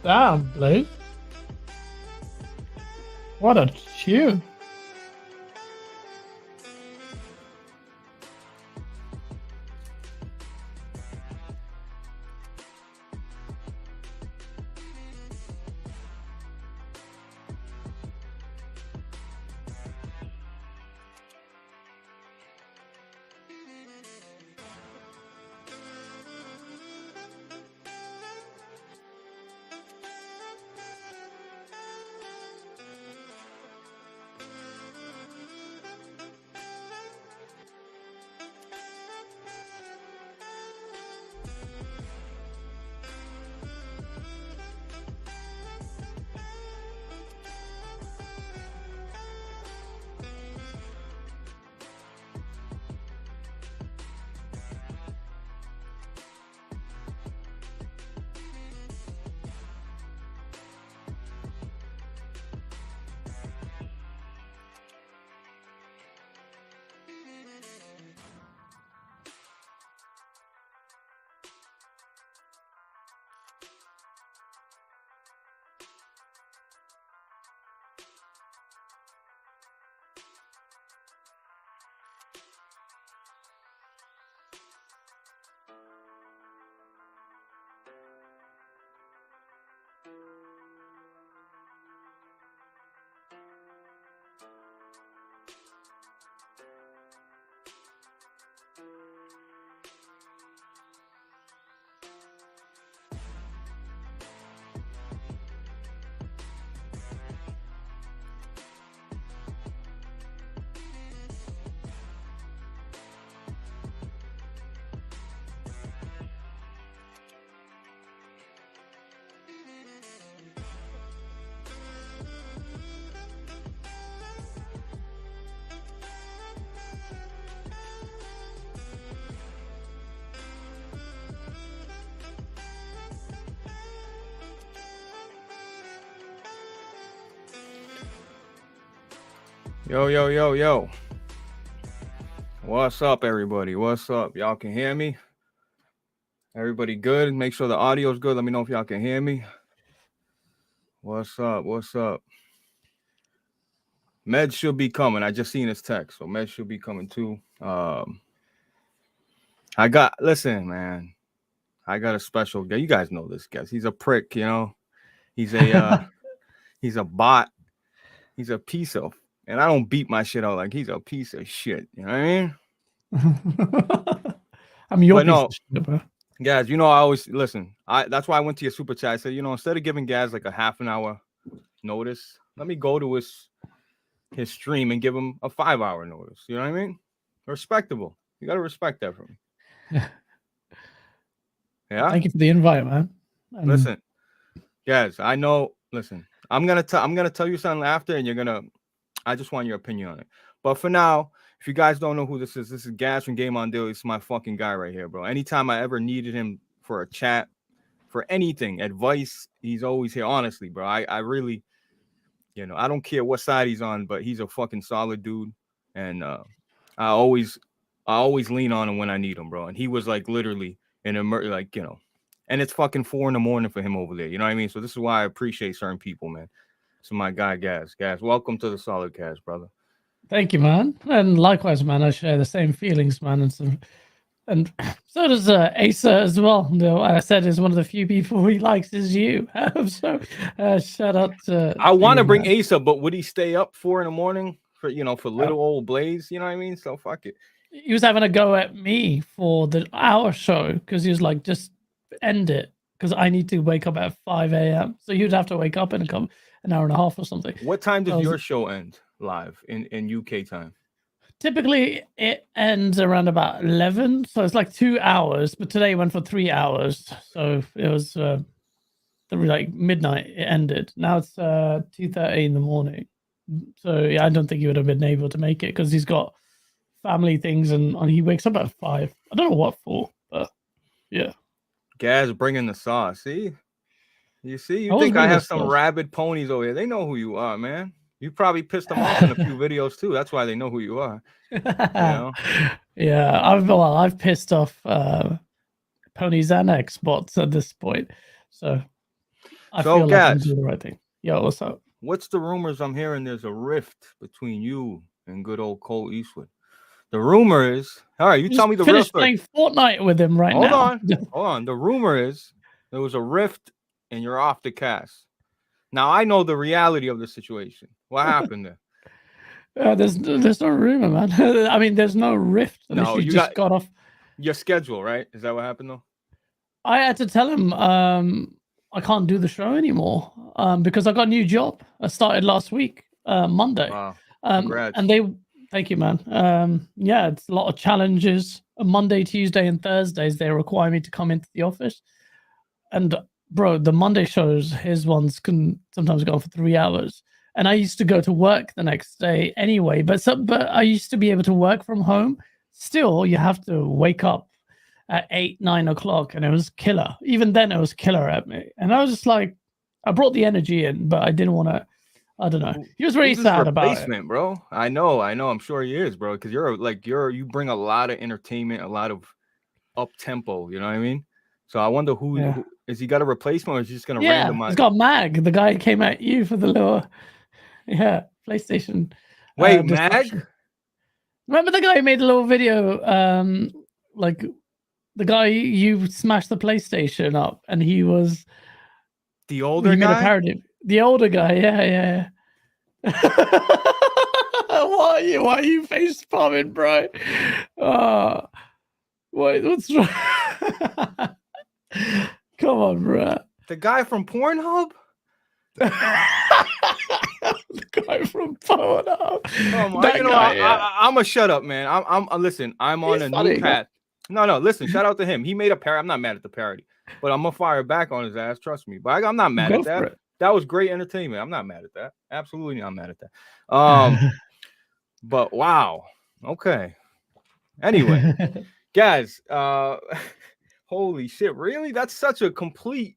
Damn, Blaze. What a tune. Yo, yo, yo, yo. What's up, everybody? What's up? Y'all can hear me? Everybody good? Make sure the audio's good. Let me know if y'all can hear me. What's up? What's up? Med should be coming. I just seen his text, so Med should be coming too. Listen, man. I got a special guy. You guys know this guy. He's a prick, you know. He's a he's a bot. He's a piece of, and I don't beat my shit out like he's a piece of shit. You know what I mean? I'm your piece of shit, bro. Guys, you know I always listen. That's why I went to your super chat. I said, instead of giving Gaz like a half an hour notice, let me go to his stream and give him a 5-hour notice. You know what I mean? Respectable. You gotta respect that from me. Yeah. Thank you for the invite, man. Listen, guys, I know. Listen, I'm gonna tell you something after, and I just want your opinion on it. But for now, if you guys don't know who this is Gaz from Game on Deal. It's my fucking guy right here, bro. Anytime I ever needed him for a chat, for anything, advice, he's always here. Honestly, bro, I really, I don't care what side he's on, but he's a fucking solid dude, and I always lean on him when I need him, bro. And he was like literally and it's fucking 4 a.m. for him over there. You know what I mean? So this is why I appreciate certain people, man. So my guy, Gaz, welcome to the SolidCast, brother. Thank you, man. And likewise, man, I share the same feelings, man. And so does Asa as well. I said is one of the few people he likes is you. So shout out to I want to bring Asa, but would he stay up 4 a.m. for little old Blaze? You know what I mean? So fuck it. He was having a go at me for our show because he was like, just end it because I need to wake up at 5 a.m. So he would have to wake up and come an hour and a half or something. What time does your show end live in UK time? Typically it ends around about 11, so it's like 2 hours, but today went for 3 hours, so it was like midnight it ended. Now it's 2:30 in the morning, so yeah, I don't think he would have been able to make it because he's got family things and he wakes up at 5. I don't know what for, but yeah. Gaz bringing the sauce. See, you think I have some rabid ponies over here? They know who you are, man. You probably pissed them off in a few videos too. That's why they know who you are. Yeah, I've pissed off ponies and Xbots at this point. So I So, feel like I'm Gaz, doing the right thing. Yo, what's up? what's the rumors I'm hearing? There's a rift between you and good old Cole Eastwood. The rumor is, all right, you tell Just me the real finished story. playing Fortnite with him right Hold now. on. The rumor is there was a rift and you're off the cast. Now I know the reality of the situation. What happened there? There's no rumor, man. I mean, there's no rift. I No, literally you just got got off. your schedule, right? Is that what happened though? I had to tell him I can't do the show anymore because I got a new job. I started last week, Monday. Wow. And they thank you, man. Yeah, it's a lot of challenges. Monday, Tuesday, and Thursdays they require me to come into the office. And bro, the Monday shows, his ones can sometimes go on for 3 hours. And I used to go to work the next day anyway, but I used to be able to work from home. Still, you have to wake up at 8, 9 o'clock, and it was killer. Even then, it was killer at me. And I was just like, I brought the energy in, but I didn't want to. I don't know. He was very sad about it, bro. I know. I'm sure he is, bro. Because you bring a lot of entertainment, a lot of up tempo. You know what I mean? So I wonder who is he got a replacement, or is he just gonna randomize? He's got Mag, the guy who came at you for the little, PlayStation. Wait, Mag? Remember the guy who made a little video, like the guy you smashed the PlayStation up, and he was the older guy. Made a parody. The older guy, yeah. Why are you face palming, bro? What's wrong? Come on, bro. The guy from Pornhub? The guy from Pornhub. I'm gonna shut up, man. Listen, I'm on a new path. No, listen, shout out to him. He made a parody. I'm not mad at the parody, but I'm gonna fire back on his ass, trust me. But I'm not mad at that. That was great entertainment. I'm not mad at that. Absolutely not mad at that. But wow. Okay. Anyway, guys, holy shit, really? That's such a complete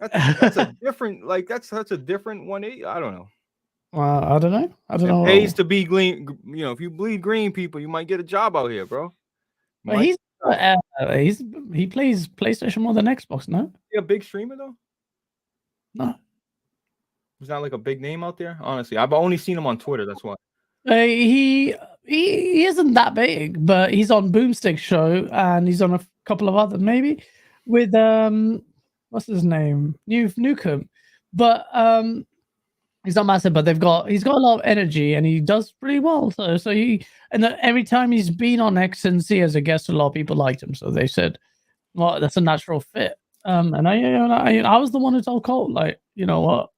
that's a different, that's such a different 180. I don't know. I don't know. It pays to be green. You know, if you bleed green people, you might get a job out here, bro. But he plays PlayStation more than Xbox, no? Is he a big streamer though? No. He's not like a big name out there. Honestly, I've only seen him on Twitter. That's why. He isn't that big, but he's on Boomstick show and he's on a couple of other maybe with what's his name, Newcomb, but he's not massive, but he's got a lot of energy and he does pretty well. So every time he's been on XNC as a guest, a lot of people liked him. So they said, well, that's a natural fit. And I was the one who told Colt, like, you know what,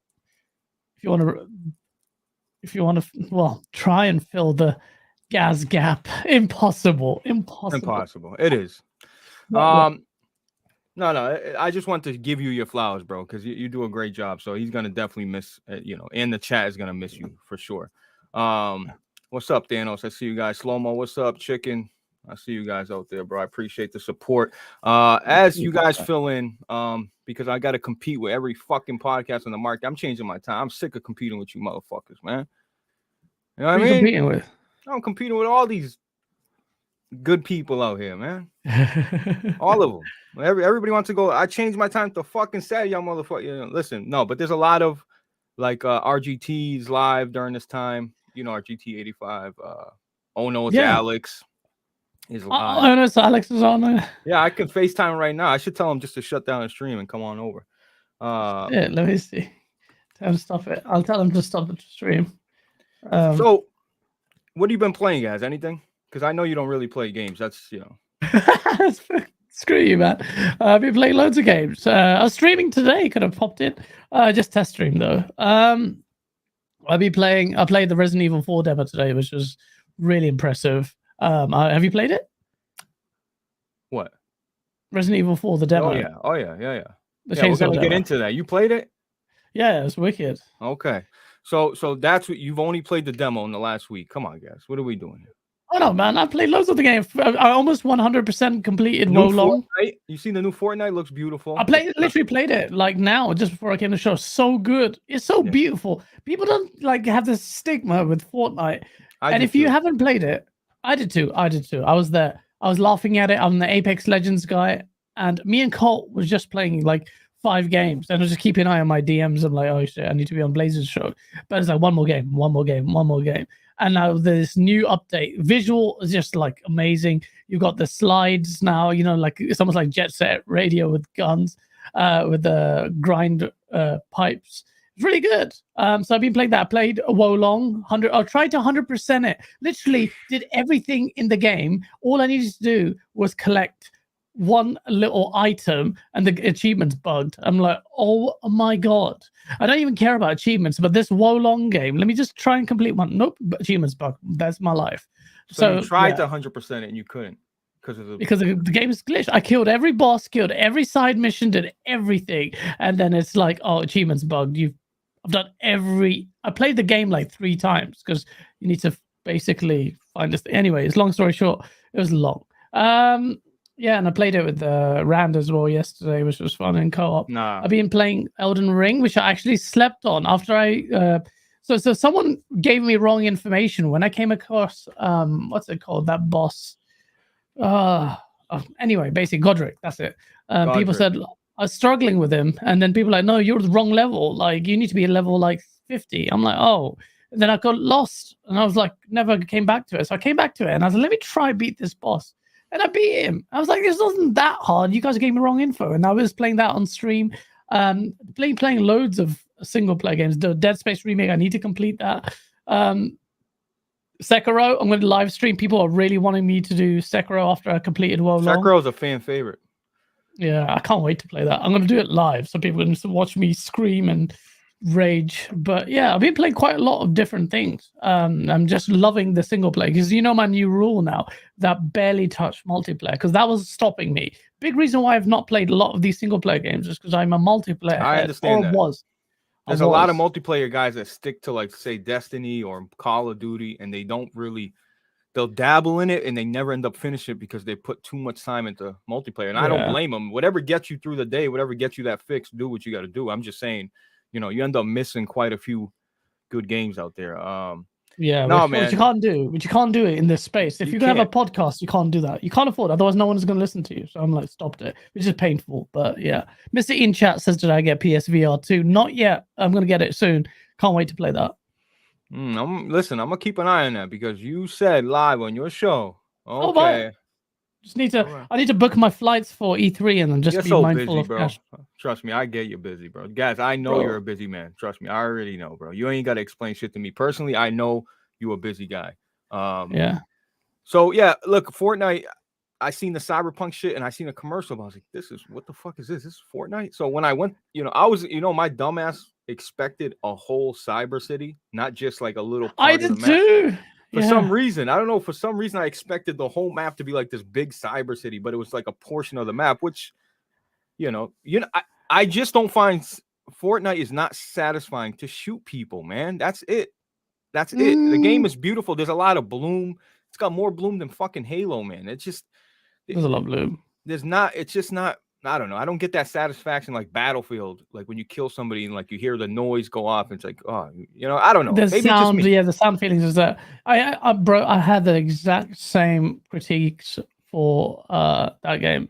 if you want to, well, try and fill the gas gap. Impossible. It is. No, I just want to give you your flowers, bro, because you do a great job. So he's gonna definitely miss, and the chat is gonna miss you for sure. What's up, Thanos? I see you guys. Slow-mo, what's up, Chicken? I see you guys out there, bro. I appreciate the support. As you guys fill in, because I got to compete with every fucking podcast on the market. I'm changing my time. I'm sick of competing with you motherfuckers, man. You know what I mean? Competing with? I'm competing with all these good people out here, man. All of them. Everybody wants to go. I changed my time to fucking Saturday, y'all motherfucker. Listen, no, but there's a lot of RGTs live during this time. You know, RGT 85. Oh no, it's Alex. Is live. Oh no, so Alex is on there. Yeah, I can FaceTime right now. I should tell him just to shut down the stream and come on over. Let me see. Tell him to stop it. I'll tell him to stop the stream. So, what have you been playing, guys? Anything? Because I know you don't really play games. That's Screw you, man. I've been playing loads of games. I was streaming today. Could have popped in. Just test stream though. I played the Resident Evil 4 demo today, which was really impressive. Have you played it? What? Resident Evil 4, the demo. Oh yeah. We're gonna demo. get into that. You played it? Yeah, it's wicked. Okay. So that's what you've only played the demo in the last week. Come on, guys. What are we doing here? Oh no, man! I played loads of the game. I almost 100% completed Wolong. You seen the new Fortnite? Looks beautiful. I literally played it like now, just before I came to the show. So good. It's so beautiful. People don't have this stigma with Fortnite. And if you haven't played it, I did too. I was there. I was laughing at it. I'm the Apex Legends guy, and me and Colt was just playing 5 games, and I was just keeping an eye on my DMs. I'm like, oh shit, I need to be on Blaze's show. But it's like one more game, and now this new update. Visual is just like amazing. You've got the slides now. You know, like it's almost like Jet Set Radio with guns, with the grind pipes. It's really good. So I've been playing that. I played Wolong 100. I tried to 100% it. Literally did everything in the game. All I needed to do was collect one little item, and the achievements bugged. I'm like, oh my god, I don't even care about achievements, but this Wolong game, let me just try and complete one. Nope, achievements bug. That's my life. So you tried to 100% it and you couldn't because the game is glitched. I killed every boss, killed every side mission, did everything, and then it's like, oh, achievements bugged. I've done I played the game like 3 times because you need to basically find this. Anyways, long story short, it was long. Yeah, and I played it with Rand as well yesterday, which was fun in co-op. Nah. I've been playing Elden Ring, which I actually slept on after I. So someone gave me wrong information when I came across what's it called, that boss. Anyway, basically Godric. That's it. People said I was struggling with him, and then people were like, no, you're the wrong level. Like you need to be at level like 50. I'm like, oh. And then I got lost, and I was like, never came back to it. So I came back to it, and I was like, let me try beat this boss. And I beat him. I was like, this wasn't that hard. You guys gave me wrong info. And I was playing that on stream. Playing loads of single player games. The Dead Space remake, I need to complete that. Sekiro, I'm going to live stream. People are really wanting me to do Sekiro after I completed Wolong. Sekiro's a fan favorite. Yeah, I can't wait to play that. I'm going to do it live so people can watch me scream and rage. But yeah, I've been playing quite a lot of different things. I'm just loving the single player because you know my new rule now that barely touch multiplayer because that was stopping me. Big reason why I've not played a lot of these single player games is because I'm a multiplayer. I understand that. There's a lot of was. multiplayer guys that stick to like say Destiny or Call of Duty, and they don't really. They'll dabble in it and they never end up finishing it because they put too much time into multiplayer. And I don't blame them. Whatever gets you through the day, whatever gets you that fix, do what you got to do. I'm just saying, you know, you end up missing quite a few good games out there. Yeah, no, man. Which you can't do it in this space. If you're gonna have a podcast, you can't do that. You can't afford it. Otherwise, no one's gonna listen to you. So I'm like, stopped it, which is painful. But yeah, Mr. In chat says, did I get PSVR 2? Not yet. I'm gonna get it soon. Can't wait to play that. Listen, I'm gonna keep an eye on that because you said live on your show. Okay. Just need to. I need to book my flights for E3 and then just be mindful of cash. Trust me, I get you busy, bro. Guys, I know you're a busy man. Trust me, I already know, bro. You ain't got to explain shit to me personally. I know you a busy guy. Yeah. So yeah, look, Fortnite. I seen the Cyberpunk shit and I seen a commercial. I was like, what the fuck is this? This is Fortnite. So when I went, I was, my dumbass expected a whole cyber city, not just like a little part I did too. For some reason, I don't know. For some reason, I expected the whole map to be like this big cyber city, but it was like a portion of the map, which, I just don't find Fortnite is not satisfying to shoot people, man. That's it. That's it. The game is beautiful. There's a lot of bloom. It's got more bloom than fucking Halo, man. It's just there's a lot of bloom. It's just not. I don't know. I don't get that satisfaction like Battlefield, like when you kill somebody and like you hear the noise go off. And it's like, oh, I don't know. The sound, the sound feelings is that I had the exact same critiques for that game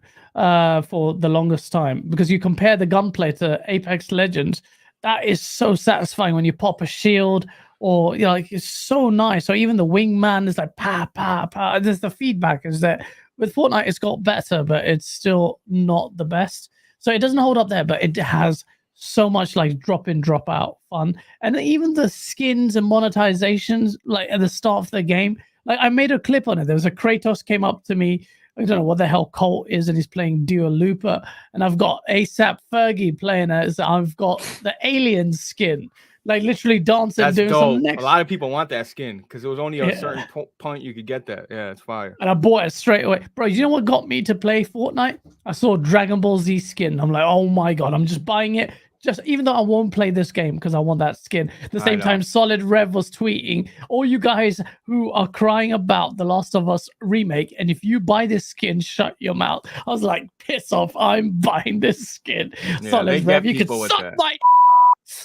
for the longest time because you compare the gunplay to Apex Legends. That is so satisfying when you pop a shield or like it's so nice. So even the wingman is like pa pa pa. There's the feedback is that. With Fortnite, it's got better, but it's still not the best. So it doesn't hold up there, but it has so much like drop in, drop out fun. And even the skins and monetizations, like at the start of the game, like I made a clip on it. There was a Kratos came up to me. I don't know what the hell Colt is, and he's playing Dua Lipa. And I've got ASAP Fergie playing as I've got the alien skin. Like literally dancing, that's doing dope. some next. A lot of people want that skin because it was only a certain point you could get that. Yeah, it's fire. And I bought it straight away, bro. You know what got me to play Fortnite? I saw Dragon Ball Z skin. I'm like, oh my god, I'm just buying it. Just even though I won't play this game because I want that skin. At the same time, Solid Rev was tweeting, all you guys who are crying about The Last of Us remake, and if you buy this skin, shut your mouth. I was like, piss off, I'm buying this skin. Yeah, Solid Rev, you can suck my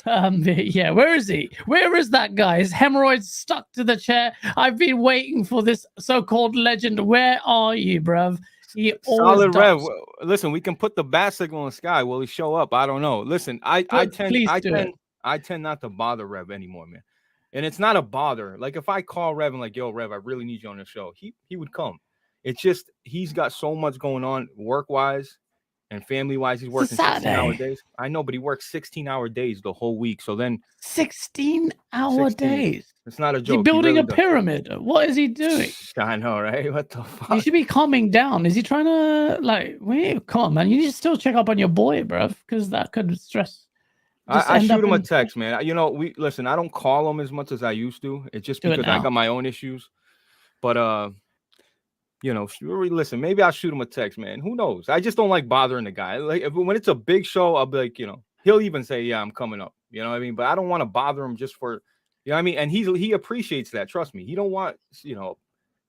yeah, where is he? Where is that guy? His hemorrhoids stuck to the chair. I've been waiting for this so-called legend. Where are you, bruv? He always Solid Rev. does. Listen, we can put the bat signal in the sky. Will he show up? I don't know. Listen, I tend not to bother Rev anymore, man. And it's not a bother. Like if I call Rev and like, yo, Rev, I really need you on the show. He would come. It's just he's got so much going on work wise and family wise. He's working 16-hour days. I know, but he works 16-hour days the whole week. So then 16-hour days. It's not a joke. He's building a pyramid. What is he doing? I know, right? What the fuck? You should be calming down. Is he trying to like? Come on, man. You need to still check up on your boy, bruv, because that could stress. I shoot him a text, man. You know, listen. I don't call him as much as I used to. It's just because I got my own issues. But you know, listen. Maybe I'll shoot him a text, man. Who knows? I just don't like bothering the guy. Like when it's a big show, I'll be like, you know, he'll even say, "Yeah, I'm coming up." You know what I mean? But I don't want to bother him just for. You know what I mean? And he appreciates that. Trust me. He don't want, you know,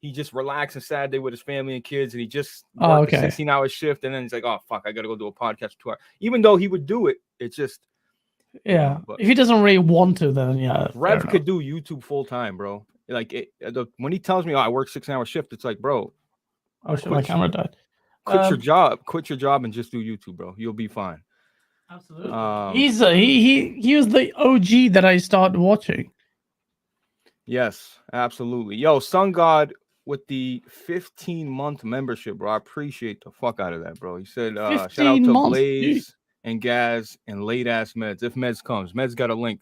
he just relaxes Saturday with his family and kids, and he just works a 16-hour shift, and then he's like, oh, fuck, I got to go do a podcast for 2 hours. Even though he would do it, it's just. Yeah. If he doesn't really want to, then yeah. Rev could do YouTube full time, bro. Like when he tells me, oh, I work 6-hour shift, it's like, bro. Oh, shit, my camera died. Quit your job and just do YouTube, bro. You'll be fine. Absolutely. He was the OG that I started watching. Yes, absolutely. Yo, Sun God with the 15-month membership, bro. I appreciate the fuck out of that, bro. He said, shout out to Blaze and Gaz and late ass Meds. If Meds comes, Meds got a link.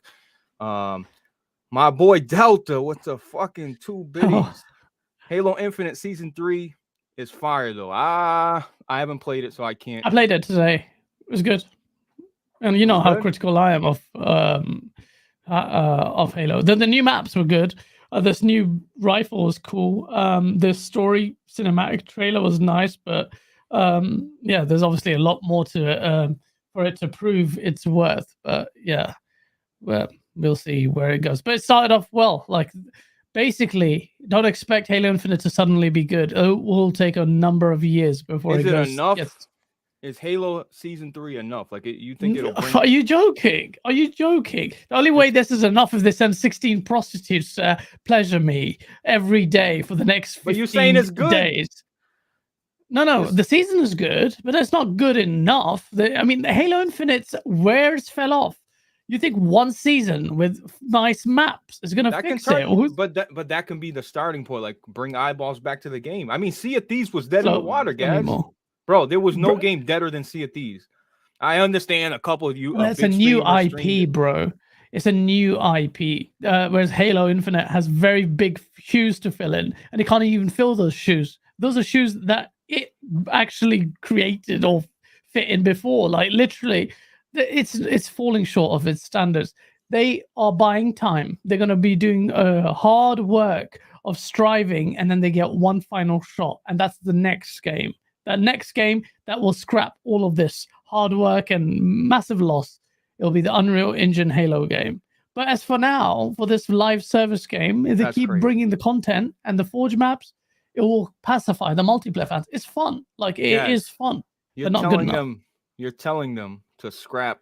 My boy Delta with the fucking 2 biddies. Halo Infinite Season 3 is fire though. I haven't played it, so I can't. I played it today. It was good. And you know how critical I am of Halo. The new maps were good. This new rifle was cool. The story cinematic trailer was nice, but yeah, there's obviously a lot more to it for it to prove its worth. But yeah, well, we'll see where it goes. But it started off well. Like basically, don't expect Halo Infinite to suddenly be good. It will take a number of years before it goes. Enough? Is Halo Season 3 enough? Like, you think it'll bring... Are you joking? Are you joking? The only way this is enough if they send 16 prostitutes pleasure me every day for the next 15 But you're saying it's good. Days. No, the season is good, but it's not good enough. I mean, Halo Infinite's wares fell off. You think one season with nice maps is going to fix it? But that can be the starting point. Like, bring eyeballs back to the game. I mean, Sea of Thieves was dead in the water, guys. Bro, there was no game deader than Sea of Thieves. I understand a couple of you. That's a new IP, bro. It's a new IP. Whereas Halo Infinite has very big shoes to fill in, and it can't even fill those shoes. Those are shoes that it actually created or fit in before. Like literally, it's falling short of its standards. They are buying time. They're going to be doing hard work of striving, and then they get one final shot, and that's the next game. That next game that will scrap all of this hard work and massive loss. It'll be the Unreal Engine Halo game. But as for now, for this live service game, if they keep bringing the content and the Forge maps, it will pacify the multiplayer fans. It's fun. Like, it is fun. You're not telling good them, you're telling them to scrap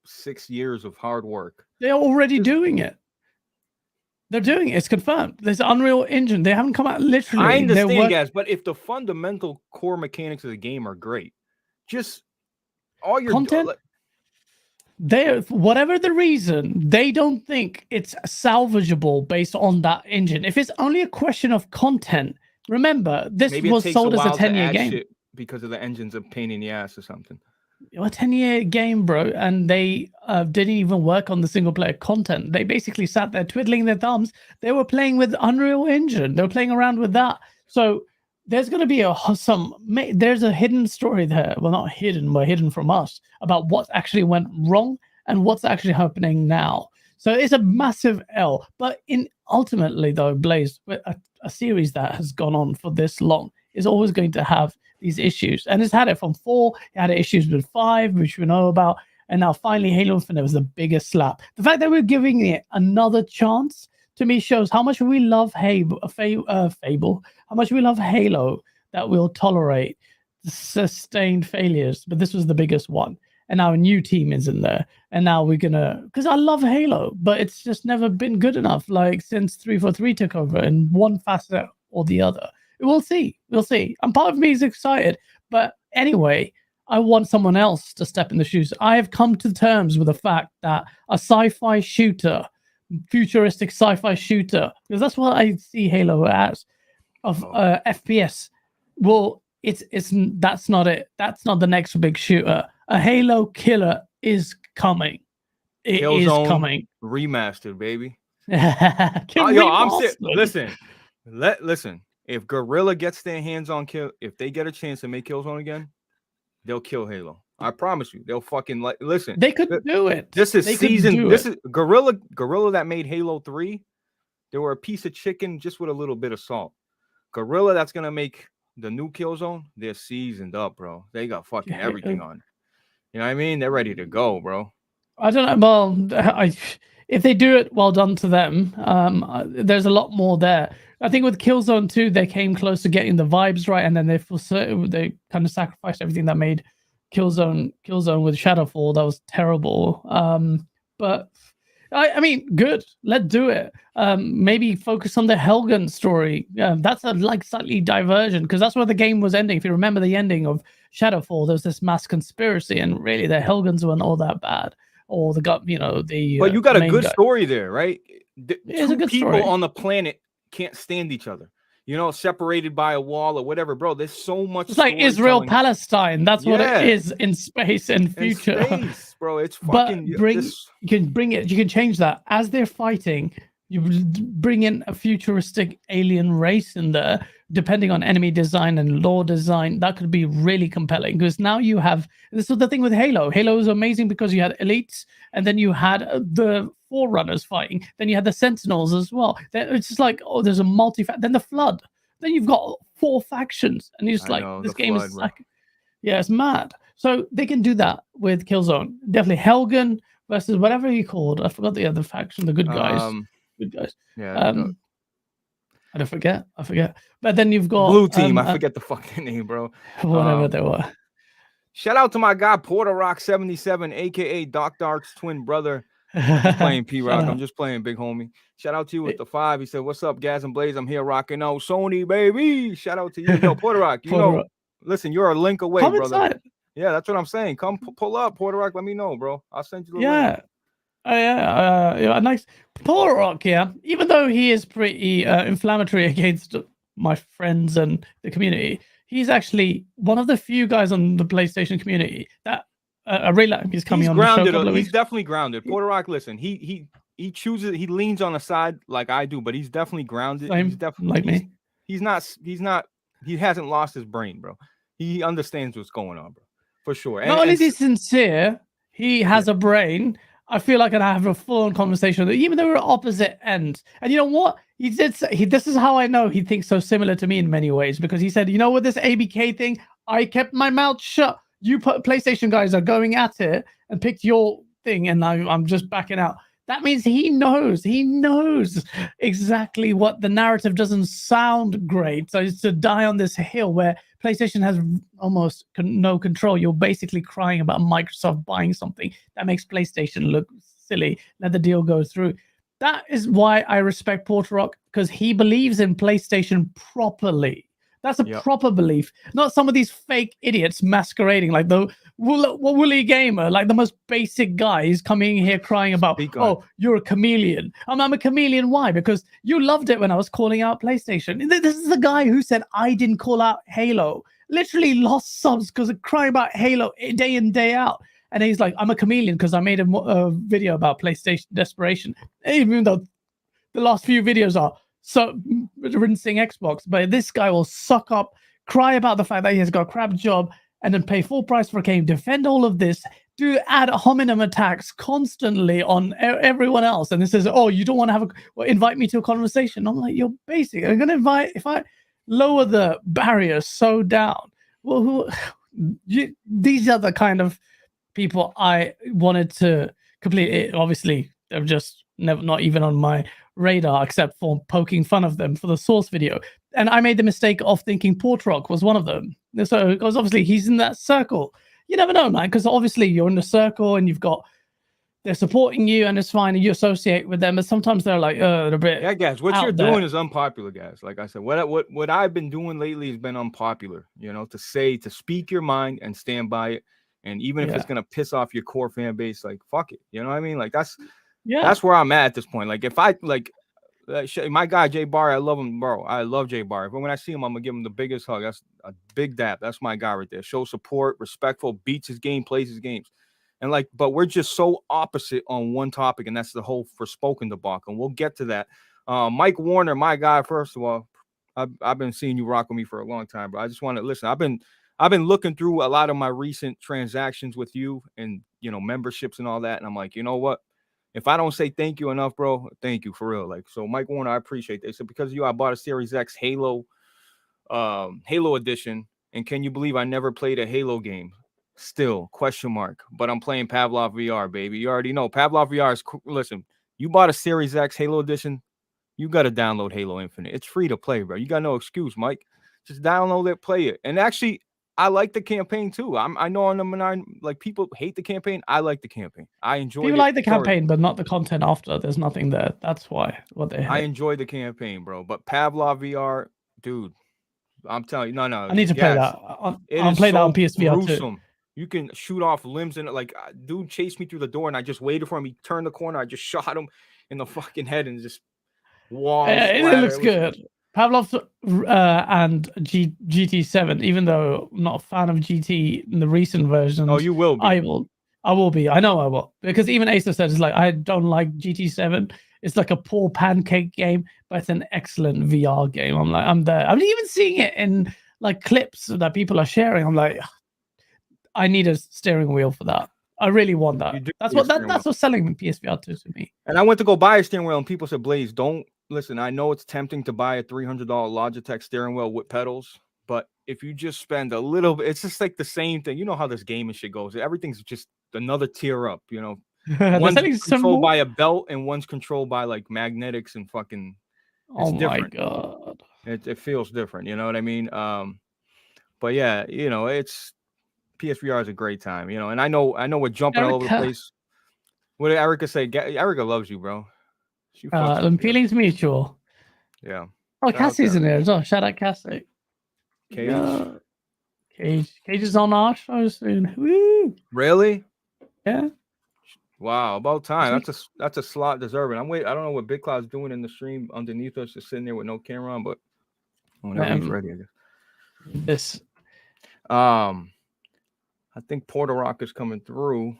6 years of hard work. They're already doing it. They're doing it. It's confirmed. There's Unreal Engine. They haven't come out literally. I understand, guys, but if the fundamental core mechanics of the game are great, just all your content, whatever the reason, they don't think it's salvageable based on that engine. If it's only a question of content, remember, this was sold as a 10-year game. Because of the engine's a pain in the ass or something. A 10-year game, bro, and they didn't even work on the single-player content. They basically sat there twiddling their thumbs. They were playing with Unreal Engine. They were playing around with that. So there's going to be there's a hidden story there. Well, not hidden, but hidden from us about what actually went wrong and what's actually happening now. So it's a massive L. But ultimately, though, Blaze, a series that has gone on for this long is always going to have these issues, and it's had it from 4. It had issues with 5, which we know about, and now finally Halo Infinite was the biggest slap. The fact that we're giving it another chance to me shows how much we love Fable, how much we love Halo, that we'll tolerate the sustained failures. But this was the biggest one, and now a new team is in there, and now we're gonna, because I love Halo, but it's just never been good enough. Like since 343 took over in one facet or the other. we'll see. We'll see. And part of me is excited. But anyway, I want someone else to step in the shoes. I have come to terms with the fact that a sci-fi shooter, futuristic sci-fi shooter, because that's what I see Halo as, of FPS. Well, that's not it. That's not the next big shooter. A Halo killer is coming. It Killzone is coming. Remastered, baby. Yo, I'm serious. Listen. If Guerrilla gets their hands on if they get a chance to make Killzone again, they'll kill Halo. I promise you, they'll fucking listen. They could do it. This is Guerrilla that made Halo 3. They were a piece of chicken just with a little bit of salt. Guerrilla that's gonna make the new Killzone, they're seasoned up, bro. They got fucking everything on. You know what I mean? They're ready to go, bro. I don't know. Well, if they do it, well done to them. There's a lot more there. I think with Killzone 2, they came close to getting the vibes right, and then they kind of sacrificed everything that made Killzone with Shadowfall. That was terrible. But I mean, good. Let's do it. Maybe focus on the Helgen story. That's a slightly diversion, because that's where the game was ending. If you remember the ending of Shadowfall, there was this mass conspiracy, and really the Helgens weren't all that bad. Or the but you got a good story there, right? It's a good people story. on the planet can't stand each other. Separated by a wall or whatever, bro. There's so much. It's like Israel Palestine. That's what it is in space and future. In space, bro. It's fucking. You can bring it. You can change that as they're fighting. You bring in a futuristic alien race in there, depending on enemy design and lore design. That could be really compelling, because now you have. This was the thing with Halo. Halo was amazing because you had elites, and then you had the Forerunners fighting. Then you had the Sentinels as well. Then it's just like, oh, there's a then the Flood. Then you've got 4 factions, and you're just this game is like, yeah, it's mad. So they can do that with Killzone. Definitely Helgen versus whatever he called. I forgot the other faction, the good guys. Good guys. Yeah. I forget. But then you've got Blue Team. I forget the fucking name, bro. Whatever they were. Shout out to my guy Porter Rock 77, aka Doc Dark's twin brother. I'm just playing P-Rock. I'm just playing big homie. Shout out to you with the 5. He said, "What's up, Gaz and Blaze? I'm here rocking out Sony, baby." Shout out to you, yo, Porter Rock. Listen, you're a link away, come brother. Inside. Yeah, that's what I'm saying. Come pull up, Porter Rock. Let me know, bro. I'll send you the link. Nice. Paul Rock, even though he is pretty inflammatory against my friends and the community, he's actually one of the few guys on the PlayStation community that I really like. He's coming on grounded, the show. He's definitely grounded. Porter Rock, listen, he he leans on the side like I do, but he's definitely grounded. Same, he's definitely like me. He hasn't lost his brain, bro. He understands what's going on, bro, for sure. Not only is he sincere, he has a brain. I feel like I have a full-on conversation with him, even though we're opposite ends. And you know what? He did say, this is how I know he thinks so similar to me in many ways, because he said, you know, with this ABK thing, I kept my mouth shut. You PlayStation guys are going at it and picked your thing, and I'm just backing out. That means he knows exactly what the narrative doesn't sound great. So it's to die on this hill where PlayStation has almost no control. You're basically crying about Microsoft buying something that makes PlayStation look silly. Let the deal go through. That is why I respect Porter Rock, because he believes in PlayStation properly. That's a proper belief, not some of these fake idiots masquerading like the woolly gamer, like the most basic guy. He's coming here crying about, oh, you're a chameleon. I'm a chameleon. Why? Because you loved it when I was calling out PlayStation. This is the guy who said I didn't call out Halo. Literally lost subs because of crying about Halo day in, day out. And he's like, I'm a chameleon because I made a video about PlayStation desperation. Even though the last few videos are so rinsing Xbox, but this guy will suck up, cry about the fact that he has got a crap job, and then pay full price for a game, defend all of this, do ad hominem attacks constantly on everyone else. And this is, oh, you don't want to invite me to a conversation. I'm like, you're basic. I'm going to invite, if I lower the barrier so down, well, these are the kind of people I wanted to completely, obviously, they're just not even on my radar except for poking fun of them for the Source video. And I made the mistake of thinking Portrock was one of them. So, because obviously he's in that circle. You never know, man, because obviously you're in the circle and you've got they're supporting you and it's fine and you associate with them, but sometimes they're like a bit. Yeah, guys, what you're there. doing is unpopular, guys. Like I said, what I've been doing lately has been unpopular. You know, to speak your mind and stand by it, and even if it's gonna piss off your core fan base, like fuck it. You know what I mean? Like that's where I'm at this point. Like if I like. My guy Jay Bar, I love him, bro. I love Jay Bar. But when I see him, I'm gonna give him the biggest hug. That's a big dap. That's my guy right there. Show support, respectful, beats his game, plays his games, and like. But we're just so opposite on one topic, and that's the whole Forspoken debacle. And we'll get to that. Mike Warner, my guy. First of all, I've been seeing you rock with me for a long time, bro. I just want to listen. I've been looking through a lot of my recent transactions with you, and memberships and all that, and I'm like, you know what? If I don't say thank you enough, bro, thank you for real. Like, so Mike Warner, I appreciate that. So because of you, I bought a Series X Halo edition. And can you believe I never played a Halo game? Still, question mark. But I'm playing Pavlov VR, baby. You already know. Pavlov VR is cool. Listen, you bought a Series X Halo edition, you got to download Halo Infinite. It's free to play, bro. You got no excuse, Mike. Just download it, play it. And actually, I like the campaign too. I know on number 9, like people hate the campaign. I like the campaign. I enjoy it. People like the campaign, but not the content after. There's nothing there. That's what they hate. I enjoy the campaign, bro. But Pavlov VR, dude, I'm telling you, no. I need to play that. I'll play that on PSVR too. You can shoot off limbs in it. Like, dude chased me through the door, and I just waited for him. He turned the corner. I just shot him in the fucking head, and just walls. It looks good. Pavlov and GT7, even though I'm not a fan of GT in the recent versions. Oh, you will be. I will be. I know I will. Because even Acer said, it's like, I don't like GT7. It's like a poor pancake game, but it's an excellent VR game. I'm like, I'm there. I'm even seeing it in like clips that people are sharing. I'm like, I need a steering wheel for that. I really want that. That's what's selling PSVR 2 to me. And I went to go buy a steering wheel, and people said, Blaze, don't. Listen, I know it's tempting to buy a $300 Logitech steering wheel with pedals, but if you just spend a little bit, it's just like the same thing. You know how this game and shit goes. Everything's just another tier up, One's controlled by a belt and one's controlled by like magnetics and fucking. Oh my god! It feels different. You know what I mean? But yeah, it's PSVR is a great time. And I know we're jumping all over the place. What did Erica say? Erica loves you, bro. Feelings mutual. Yeah. Oh, Cassie's in there as well. Shout out Cassie. Cage. Cage is on our show soon. Woo! Really? Yeah. Wow, about time. That's a slot deserving. I'm waiting. I don't know what Big Cloud's doing in the stream underneath us, just sitting there with no camera on, but whenever he's ready, I guess. I think Porter Rock is coming through.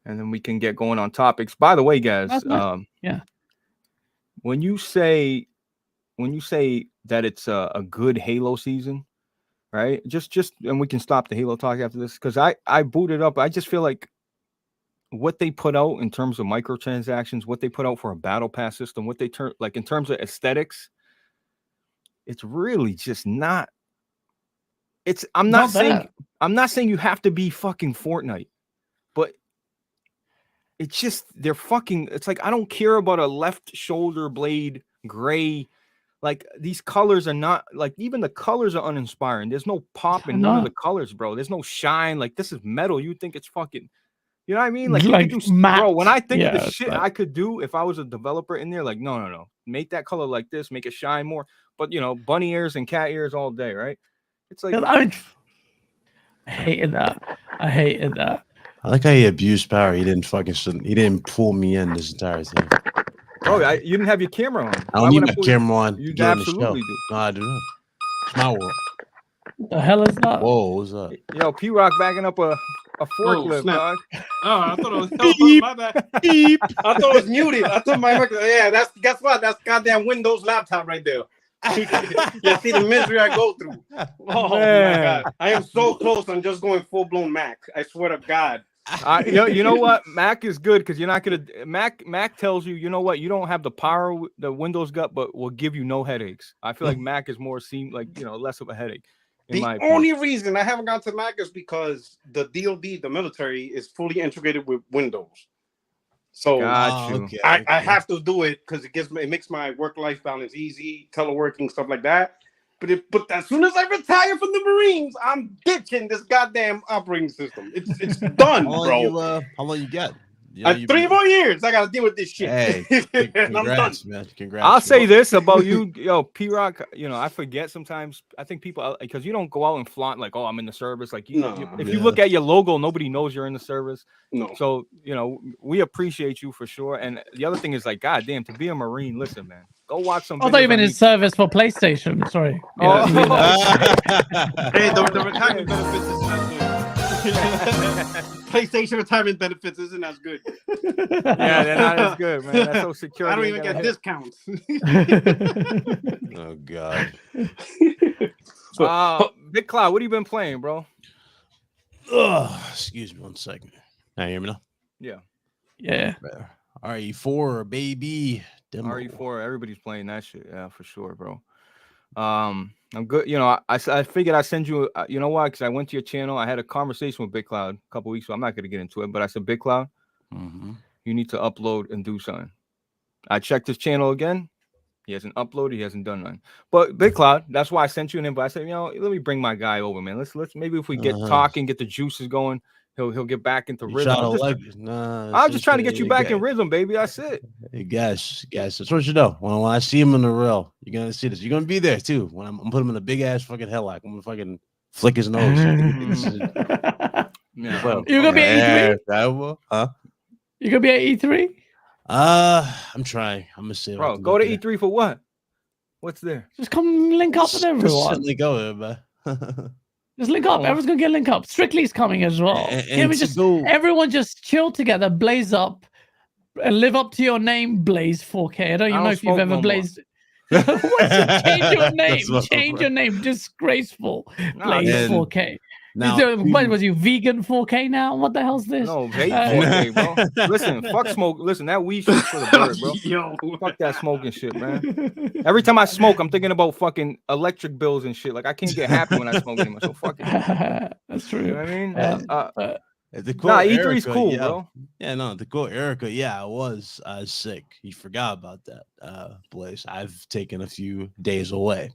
And then we can get going on topics. By the way, guys, when you say that it's a good Halo season, right? Just and we can stop the Halo talk after this, because I booted up. I just feel like what they put out in terms of microtransactions, what they put out for a battle pass system, what they turn like in terms of aesthetics, it's really just not. I'm not saying you have to be fucking Fortnite, but it's just it's like I don't care about a left shoulder blade gray. Like these colors are not like, even the colors are uninspiring. There's no pop in none of the colors, bro. There's no shine. Like this is metal. You think it's fucking, you know what I mean? Like you could do, bro. When I think of the shit I could do if I was a developer in there, like no, make that color like this, make it shine more. But bunny ears and cat ears all day, right? It's like I hated that. I like how he abused power. He didn't pull me in this entire thing. Bro, you didn't have your camera on. I don't need my camera on. You absolutely do. No, I do not. It's my world. What the hell is that? Whoa, what's up? P-Rock backing up a forklift, dog. Oh, I thought it was beep, my bad. Beep. I thought it was muted. I thought guess what? That's goddamn Windows laptop right there. You see the misery I go through. Oh man. My God. I am so close on just going full-blown Mac. I swear to God. You know what? Mac is good because you're not gonna. Mac tells you, you know what? You don't have the power the Windows got, but will give you no headaches. I feel like Mac is more less of a headache. The only reason I haven't gone to Mac is because the DoD, the military, is fully integrated with Windows. So I have to do it because it makes my work-life balance easy, teleworking, stuff like that. But as soon as I retire from the Marines, I'm ditching this goddamn operating system. It's done, bro. How long you got? 3 more years. I gotta deal with this shit. Hey, And I'm done. man. Congrats. I'll say this about you, yo, P-Rock. You know, I forget sometimes. I think people, because you don't go out and flaunt like, oh, I'm in the service. Like, if you look at your logo, nobody knows you're in the service. No. So, you know, we appreciate you for sure. And the other thing is like, goddamn, to be a Marine, listen, man, go watch some. I thought you meant in service for PlayStation. Sorry. Oh. Hey, the retirement benefits isn't as good. PlayStation retirement benefits isn't as good. Yeah, they're not as good, man. That's so secure. I don't even get discounts. Oh God. Big Cloud, what have you been playing, bro? Excuse me 1 second. Now you hear me now? Yeah. RE4, baby. Demo. RE4, everybody's playing that shit. Yeah, for sure, bro. I'm good. You know, I figured I'd send you. You know why? Because I went to your channel. I had a conversation with Big Cloud a couple weeks ago. I'm not going to get into it, but I said, Big Cloud, you need to upload and do something. I checked his channel again. He hasn't uploaded. He hasn't done nothing. But Big Cloud, that's why I sent you an invite. I said, you know, let me bring my guy over, man. Let's maybe if we get talking, get the juices going, he'll get back into rhythm. I'm just trying to get you back in rhythm, baby. That's it. Guys, that's what you know. When I see him in the real, you're gonna see this. You're gonna be there too. When I'm putting him in a big ass fucking headlock, I'm gonna fucking flick his nose. Yeah. You're gonna be at E3? Huh? You're gonna be at E3? I'm trying. I'm gonna say, bro, go to E3 for what? What's there? Just come link up with everyone. Just go there, man. Just link up. Everyone's gonna get link up. Strictly's coming as well. Everyone just chill together, blaze up, and live up to your name, Blaze 4K. I don't even know if you've ever blazed. Change your name. Change your name. Disgraceful. Blaze 4K. Now, what was you vegan 4K now? What the hell's this? No, vape 4K, bro. Listen, fuck smoke. Listen, that weed shit for the bird, bro. Yo. Fuck that smoking shit, man. Every time I smoke, I'm thinking about fucking electric bills and shit. Like I can't get happy when I smoke anymore. So fuck it. That's true. You know what I mean? E3's cool, bro. Yeah, no, the cool Erica. Yeah, I was sick. You forgot about that, Blaze. I've taken a few days away.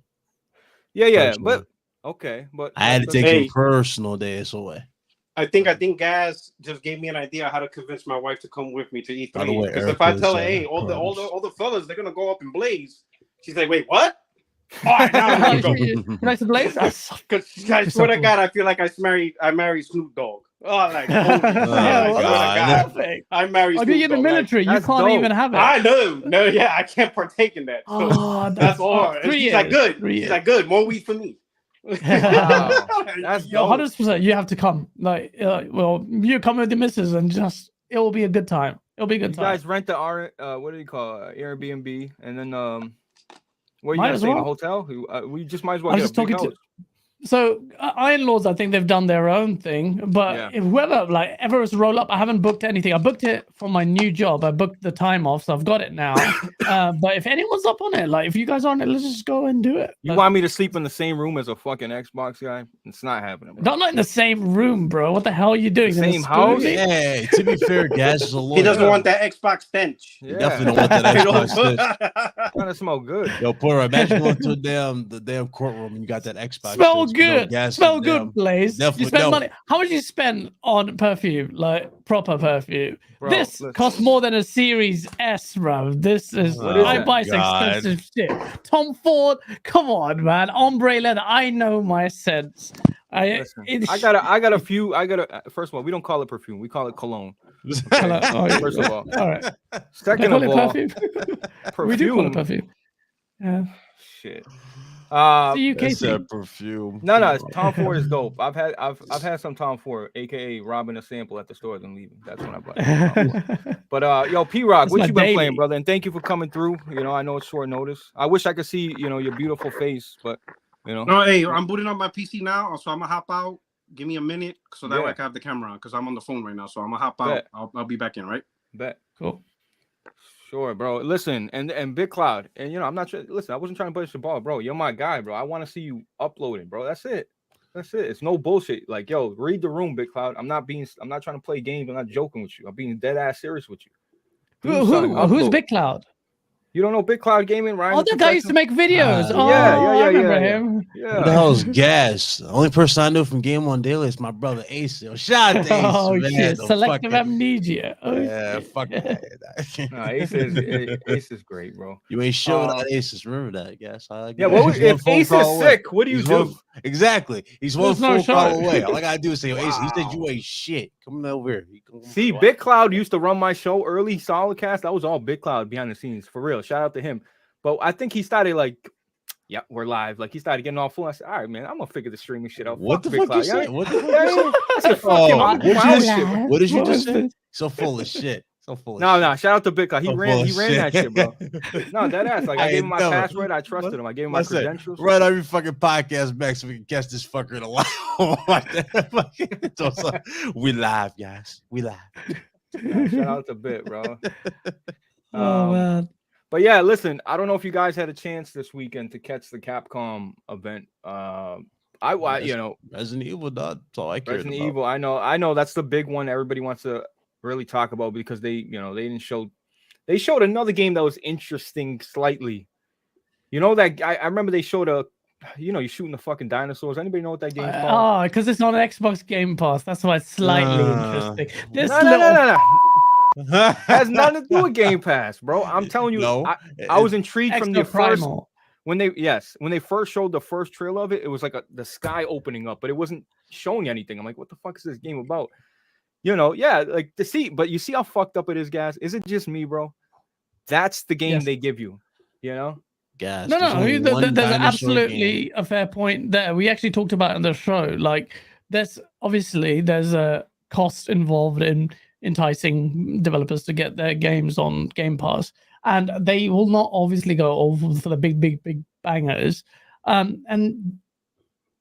Yeah, but. Okay, but I had to take personal days away. I think Gaz just gave me an idea how to convince my wife to come with me to E3. Because if I tell her, hey, all the fellas, they're gonna go up and blaze, she's like, wait, what? All right, now I'm gonna go. Nice to blaze. Because I swear to God, I feel like I married Snoop Dogg. Oh, like, God. I married Snoop Dogg. You're in the military. You can't even have it. I know. No, yeah, I can't partake in that. So that's all. She's like, good. She's like, good. More weed for me. Wow. That's 100%. You have to come. Like, well, you come with the missus and just it will be a good time. It'll be a good time. You guys rent the what do you call it? Airbnb, and then where you gonna stay in a hotel? We just might as well. So in-laws, I think they've done their own thing, but if whoever like ever is roll up, I haven't booked anything. I booked it for my new job. I booked the time off, so I've got it now. But if anyone's up on it, like if you guys are on it, let's just go and do it. You want me to sleep in the same room as a fucking Xbox guy? It's not happening. Bro. Not in the same room, bro. What the hell are you doing? Same house? Hey, to be fair, Gaz is a lawyer. He doesn't want that Xbox stench. Yeah. Definitely don't want that Xbox stench. Trying to smell good. Yo, poor imagine going to the damn courtroom and you got that Xbox. Smell good. Smell good, Blaze. You spend money. How much you spend on perfume, like proper perfume? Bro, this costs more than a Series S, bro. This is I buy expensive shit. Tom Ford, come on, man. Ombre leather. I know my sense. I got a few. First of all, we don't call it perfume. We call it cologne. First of all, all right. Second of all, perfume. We do call it perfume. Yeah. Shit. Perfume. No, Tom Ford is dope. I've had some Tom Ford, aka robbing a sample at the store and leaving. That's when I buy it. But yo, P-Rock, what you been playing, brother? And thank you for coming through. You know, I know it's short notice. I wish I could see, you know, your beautiful face, but you know. No, hey, I'm booting up my PC now, so I'm gonna hop out. Give me a minute, so that way I can have the camera on, because I'm on the phone right now. So I'm gonna hop out. I'll be back in, right? Bet. Cool. Sure, bro. Listen, and Big Cloud, and you know, I'm not sure. Listen, I wasn't trying to push the ball, bro. You're my guy, bro. I want to see you uploading, bro. That's it. It's no bullshit. Like, yo, read the room, Big Cloud. I'm not trying to play games. I'm not joking with you. I'm being dead ass serious with you. Who's Big Cloud? You don't know Big Cloud Gaming, Ryan? Oh, the guy used to make videos. I remember him. Yeah. Who the hell is Gas? The only person I knew from Game On Daily is my brother Ace. Yo, shout out to Ace, Oh man. shit! The Selective fucking- amnesia. Oh, Yeah, shit. fuck that. No, Ace is great, bro. You ain't sure that Ace. Remember that, Gas. Yeah, if Ace is sick, what do you do? Exactly. He's one There's no phone call shot. away. All I gotta do is say, Ace, he said Wow. you ain't shit. Come over here. See, Big Cloud used to run my show early, SolidCast. That was all Big Cloud behind the scenes, for real. Shout out to him. But I think he started like, yeah, we're live. Like he started getting all full. I said, all right, man, I'm gonna figure the streaming shit out. What Fuck the Big fuck you Cloud. say? What the fuck Yeah, you say? I said, fuck him. I'm doing my own shit, bro. What did you What just was say? this? So full of shit. So full of No, shit. no, shout out to Big Cloud. He So ran full of that shit, bro. shit. No, that ass. Like I gave him my never- password. I trusted him. I gave him my Listen, credentials. Run every fucking podcast back so we can catch this fucker in a live. So, we live, guys. We live. Yeah, shout out to Bit, bro. Oh man. But yeah, listen, I don't know if you guys had a chance this weekend to catch the Capcom event. You know, Resident Evil, dog. That's all I care about. Resident Evil. I know that's the big one everybody wants to really talk about because they didn't show. They showed another game that was interesting slightly. You know that I remember they showed you're shooting the fucking dinosaurs. Anybody know what that game's called? Oh, because it's on Xbox Game Pass. That's why it's slightly interesting. This No. Has nothing to do with Game Pass, bro. I'm telling you, No, I was intrigued from the Extra first Primal. when they first showed the first trailer of it. It was like the sky opening up, but it wasn't showing anything. I'm like, what the fuck is this game about? Like to see, but you see how fucked up it is, guys. Is it just me, bro? That's the game Yes. they give you. Gas. No, There's only one there's dinosaur absolutely game. a fair point there. We actually talked about it in the show. Like, there's a cost involved in enticing developers to get their games on Game Pass, and they will not obviously go over for the big bangers. And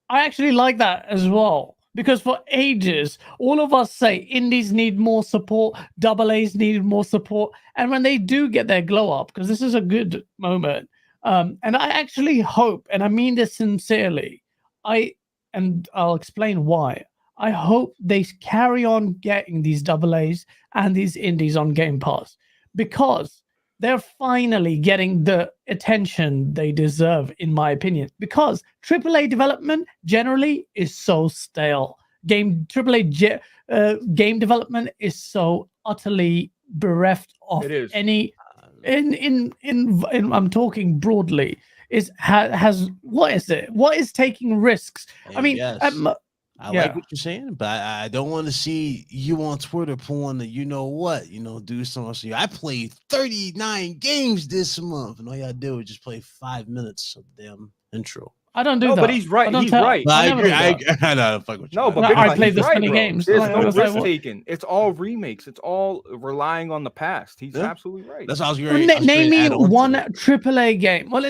I actually like that as well. Because for ages, all of us say indies need more support, AA's need more support. And when they do get their glow up, because this is a good moment, and I actually hope, and I mean this sincerely, I'll explain why. I hope they carry on getting these AA's and these indies on Game Pass because they're finally getting the attention they deserve, in my opinion. Because AAA development generally is so stale. AAA game development is so utterly bereft of It is. any. In I'm talking broadly. What is it? What is taking risks? I mean, Yes. I Yeah. like what you're saying, but I don't want to see you on Twitter pulling the do something. I played 39 games this month, and all y'all do is just play 5 minutes of the damn intro. I don't do No, that. but he's right. I don't He's tell- right. But I never agree. do that. I know. Fuck with you. No, but No, Big I Cloud, played he's this right, many bro. games. There's Like, no I was like, risk what- taking. It's all remakes. It's all relying on the past. He's Yeah. absolutely right. That's how I was Well, going. name me one AAA game. Well,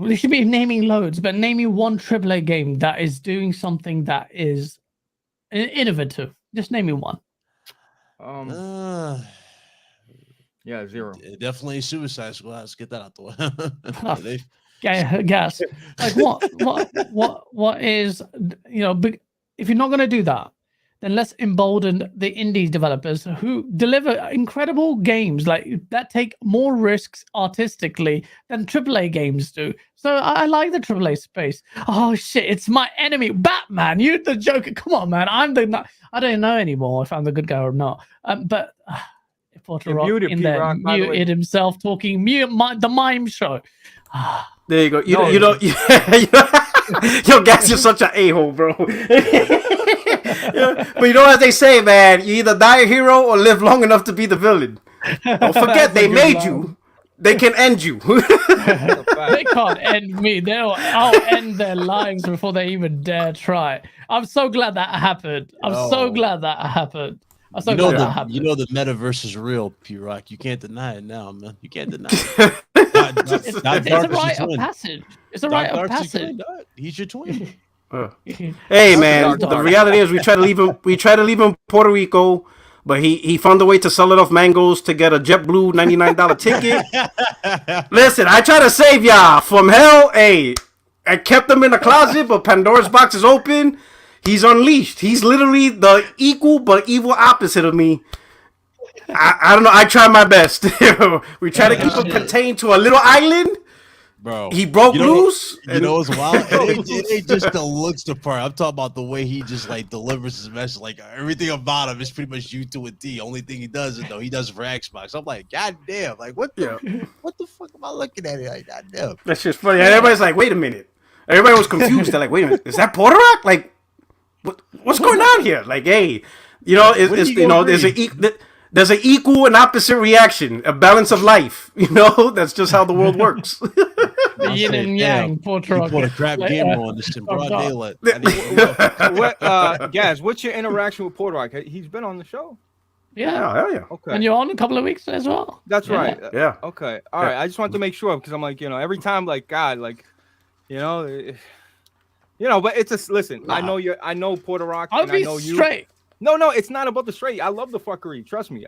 we should be naming loads, but name me one AAA game that is doing something that is innovative. Just name me one. Yeah, zero. Definitely Suicide Squad. Let's get that out the way. Gas. Like what is if you're not going to do that, then let's embolden the indie developers who deliver incredible games like that take more risks artistically than AAA games do. So I like the AAA space. Oh shit, it's my enemy, Batman. You're the Joker. Come on, man. I don't know anymore if I'm the good guy or not. But Porter muted, in there P-Rock, by the way. muted himself talking the mime show. There you go. You No, know, yo, Gas, you're such an a-hole, bro. Yeah, but you know what they say, man? You either die a hero or live long enough to be the villain. Don't forget, they made you. They can end you. They can't end me. I'll end their lives before they even dare try. I'm so glad that happened. I'm so glad that happened. I'm so glad that happened. You know the metaverse is real, P-Rock. You can't deny it now, man. You can't deny it. It's a rite of passage. It's a rite of passage. He's your twin. Hey, man. The reality is, we try to leave him Puerto Rico, but he found a way to sell enough mangoes to get a JetBlue $99 ticket. Listen, I try to save y'all from hell. Hey, I kept him in the closet, but Pandora's box is open. He's unleashed. He's literally the equal but evil opposite of me. I don't know. I tried my best. We tried to keep him contained to a little island. Bro, He broke loose. You know what's wild? It ain't just the looks the part. I'm talking about the way he just like delivers his message. Like everything about him is pretty much you to a T. Only thing he does it though, he does it for Xbox. I'm like, God damn, like what the fuck am I looking at it? Like, God damn. That's just funny. And everybody's like, wait a minute. Everybody was confused. They're like, wait a minute, is that Portorock? Like, what's going on here? Like, hey, you know, there's an equal and opposite reaction, a balance of life. You know, that's just how the world works. The yin and yang, Portorock. You put a crap game on this in broad daylight. Gaz, what's your interaction with Portorock? He's been on the show. Yeah. Hell yeah. Okay. And you're on a couple of weeks as well. That's right. Yeah. Okay. All right. I just wanted to make sure because I'm like, you know, every time, like, God, like, you know, but it's a listen. Nah. I know Portorock. I'll be straight. No, it's not about the straight. I love the fuckery. Trust me.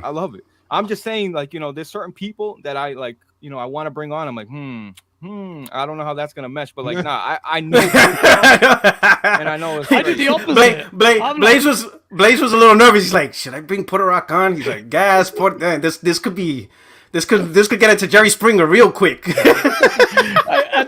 I love it. I'm just saying, like, you know, there's certain people that I like, you know, I want to bring on. I'm like, I don't know how that's gonna mesh, but like, nah, I know, and I know. I did the opposite. Blaze was a little nervous. He's like, should I bring Portorock on? He's like, this could get into Jerry Springer real quick.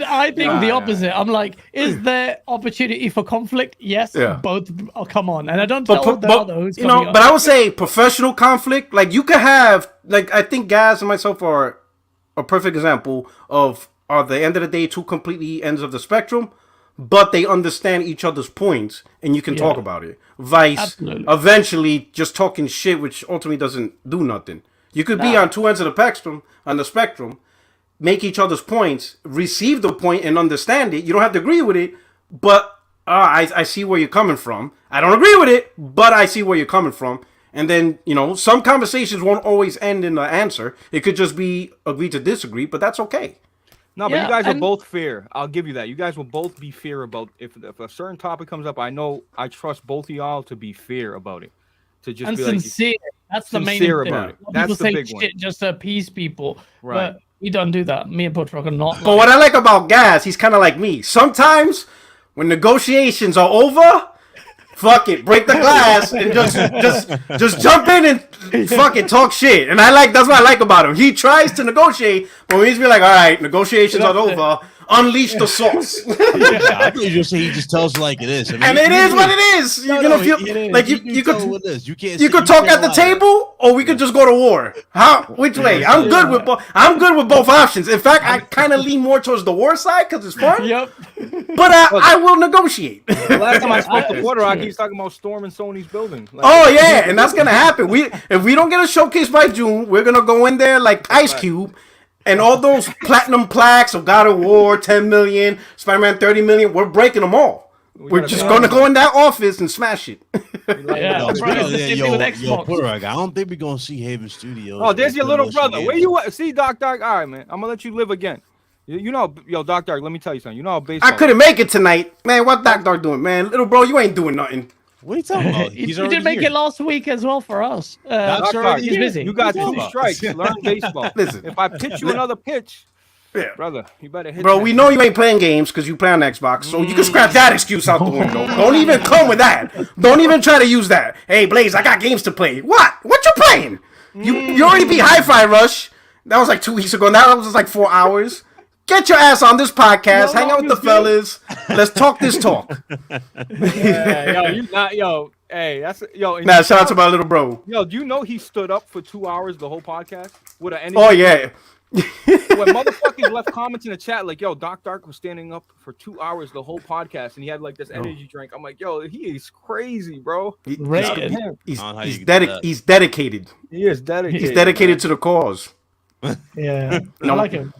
I think the opposite. I'm like, is there opportunity for conflict? Yes, both. Oh, come on, and I don't tell the other who's you know. But I would say professional conflict. Like you could have, like I think Gaz and myself are a perfect example of. Are the end of the day two completely ends of the spectrum, but they understand each other's points and you can talk about it. Vice, eventually just talking shit, which ultimately doesn't do nothing. You could be on two ends of the spectrum, make each other's points, receive the point and understand it. You don't have to agree with it, but I see where you're coming from. I don't agree with it, but I see where you're coming from. And then, you know, some conversations won't always end in the answer. It could just be agree to disagree, but that's okay. No, but you guys are both fair. I'll give you that. You guys will both be fair about if a certain topic comes up. I trust both of y'all to be fair about it. To just and be sincere. That's the main thing. About it. That's the big one. Just to appease people. Right. But we don't do that. Me and Portorock are not. But what I like about Gaz, he's kind of like me. Sometimes when negotiations are over, fuck it, break the glass and just jump in and fucking talk shit. And that's what I like about him. He tries to negotiate, but when he's be like, all right, negotiations are over. Unleash the sauce. I thought you just say he just tells like it is. I mean, and it is what it is. You're gonna feel like you could talk at the table, or we could just go to war. Which way? I'm good with both. I'm good with both options. In fact, I kind of lean more towards the war side because it's fun. Yep. But I will negotiate. The last time I spoke to Portorock, he was talking about storming Sony's building. Like, oh yeah, and that's gonna happen. If we don't get a showcase by June, we're gonna go in there like Ice Cube. And all those platinum plaques of God of War, 10 million, Spider-Man 30 million, we're breaking them all. We're just going to go in that office and smash it. I don't think we're going to see Haven Studios. Oh, there's your little brother. Where you at? See, Doc? All right, man. I'm going to let you live again. You know, Doc, let me tell you something. You know how baseball. I couldn't make it tonight. Man, what Doc doing, man? Little bro, you ain't doing nothing. What are you talking about? He did make it last week as well for us. He's busy. You got 2 strikes. Learn baseball. Listen, if I pitch you another pitch, brother, you better hit. Bro, we know you ain't playing games because you play on Xbox, so you can scrap that excuse out the window. Don't even come with that. Don't even try to use that. Hey, Blaze, I got games to play. What? What you playing? You already beat Hi-Fi Rush. That was like 2 weeks ago. Now that was like 4 hours. Get your ass on this podcast. Hang out with the fellas. Let's talk this talk. Hey, that's yo. Nah, shout out to my little bro. Yo, do you know he stood up for 2 hours the whole podcast with an? Oh yeah. When motherfuckers left comments in the chat like, "Yo, Doc Dark was standing up for 2 hours the whole podcast, and he had like this energy drink." I'm like, "Yo, he is crazy, bro." He's dedicated. He is dedicated. He's dedicated to the cause. Yeah, I like him.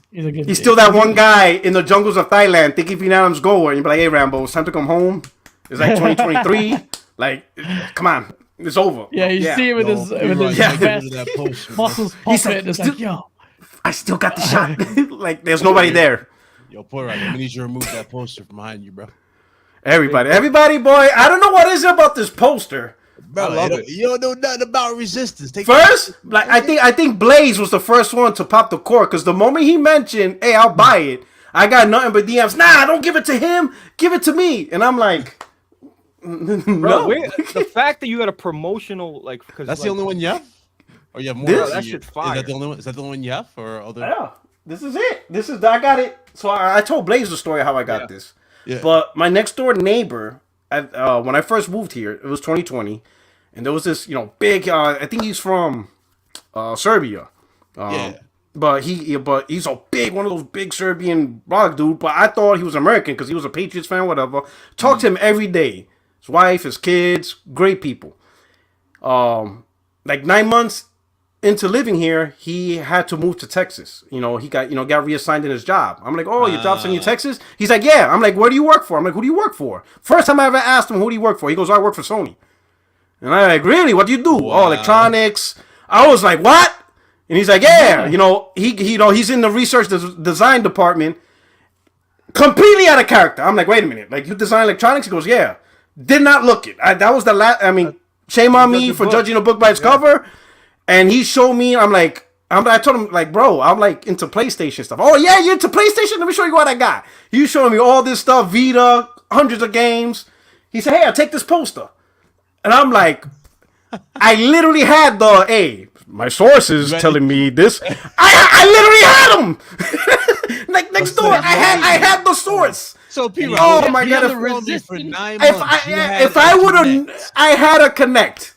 He's still that one guy in the jungles of Thailand thinking Vietnam's goal, and you're like, "Hey, Rambo, it's time to come home." It's like 2023. Like, come on, it's over. Yeah, you see him with his vest, muscles popping. It's like, yo, I still got the shot. Like, there's nobody there. Yo, Portorock, we need you to remove that poster from behind you, bro. Everybody, boy. I don't know what is it about this poster. Bro, I love it. You don't know nothing about resistance. I think Blaze was the first one to pop the cork because the moment he mentioned, "Hey, I'll buy it," I got nothing but DMs. Nah, don't give it to him. Give it to me. And I'm like, Bro, the fact that you got a promotional like because That's the only one you have? Or you have more? This? That shit's fire. Is that the only one? Is that the only one you have, or other? Yeah, this is it. I got it. So I told Blaze the story of how I got this. Yeah. But my next door neighbor, when I first moved here, it was 2020, and there was this, big. I think he's from Serbia. Yeah. But he's a big one of those big Serbian rock dude. But I thought he was American because he was a Patriots fan, whatever. Talk to him every day. His wife, his kids, great people. Like 9 months into living here, he had to move to Texas. He got reassigned in his job. I'm like, oh, your job's in Texas? He's like, yeah. I'm like, where do you work for? I'm like, who do you work for? First time I ever asked him, who do you work for? He goes, I work for Sony. And I'm like, really? What do you do? Wow. Oh, electronics. I was like, what? And he's like, yeah. He's in the research design department. Completely out of character. I'm like, wait a minute. Like, you design electronics? He goes, yeah. Did not look it. That was the last. I mean, shame on me for judging a book by its cover. And he showed me. I told him, like, bro, I'm like into PlayStation stuff. Oh yeah, you're into PlayStation? Let me show you what I got. You showing me all this stuff, Vita, hundreds of games. He said, hey, I'll take this poster. And I'm like, I literally had my sources telling me this. I literally had them. Like next door, I had the source. So people, oh my god! For 9 months, If I would have, I had a connect.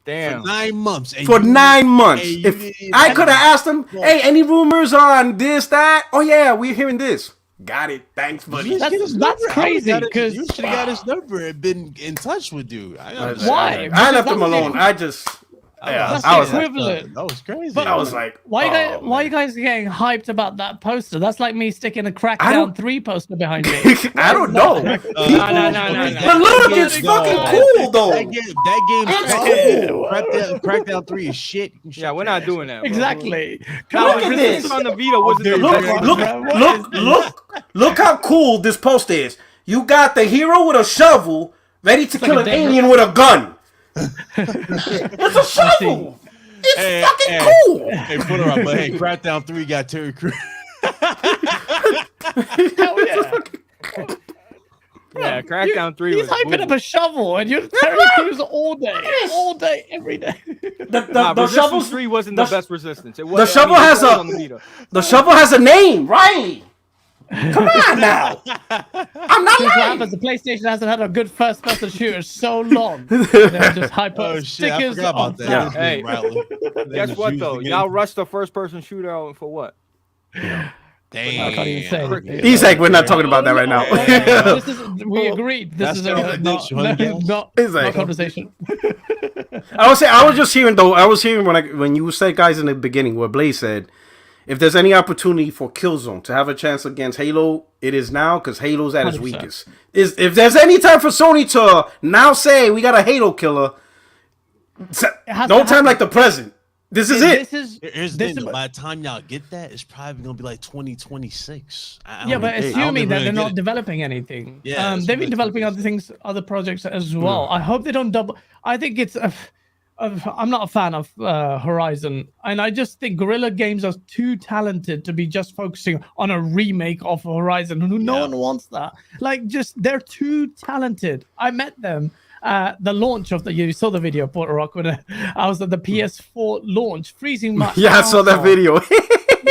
Damn. For 9 months. For 9 months. If I could have asked him, hey, any rumors on this, that? Oh yeah, we're hearing this. Got it. Thanks, buddy. That's crazy. Because you should have got his number and been in touch with you. Why? I left him alone. I just. That's I was equivalent. That was crazy. I was like, why are you guys getting hyped about that poster? That's like me sticking a Crackdown 3 poster behind me. I don't know. No. But look, it's fucking cool though. That game's cool. Crackdown 3 is shit. Yeah, we're not doing that. Bro. Exactly. Look at this. On the Vita wasn't the best. Look how cool this poster is. You got the hero with a shovel ready to kill an alien with a gun. It's a shovel. It's fucking cool. Hey, put her up. But hey, Crackdown 3 got Terry Crews. Hell yeah. Yeah, Crackdown 3 He's was hyping up a shovel, and you're Terry Crews all day, every day. The shovel 3 wasn't the best resistance. It was, the shovel has a name, Riley. Come on now. I'm not lying. The PlayStation hasn't had a good first-person shooter so long. They're just hyper stickers. I forgot about that. Yeah. Hey, guess what though? Y'all rushed the first-person shooter out for what? I can't even say anything. He's like, we're not talking about that right now. We agreed. This is not conversation. I was just hearing though. I was hearing when you said, guys, in the beginning, what Blaze said. If there's any opportunity for Killzone to have a chance against Halo, it is now because Halo's at its 100%. Weakest. If there's any time for Sony to now say we got a Halo killer, no time like the present. This is it. Here's the thing. By the time y'all get that, it's probably gonna be like 2026. But assuming that they're not developing anything, they've been developing other projects as well. I hope they don't double. I think it's. I'm not a fan of Horizon, and I just think Guerrilla Games are too talented to be just focusing on a remake of Horizon. No one wants that. They're too talented. I met them the launch of you saw the video, Porter Rock, when I was at the PS4 launch, freezing my I saw that video.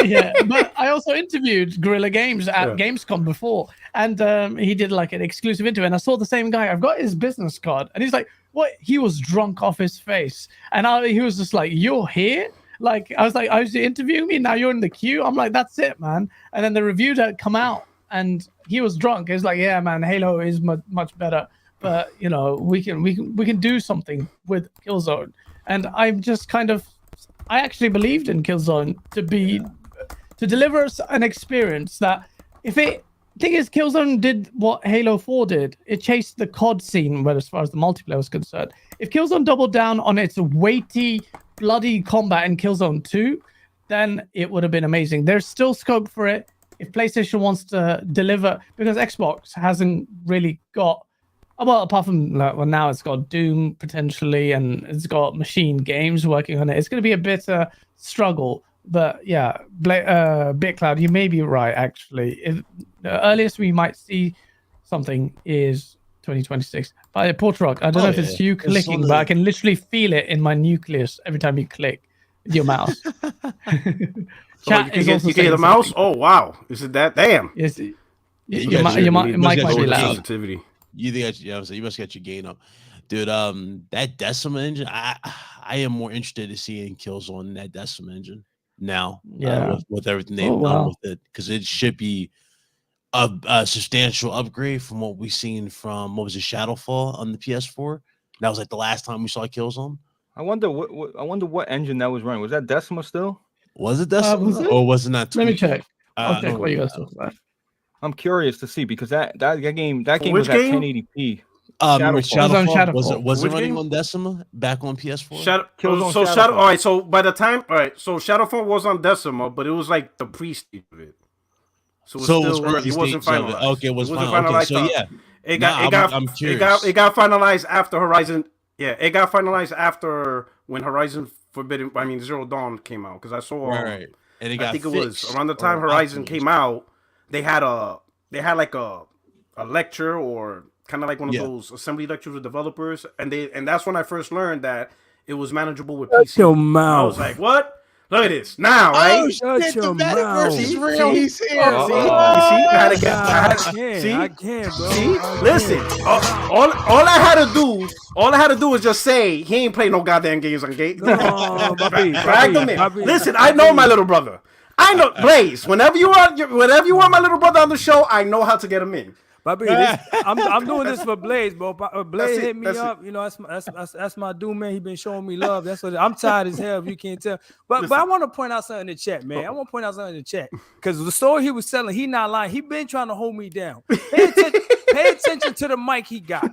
Yeah, but I also interviewed Guerrilla Games at Gamescom before, and he did like an exclusive interview, and I saw the same guy. I've got his business card, and he's like, what? He was drunk off his face, and he was just like, you're here? Like, I was like, I was interviewing me, now you're in the queue? I'm like, that's it, man. And then the review had come out, and he was drunk. He's like, yeah, man, Halo is much better, but we can do something with Killzone. And I'm just I actually believed in Killzone to deliver us an experience that thing is, Killzone did what Halo 4 did. It chased the COD scene, as far as the multiplayer was concerned. If Killzone doubled down on its weighty, bloody combat in Killzone 2, then it would have been amazing. There's still scope for it if PlayStation wants to deliver, because Xbox hasn't really got, apart from now it's got Doom potentially, and it's got Machine Games working on it. It's going to be a bit struggle. But yeah, BitCloud, you may be right, actually. The earliest we might see something is 2026. By Portrock, I don't know if it's you clicking, but I can literally feel it in my nucleus every time you click with your mouse. Chat you can hear the mouse. Oh wow, is it that? Damn. Yes. You Your mic might be loud. Sensitivity. You think you must get your gain up, dude. That Decima engine, I am more interested in seeing Killzone in that Decima engine now. With everything they've done with it, because it should be a substantial upgrade from what we've seen from what was it, Shadowfall on the PS4. That was like the last time we saw Killzone. I wonder what engine that was running. Was that Decima still? Was it Decima or was it not? Let me check. I'll check what you guys talking about. I'm curious to see because that game was at 1080p. Shadowfall. Was it running on Decima back on PS4? Shadowfall. All right. So by the time, so Shadowfall was on Decima, but it was like the pre-stage of it. So it wasn't finalized. Okay, it wasn't finalized. So yeah, it got finalized after Horizon. Yeah, it got finalized after when Horizon Zero Dawn came out because I saw. Right. And I think it was around the time Horizon came out. They had like a lecture or kind of like one of those assembly lectures with developers, and that's when I first learned that it was manageable with PC. Your mouth. I was like, what? Look at this now, right? Oh, shut your mouth. He's real. He's here. I can't, bro. See, listen. All I had to do was just say he ain't playing no goddamn games on gate. Drag them in. Listen, I know my little brother. I know Blaze. Whenever you want my little brother on the show, I know how to get him in. Bobby, I'm doing this for Blaze, bro. Blaze hit me up. You know, that's my dude, man. He been showing me love. That's what I'm tired as hell. If you can't tell, but I want to point out something in the chat, man. I want to point out something in the chat because the story he was selling, he not lying. He been trying to hold me down. Pay attention to the mic he got.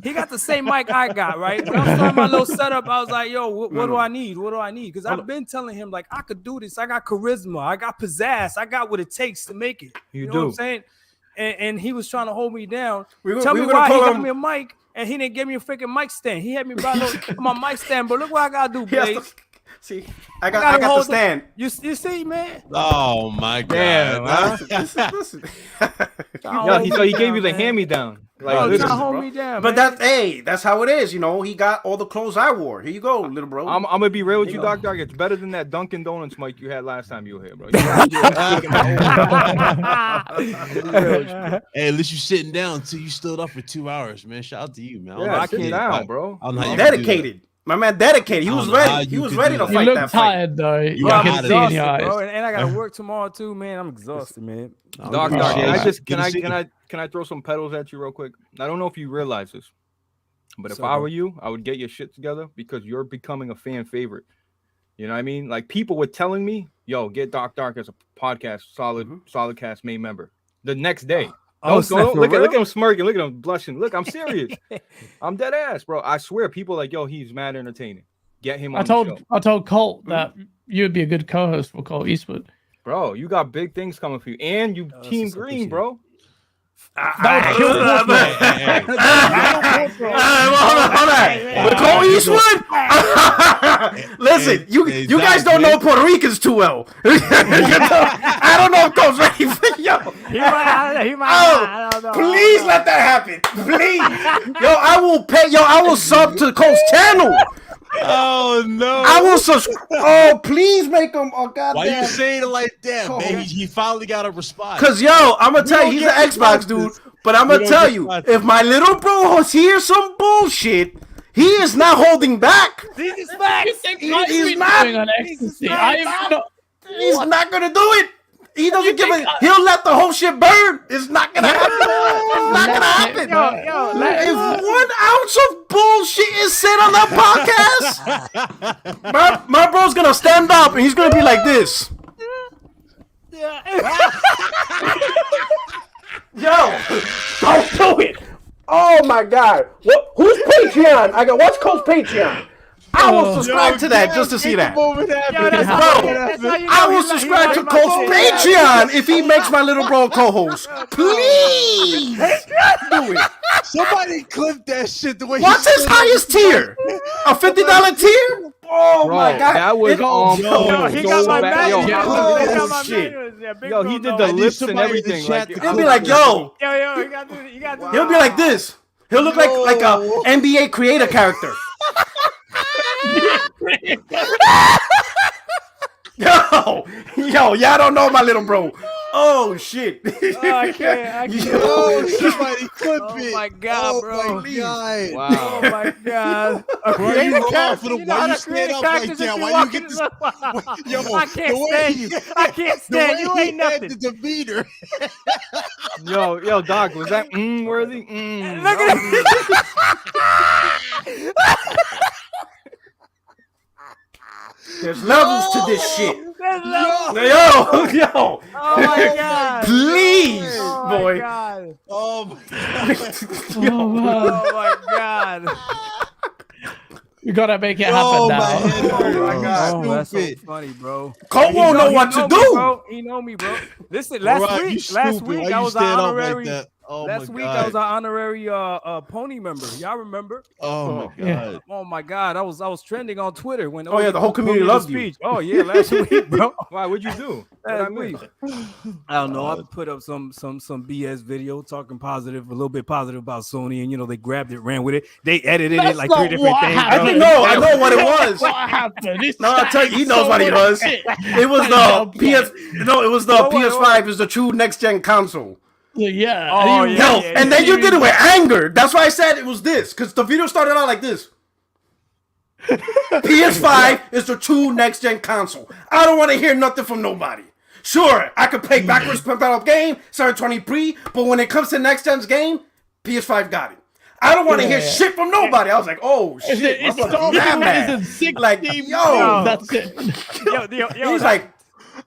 He got the same mic I got, right? When I was starting my little setup, I was like, yo, what do I need? What do I need? Because I've been telling him, like, I could do this. I got charisma. I got pizzazz. I got what it takes to make it. You know what I'm saying? And he was trying to hold me down. Tell me why he got me a mic and he didn't give me a freaking mic stand. He had me buy my mic stand, but look what I got to do, Blaze. See, I got the stand. You see, man? Oh, my God. Listen. So he gave you the hand-me-down. Like, hold me down, but that's how it is. You know, he got all the clothes I wore. Here you go, little bro. I'm gonna be real with you, Doc. It's better than that Dunkin' Donuts mic you had last time you were here, bro. Hey, at least you sitting down until you stood up for 2 hours, man. Shout out to you, man. I came down, bro. Dedicated. My man dedicated. He was ready. He was ready to fight that fight. Tired though. You got exhausted, bro. And I gotta work tomorrow too, man. I'm exhausted, man. Doc, can I throw some pedals at you real quick? I don't know if you realize this, but if I were you, I would get your shit together because you're becoming a fan favorite. You know what I mean? Like people were telling me, "Yo, get Doc Dark as a podcast SolidCast main member." The next day. Look at him smirking. Look at him blushing. Look, I'm serious. I'm dead ass, bro. I swear, people are like, yo, he's mad entertaining. Get him on the show. I told Colt that you would be a good co-host for Colt Eastwood. Bro, you got big things coming for you. And you Team Green, bro. Hold on. With Cole Eastwood? Listen, you guys don't know Puerto Ricans too well. I don't know if Cole's ready for yo. He might I don't know. Please let that happen. Please. Yo, I will pay. Yo, I will sub to Cole's channel. Oh no! I will subscribe. Oh, please make him. Oh goddamn! Why you saying it like that, man? He finally got a response. Cause yo, I'm gonna tell you, he's an Xbox dude. But I'm gonna tell you, if my little bro hears some bullshit, he is not holding back. He's not. He's not gonna do it. He doesn't give a. He'll let the whole shit burn. It's not gonna happen. It's not gonna happen. If 1 ounce of bullshit is said on that podcast, my bro's gonna stand up and he's gonna be like this. Yo, don't do it. Oh my God. Who's Patreon? What's Cole's Patreon? I will subscribe to that just to see that. I will subscribe to Cole's Patreon if he makes my little bro co-host. Please do it. Somebody clip that shit the way. What's his highest tier? A $50 tier? Oh bro, my God. That was he got my Yo, he did the lips and everything. He'll be like, yo. You gotta do it. He'll be like this. He'll look like a NBA creator character. Yo, y'all don't know my little bro. Oh shit! I can't. Oh, somebody clip Oh it. my god, bro. Oh my god. Wow. Oh my god. Why you roll off character, of the- you know why how you to stand create up like characters that? if Why you walk get in this- the- Yo, I can't the way stand he- you. I can't stand you. Ain't had nothing. the demeanor. Yo, Doc, was that worthy? Look at it. There's levels to this shit. There's levels. Yo. Oh my god. Please, Oh boy. my god. Oh my god. Oh, man. Oh my god. You gotta make it happen Oh, my now. head hurt. Oh my God. Oh, that's so Stupid. funny, bro. Cole won't know what to me, do. Bro. He know me, bro. Listen, Right, last you week, stupid. Why I you was stand our up honorary. like that? Oh last my week, god. I was our honorary pony member. Y'all remember? Oh my Yeah. god. Oh my god, I was trending on Twitter when. Oh, yeah, the whole community loved you. Oh yeah, last week, bro. Why? What'd you do? What'd I Last miss? week. I don't know. I put up some BS video talking positive, a little bit positive about Sony, and they grabbed it, ran with it. They edited That's it like not 3 different what things. happened. bro. I know what it was. What happened? It's No, I'll tell you, he knows so what he much was. shit. It was the PS. No, it was the What? PS5. Is the true next gen console. Yeah. Oh, and you- yeah. Yo, and then you did it with anger. That's why I said it was this, because the video started out like this. PS5 is the true next gen console. I don't want to hear nothing from nobody. Sure, I could play backwards compatible game, 720p, but when it comes to next gen's game, PS5 got it. I don't want to hear shit from nobody. I was like, oh Is shit, it, my it's brother Starfield mad. is in 60 Like, yo, that's it. Yo, he's like,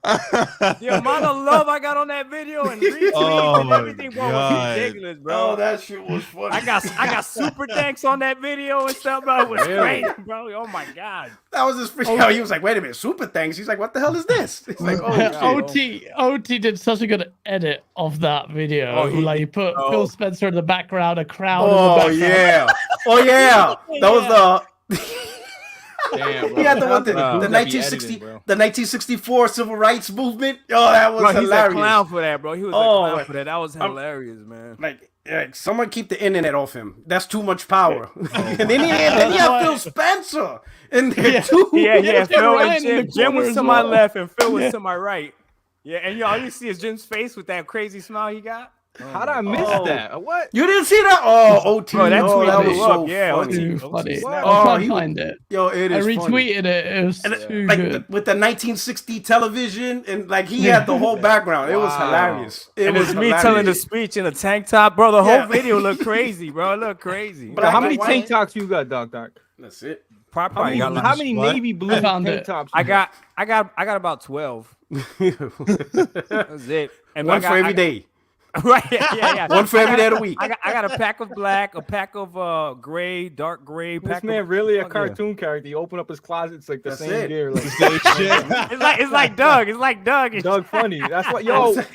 the amount of love I got on that video and retweets Oh and my everything, bro, was God. ridiculous, bro. oh, that shit was funny. I got super thanks on that video and stuff, bro. It was Really? crazy, bro. Oh my god. That was his freak out. He was like, wait a minute, super thanks. He's like, what the hell is this? He's like, oh, shit. OT did such a good edit of that video. Oh, he- like, he put oh. Phil Spencer in the background, a crowd in the Oh, background. yeah. Oh, yeah. That was the... Damn, bro. He had the one, Dudes that be 1960, editing, bro. the 1964 civil rights movement. Oh, that was Bro, he's a hilarious. clown for that, bro. He was Oh, a clown man. for that. That was hilarious, man. Like, someone keep the internet off him. That's too much power. And then he had Phil Spencer in there too. Yeah, Jim Phil Ryan and in Jim. the Jim corner was as to my well. left and Phil was to my right. Yeah, and all you see is Jim's face with that crazy smile he got. How'd I miss that? What? You didn't see that? Oh, OT. Bro, that oh, tweet that blew was up. so Yeah, funny. Too OT. funny. What? I'll try Oh, and he- find it. Yo, it I is funny. retweeted it. It was And too like good. with the 1960 television, and like he had the whole background. It was Wow. hilarious. It And was it's me telling the hilarious. speech in a tank top, bro. The Yeah. whole video looked crazy, bro. It looked crazy. But Bro, how Black many and tank white. tops you got, Doc? That's it. Probably got like- How many What? navy blue I found tank it. tops? I got about 12. That's it. And One I got, for every day. Right? Yeah. One for every day of the week. I got a pack of black, a pack of gray, dark gray. This Pack man of, really a Fuck yeah. cartoon character. He opened up his closet. It's like the That's same it. gear. Like It's like Doug. It's like Doug. Doug funny. That's what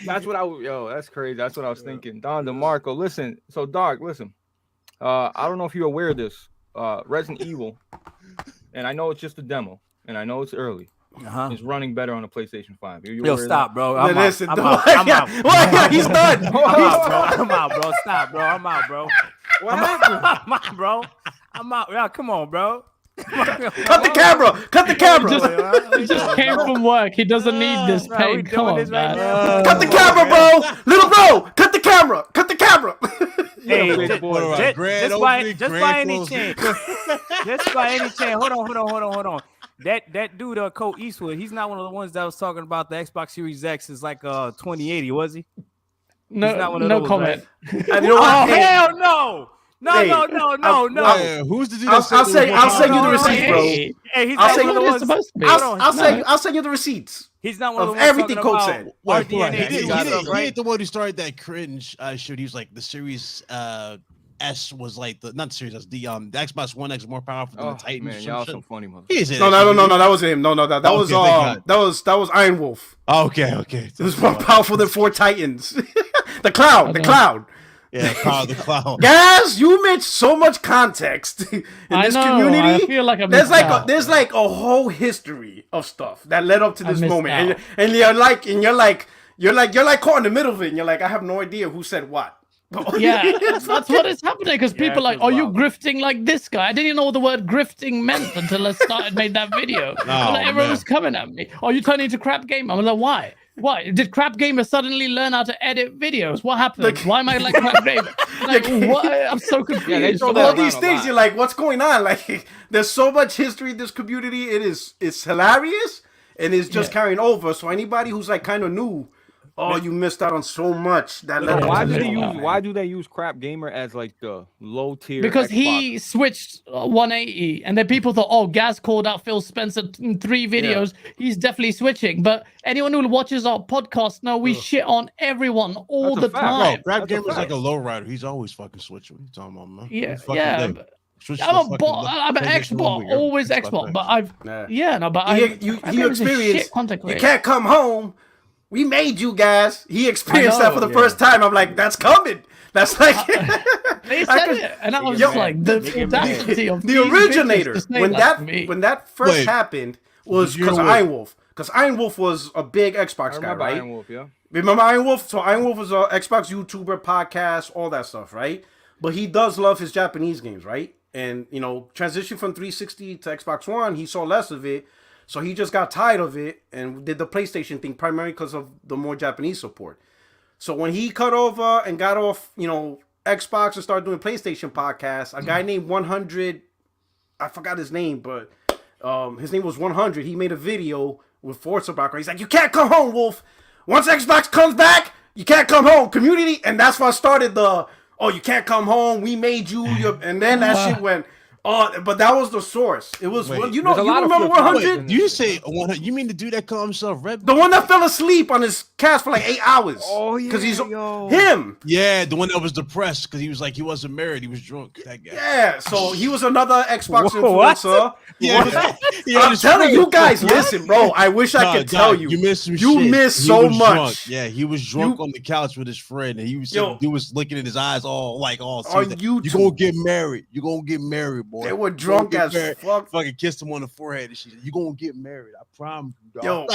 that's what I that's crazy. That's what I was thinking. Don DeMarco. Listen, so Doc, listen. I don't know if you're aware of this. Resident Evil, and I know it's just a demo, and I know it's early. Uh-huh. It's running better on the PlayStation 5. Are you Yo, aware of stop, bro. I'm Listen, out. don't- I'm out. Well, yeah, he's done. I'm out, bro. Stop, bro. I'm out, bro. that? What happened? I'm out, bro. I'm out. Yeah, come on, bro. Cut the camera. Cut the camera. He just came from work. He doesn't need this Bro, we paid. Come doing on, this right man. now. Cut the camera, bro. Little bro. Cut the camera. Cut the camera. Hey, big just, boy, right. just, Grand just by, opening, just by grand any closing. chance, just by any chance. Hold on. That dude, Cole Eastwood, he's not one of the ones that was talking about the Xbox Series X is like 2080, was he? He's not No, one of no those, comment. And you know Oh what? Hey, hell no! Hey, No! Yeah, who's the dude I'll that said I'll send you the no, receipt, bro. Hey, Hey, he's I'll not say one of you the it's ones. supposed to be. I'll send you the receipts. He's not one of of the ones everything talking Cole about said. RDNA He stuff, right? ain't the one who started that cringe shit. He was like the Series S was like not the Series S, the Xbox One X is more powerful than Oh the Titan. man, y'all some funny motherfuckers. He didn't say No, that shit. that wasn't him. No, that Okay, was thank God. that was Iron Wolf. Okay. It was more powerful than 4 Titans. the cloud. Yeah, Power the Cloud. Guys, you made so much context in I this know, community. I feel like I there's missed like out. there's like a whole history of stuff that led up to I this missed moment, out. and you're like caught in the middle of it. And you're like, I have no idea who said what. Yeah, that's what is happening because Yeah, people are like, that's are you wild. grifting like this guy? I didn't even know what the word grifting meant until I made that video. Like, everyone was coming at me. Are you turning into crap gamer? I'm like, why? Why did crap gamer suddenly learn how to edit videos? What happened? Why am I like crap gamer? Like, what? I'm so confused. Yeah, they throw All that these around a things, lot. you're like, what's going on? Like, there's so much history in this community. It's hilarious, and it's just carrying over. So anybody who's like kind of new, you missed out on so much. That No, led why into do this they one, use? Why do they use crap gamer as like the low tier? Because Xbox? he switched 180, and then people thought, "Oh, Gaz called out Phil Spencer in 3 videos. He's definitely switching." But anyone who watches our podcast know we shit on everyone all That's a the fact. time. Bro, Crap That's a Gamer's like fact. a low rider. He's always fucking switching. What are you talking about, man? Yeah, Every fucking yeah. day. but Switch I'm to a fucking bot. I'm an PlayStation Xbox, only, always Xbox Xbox. X. But I've you experienced. content You creator. can't come home. We made you guys. He experienced that know, for the first time. I'm like, that's coming. That's like They said it, and I was just like, the audacity of the these originator. bitches to say When that to me. when that first Wait. happened was Did you because know of what- Iron Wolf. Because Iron Wolf was a big Xbox I guy, remember right? Iron Wolf, yeah. Remember Iron Wolf? So Iron Wolf was a Xbox YouTuber, podcast, all that stuff, right? But he does love his Japanese games, right? And, you know, transition from 360 to Xbox One, he saw less of it. So he just got tired of it and did the PlayStation thing primarily because of the more Japanese support. So when he cut over and got off, you know, Xbox and started doing PlayStation podcasts, a guy named 100, I forgot his name, but his name was 100. He made a video with Forza background. He's like, you can't come home, Wolf. Once Xbox comes back, you can't come home. Community, and that's why I started the, you can't come home. We made you. And then that shit went, but that was the source. It was, Wait, you know, there's a you lot of remember flip-flops. 100? Wait, do you say 100? You mean the dude that called himself Red? The one that fell asleep on his cast for like 8 hours. Oh, yeah, Because he's yo. him. Yeah, the one that was depressed because he was like he wasn't married. He was drunk. That guy. Yeah, so he was another Xbox Whoa, what? influencer. Yeah, I'm telling you guys, listen, bro. I wish I could tell you. You missed some You shit. missed He so was much. drunk. Yeah, he was drunk on the couch with his friend, and he was Yo. dude was looking in his eyes all On serious. YouTube. You gonna get married. You gonna get married, boy. They were You gonna drunk get as married. fuck. Fucking kissed him on the forehead, and she said, "You gonna get married. I promise you, dog."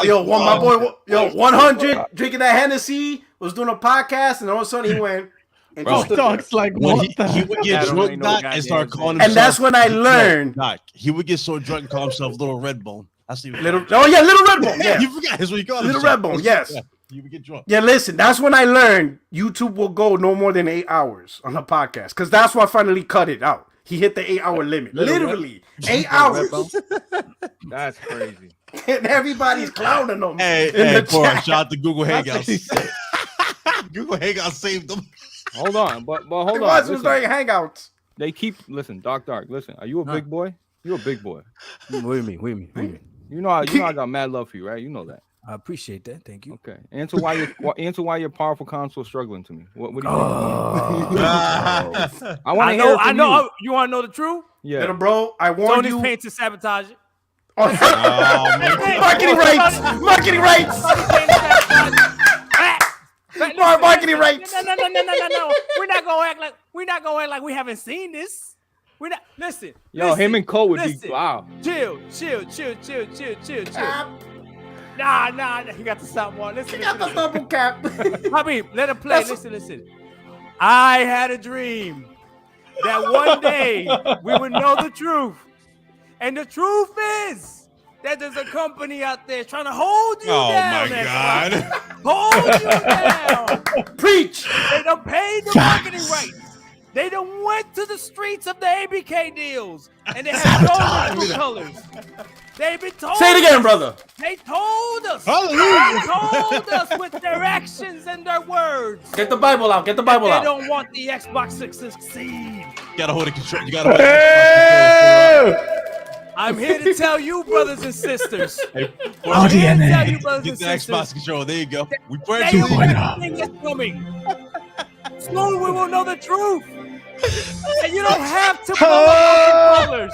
Yo, my boy, 100 drinking that Hennessy was doing a podcast, and all of a sudden he went. And, Bro, just stood Dog's like, When what he the? would I get don't drunk, really know Doc, goddamn and start calling thing. himself. And that's when I learned. Doc, he would get so drunk and call himself Little Redbone. That's the Little Redbone, yeah. You forgot. That's what he called Little himself. Redbone, yes. Yeah, he would get drunk. Yeah, listen, that's when I learned YouTube will go no more than 8 hours on a podcast. Because that's why I finally cut it out. He hit the 8-hour limit. Literally, 8 hours. That's crazy. And everybody's clowning him. Hey, in the Cora, chat. shout out to Google That's what he Hangouts. said. Google Hangouts saved them. Hold on, but It hold on. was Listen, during Hangouts. they keep Dark. Listen, are you a big boy? You're a big boy. What do you mean? You know I got mad love for you, right? You know that. I appreciate that. Thank you. Okay. Answer why your powerful console struggling to me. What do you think? I want to hear. I know. You want to know the truth? Yeah. Little bro, I warned Sony's you. paying to sabotage it. Marketing rights. Marketing rights. Marketing rights. No. We're not gonna act like we haven't seen this. We're not. Listen. Yo, him and Cole would listen. be wow. Chill. Nah. He got the stopwatch. Listen. Got the double cap. Habib, let him play. Listen. I had a dream that one day we would know the truth. And the truth is that there's a company out there trying to hold you down. my God. Hold you down. Preach. They done paid the marketing rights. They done went to the streets of the ABK deals. And they have no different colors. They've been told. Say it again, brother. They told us. Hallelujah. They told us with their actions and their words. Get the Bible out. Get the Bible They out. don't want the Xbox to succeed. You gotta hold it control. You gotta hold it control. I'm here to tell you, brothers and sisters. Hey, I'm here to tell you, brothers get and the Xbox sisters. control. There you go. We pray That to you. everything is coming. Soon we will know the truth. And you don't have to blow up controllers.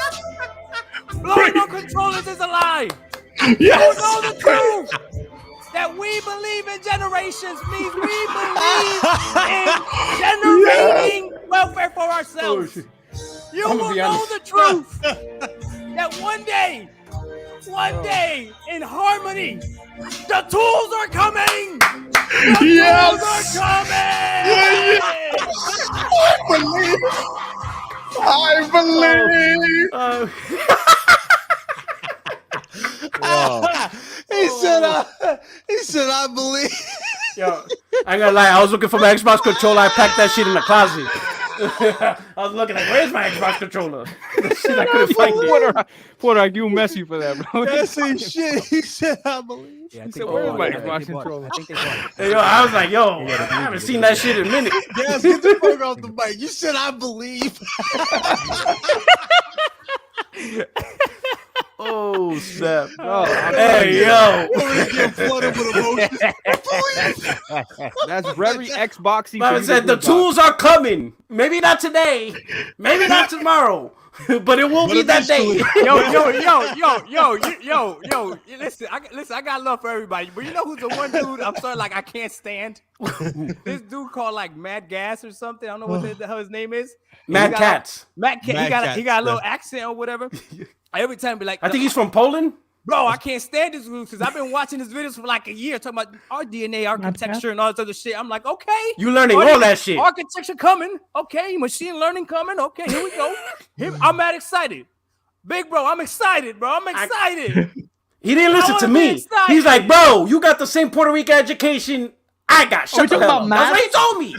Blowing up controllers is a lie. You know the truth. That we believe in generations means we believe in generating welfare for ourselves. You will know the truth. That one day, in harmony, the tools are coming. Yes. I believe. He said, I believe. Yo, I ain't gonna lie. I was looking for my Xbox controller. I packed that shit in the closet. I was looking like, where's my Xbox controller? Shit, I couldn't find it. Porter, you messy for that, bro. That's his shit. He said, I believe. Yeah, He said, "Where's my Xbox controller?" I think they bought it. Hey, yo, I was like, yo, I haven't seen that shit in a minute. Yes, get the fuck off the mic. You said, I believe. Oh, snap. Hey, yo. That's very Xboxy. Mama said the tools are coming. Maybe not today. Maybe not tomorrow. But it will be that day. Yo. Listen, I got love for everybody. But you know who's the one dude I'm sorry, like I can't stand? This dude called like Mad Gas or something. I don't know what the hell his name is. Mad Cats. Mad Cat. He got a little accent or whatever. Every time be like, I think he's from Poland. bro, I can't stand this dude because I've been watching his videos for like a year talking about our DNA architecture and all this other shit. I'm like, okay. You learning all that shit. Architecture coming. Okay. Machine learning coming. Okay, here we go. I'm mad excited. Big bro, I'm excited, bro. I'm excited. He didn't listen to me. He's like, bro, you got the same Puerto Rican education I got. Shut the hell up. That's what he told me.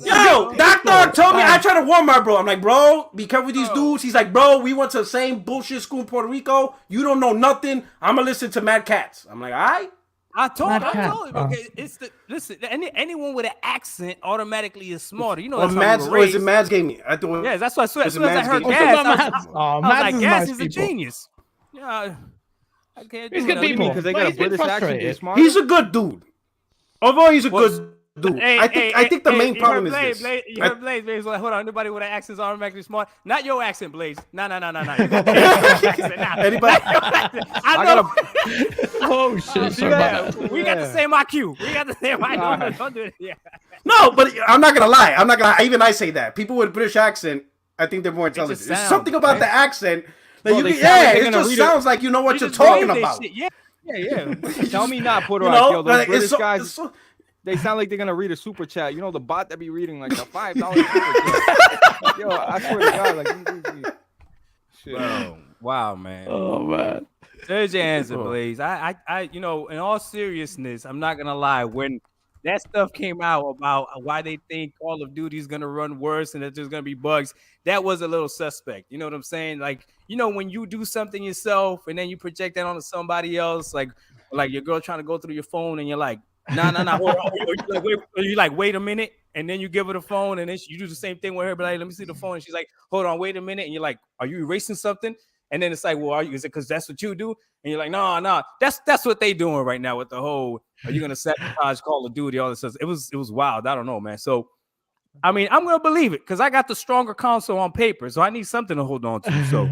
Yo, Doctor told me. I try to warn my bro. I'm like, bro, be careful with these dudes. He's like, bro, we went to the same bullshit school in Puerto Rico. You don't know nothing. I'm gonna listen to Mad Cats. I'm like, all right. I told him. Okay, it's listen. Anyone with an accent automatically is smarter. You know that's Mads, or is it Mads Gaming? I thought. Yeah, that's what as soon as I heard Gas, I was like, Gas is a genius. Yeah, I can't. He's good people because they got a British accent. He's a good dude. Although he's a good dude, I think the main problem is this. You heard Blaze. Blaze like, hold on, anybody with an accent is automatically smart. Not your accent, Blaze. No. Anybody? I know. Oh shit! We got the same IQ. We got the same IQ. Don't do it. Yeah. No, but I'm not gonna lie. Even I say that people with British accent, I think they're more intelligent. There's something about the accent that it just sounds like you know what you're talking about. Yeah. Tell me not, Puerto Rico. Yo, those British guys, they sound like they're gonna read a super chat. You know the bot that be reading like the $5 super chat. Yo, I swear to God, like shit. Bro, wow, man. Oh man. There's your answer, Blaze. I, you know, in all seriousness, I'm not gonna lie. When that stuff came out about why they think Call of Duty is gonna run worse and that there's gonna be bugs, that was a little suspect. You know what I'm saying? Like, you know, when you do something yourself and then you project that onto somebody else, like your girl trying to go through your phone and you're like, nah, hold on. You're like, wait a minute, and then you give her the phone and then you do the same thing with her, but like, let me see the phone, and she's like, hold on, wait a minute, and you're like, are you erasing something? And then it's like, well, is it because that's what you do? And you're like, no, that's what they doing right now with the whole, are you gonna sabotage Call of Duty, all this stuff. It was wild. I don't know, man. So I mean, I'm gonna believe it because I got the stronger console on paper, so I need something to hold on to. So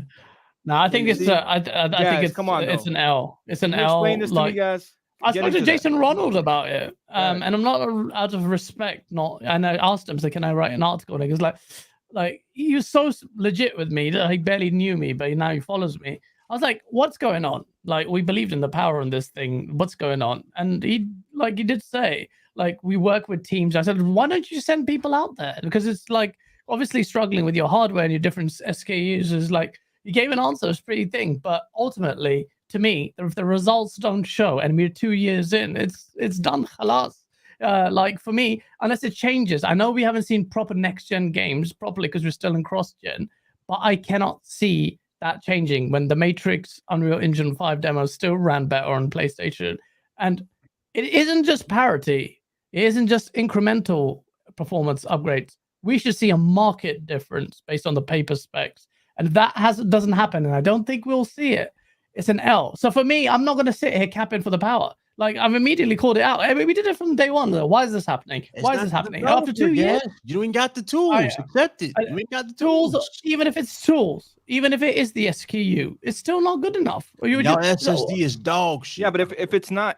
no, I think it's I think it's it's an L. It's an L. Explain this to me, guys. I spoke to Jason Ronald about it, and I'm not out of respect. And I asked him, so can I write an article? And he was like he was so legit with me that he barely knew me, but now he follows me. I was like, what's going on? Like, we believed in the power in this thing. What's going on? And he did say, like, we work with teams. I said, why don't you send people out there? Because it's like obviously struggling with your hardware and your different SKUs is like, you gave an answer, it's a pretty thing. But ultimately, to me, if the results don't show and we're 2 years in, it's done. Halas. Like for me, unless it changes, I know we haven't seen proper next-gen games properly because we're still in cross-gen, but I cannot see that changing when the Matrix Unreal Engine 5 demos still ran better on PlayStation. And it isn't just parity. It isn't just incremental performance upgrades. We should see a market difference based on the paper specs. And if that doesn't happen, and I don't think we'll see it, it's an L. So for me, I'm not going to sit here capping for the power. Like, I've immediately called it out. I mean, we did it from day one, though. Why is this happening? Why is this happening? After 2 years? You ain't got the tools. Accept it. You ain't got the tools. Even if it's tools, even if it is the SKU, it's still not good enough. Your SSD is dog shit. Yeah, but if it's not,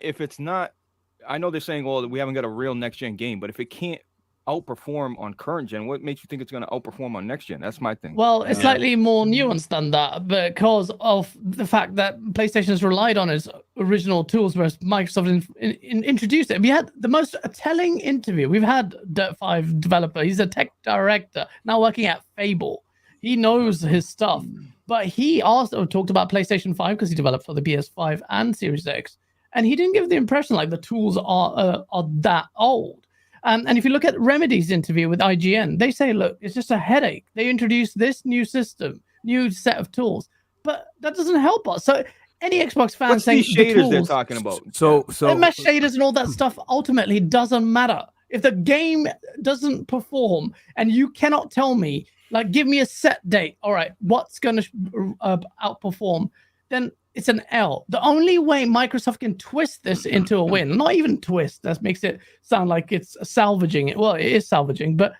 I know they're saying, well, we haven't got a real next-gen game, but if it can't outperform on current gen? What makes you think it's going to outperform on next gen? That's my thing. Well, it's slightly more nuanced than that because of the fact that PlayStation has relied on its original tools, whereas Microsoft introduced it. We had the most telling interview. We've had Dirt 5 developer. He's a tech director now working at Fable. He knows his stuff, but he also talked about PlayStation 5 because he developed for the PS5 and Series X, and he didn't give the impression like the tools are that old. And if you look at Remedy's interview with IGN, they say, look, it's just a headache. They introduced this new system, new set of tools, but that doesn't help us. So any Xbox fan What's saying these shaders the tools, they're talking about? So the mesh shaders and all that stuff ultimately doesn't matter. If the game doesn't perform and you cannot tell me, like, give me a set date, all right, what's going to outperform, then it's an L. The only way Microsoft can twist this into a win, not even twist, that makes it sound like it's salvaging it. Well, it is salvaging, but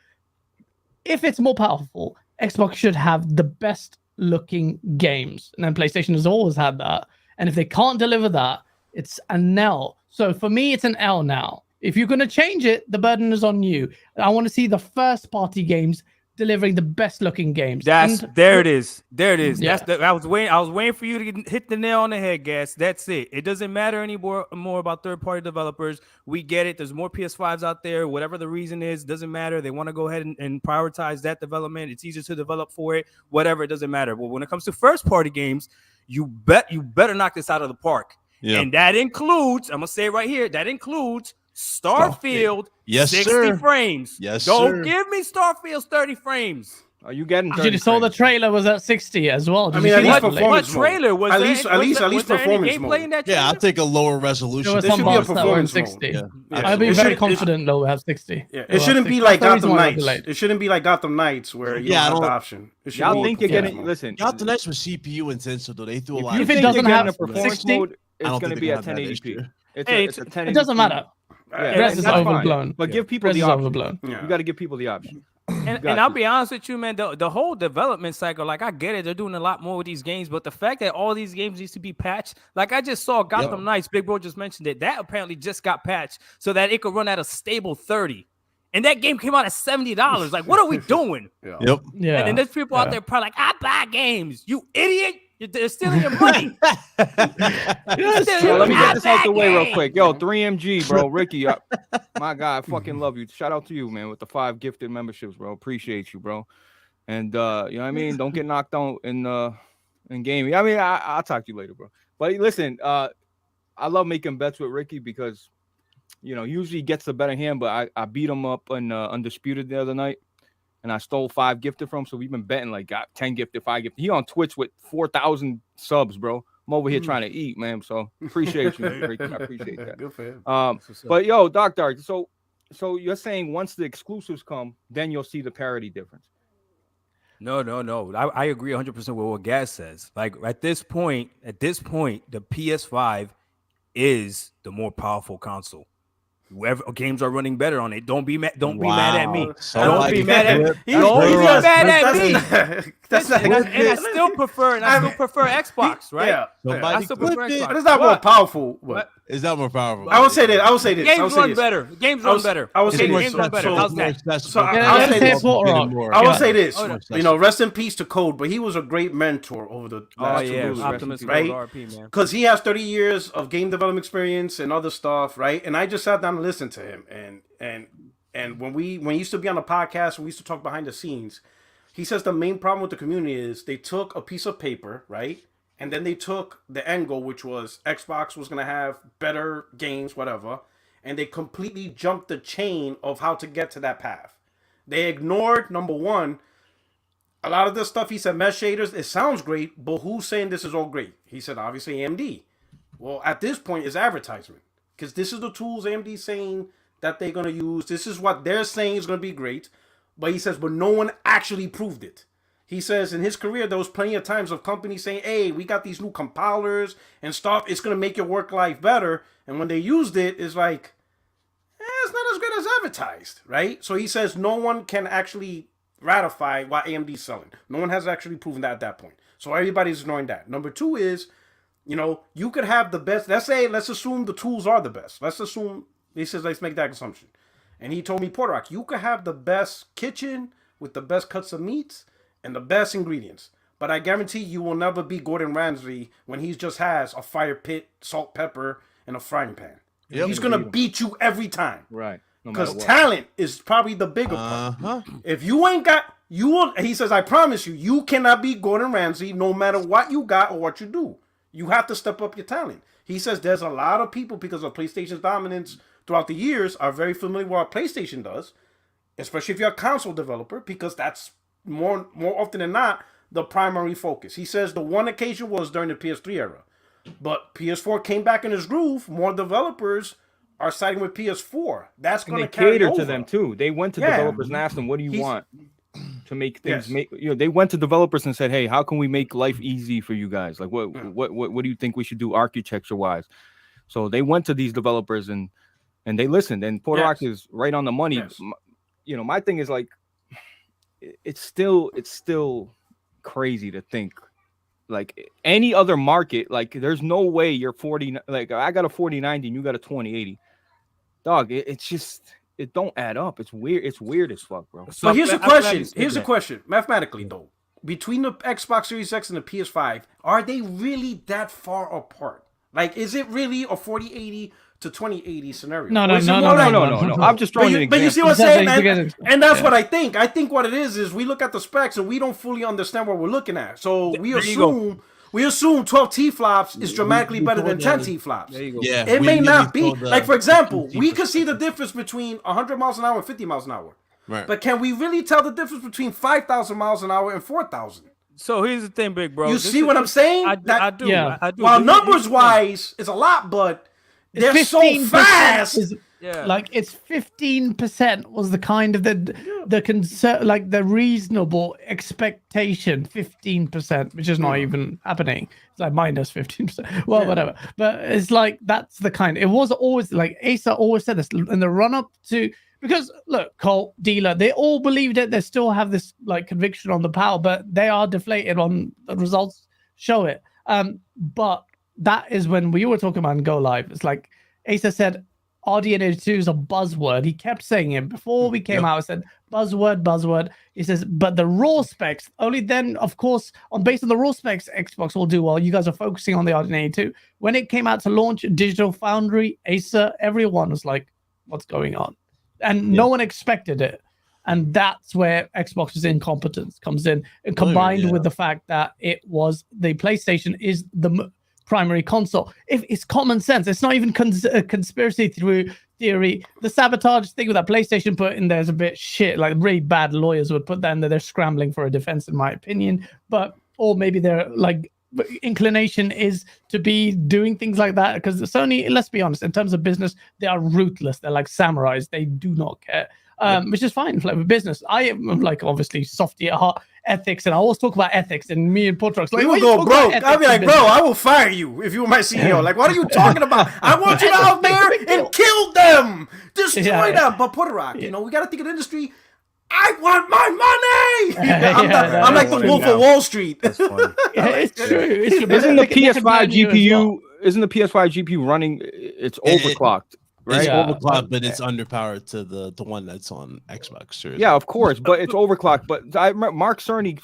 if it's more powerful, Xbox should have the best looking games. And then PlayStation has always had that. And if they can't deliver that, it's an L. So for me, it's an L now. If you're going to change it, the burden is on you. I want to see the first party games delivering the best looking games. There it is. Yeah. I was waiting for you to hit the nail on the head, Gas. That's it. It doesn't matter anymore about third party developers. We get it. There's more PS5s out there. Whatever the reason is, doesn't matter. They want to go ahead and prioritize that development. It's easier to develop for it. Whatever, it doesn't matter. But when it comes to first party games, you better knock this out of the park. Yeah. And that includes, I'm gonna say it right here, that includes Starfield, Yes, 60 sir. frames. Yes, Don't sir. give me Starfield's 30 frames. Are you getting? Actually, saw the trailer was at 60 as well. I mean, at least What performance mode. trailer was At there? least Was there any performance gameplay mode. in that Yeah, trailer? I'll take a lower resolution. There were There some should be a parts that were in performance mode. 60. Yeah. I'd be It very should- confident they'll have 60. Yeah, They'll it shouldn't have be 60. like That's the reason Gotham why they're Knights. delayed. It shouldn't be like Gotham Knights where you Yeah, I don't have the don't- option. It should Y'all be think you're performance getting? mode. Listen, Gotham Knights was CPU intensive though. They threw a if lot. you If it think doesn't you're getting have a performance 60, mode, I it's don't going to think be they're at gonna have that this 1080p. year. Hey, It's a 1080p. It doesn't matter. Yeah, Res is that's fine. overblown. But give people Res the is option. overblown. Yeah. You got to give people the option. And Got I'll you. be honest with you, man, the whole development cycle, like I get it, they're doing a lot more with these games, but the fact that all these games needs to be patched, like I just saw Gotham Knights, Big Bro just mentioned it, that apparently just got patched so that it could run at a stable 30. And that game came out at $70. Like, what are we doing? Yep. Yeah. And then there's people out there probably like, I buy games. You idiot. They're stealing your money. You're stealing Yo, your let me get I this out the buy way real games. quick. Yo, 3MG, bro. Ricky, my God, I fucking love you. Shout out to you, man, with the 5 gifted memberships, bro. Appreciate you, bro. And you know what I mean? Don't get knocked out in gaming. I mean, I'll talk to you later, bro. But listen, I love making bets with Ricky because, you know, usually he gets the better hand, but I beat him up in Undisputed the other night. And I stole 5 gifted from him. So we've been betting like got 10 gifted, 5 gifted. He on Twitch with 4,000 subs, bro. I'm over here trying to eat, man. So appreciate you. Ricky. I appreciate that. Good for him. But yo, Doc Dark, so you're saying once the exclusives come, then you'll see the parity difference. No. I agree 100% with what Gaz says. Like at this point, the PS5 is the more powerful console. Whoever games are running better on it, don't be mad. Don't be mad at me. Don't be mad at me. Don't be mad at me. And I still prefer Xbox, right? Yeah. I still prefer Xbox. But it's not more powerful. But Is that more powerful? I would say this. Games run better. Games run better. I would say Games this. run better. So- How's that? So Yeah, I'll let's say say this. Port Rock. I will Yeah. say this. Oh, no. You know, rest in peace to Code, but he was a great mentor over the Oh last yeah, 2 years. Optimus right? Gold RP, man. Because he has 30 years of game development experience and other stuff, right? And I just sat down and listened to him. And when he used to be on the podcast, we used to talk behind the scenes. He says the main problem with the community is they took a piece of paper, right? And then they took the end goal, which was Xbox was going to have better games, whatever. And they completely jumped the chain of how to get to that path. They ignored, number one, a lot of the stuff he said, mesh shaders, it sounds great, but who's saying this is all great? He said, obviously, AMD. Well, at this point, it's advertisement. Because this is the tools AMD's saying that they're going to use. This is what they're saying is going to be great. But he says, but no one actually proved it. He says in his career, there was plenty of times of companies saying, hey, we got these new compilers and stuff. It's going to make your work life better. And when they used it, it's like, it's not as good as advertised, right? So he says no one can actually ratify what AMD's selling. No one has actually proven that at that point. So everybody's ignoring that. Number 2 is, you know, you could have the best. Let's assume the tools are the best. Let's assume, he says, let's make that assumption. And he told me, Portrock, you could have the best kitchen with the best cuts of meats and the best ingredients. But I guarantee you will never be Gordon Ramsay when he just has a fire pit, salt, pepper, and a frying pan. Yep. He's going to beat you every time. Right. Because talent is probably the bigger part. If you ain't got, you will, he says, I promise you, you cannot be Gordon Ramsay no matter what you got or what you do. You have to step up your talent. He says there's a lot of people, because of PlayStation's dominance throughout the years, are very familiar with what PlayStation does, especially if you're a console developer, because that's more often than not the primary focus. He says the one occasion was during the PS3 era. But PS4 came back in his groove. More developers are siding with PS4. That's going to cater to them too. They went to developers and asked them, "What do you want to make things they went to developers and said, "Hey, how can we make life easy for you guys? Like, what do you think we should do architecture wise?" So they went to these developers and they listened. And Portrock is right on the money. Yes. My thing is like, it's still crazy to think. Like any other market, like there's no way you're 40. Like I got a 4090 and you got a 2080. Dog, it's just it don't add up. It's weird. It's weird as fuck, bro. So here's a question. Here's a question. Mathematically, though, between the Xbox Series X and the PS5, are they really that far apart? Like, is it really a 4080 to 2080 scenario? No. I'm just throwing an example. But you see what I'm saying? And that's what I think. I think what it is we look at the specs and we don't fully understand what we're looking at. So we assume 12 T-flops is dramatically better than 10 T-flops. Yeah, it may not be. Like, for example, we can see the difference between 100 miles an hour and 50 miles an hour. Right. But can we really tell the difference between 5,000 miles an hour and 4,000? So here's the thing, big bro. You see what I'm saying? I do. Yeah. I do. While numbers-wise, it's a lot, but they're so fast. Like it's 15% was the kind of the concern, like the reasonable expectation. 15%, which is not even happening. It's like minus 15%. Well, whatever. But it's like that's the kind. It was always like Asa always said this in the run up to. Because look, Colt, Dealer, they all believed it. They still have this like conviction on the power, but they are deflated on the results show it. But that is when we were talking about Go Live. It's like Asa said, RDNA 2 is a buzzword. He kept saying it before we came out. I said buzzword. He says, but the raw specs only then, of course, based on the raw specs, Xbox will do well. You guys are focusing on the RDNA 2. When it came out to launch Digital Foundry, Acer, everyone was like, "What's going on?" And no one expected it. And that's where Xbox's incompetence comes in, and combined with the fact that it was the PlayStation is the primary console. If it's common sense, it's not even conspiracy theory. The sabotage thing with that PlayStation put in there is a bit shit. Like really bad lawyers would put that in there. They're scrambling for a defense, in my opinion. Or maybe they're like inclination is to be doing things like that, because Sony, let's be honest, in terms of business, they are ruthless. They're like samurais. They do not care, which is fine for business. I am like obviously softy at heart, ethics, and I always talk about ethics. And me and Portrox, like, you will go broke. I'll be like, bro, I will fire you if you were my CEO. Like, what are you talking about? I want you out there and kill them, destroy them. But Portrock, we got to think of the industry. I want my money. I'm like the Wolf of Wall Street. That's funny. It's true. It's true. Isn't the PS5 GPU? Isn't the PS5 GPU running? It's overclocked, right? It's overclocked, but it's underpowered to the one that's on Xbox Series. Yeah, of course, but it's overclocked. But Mark Cerny,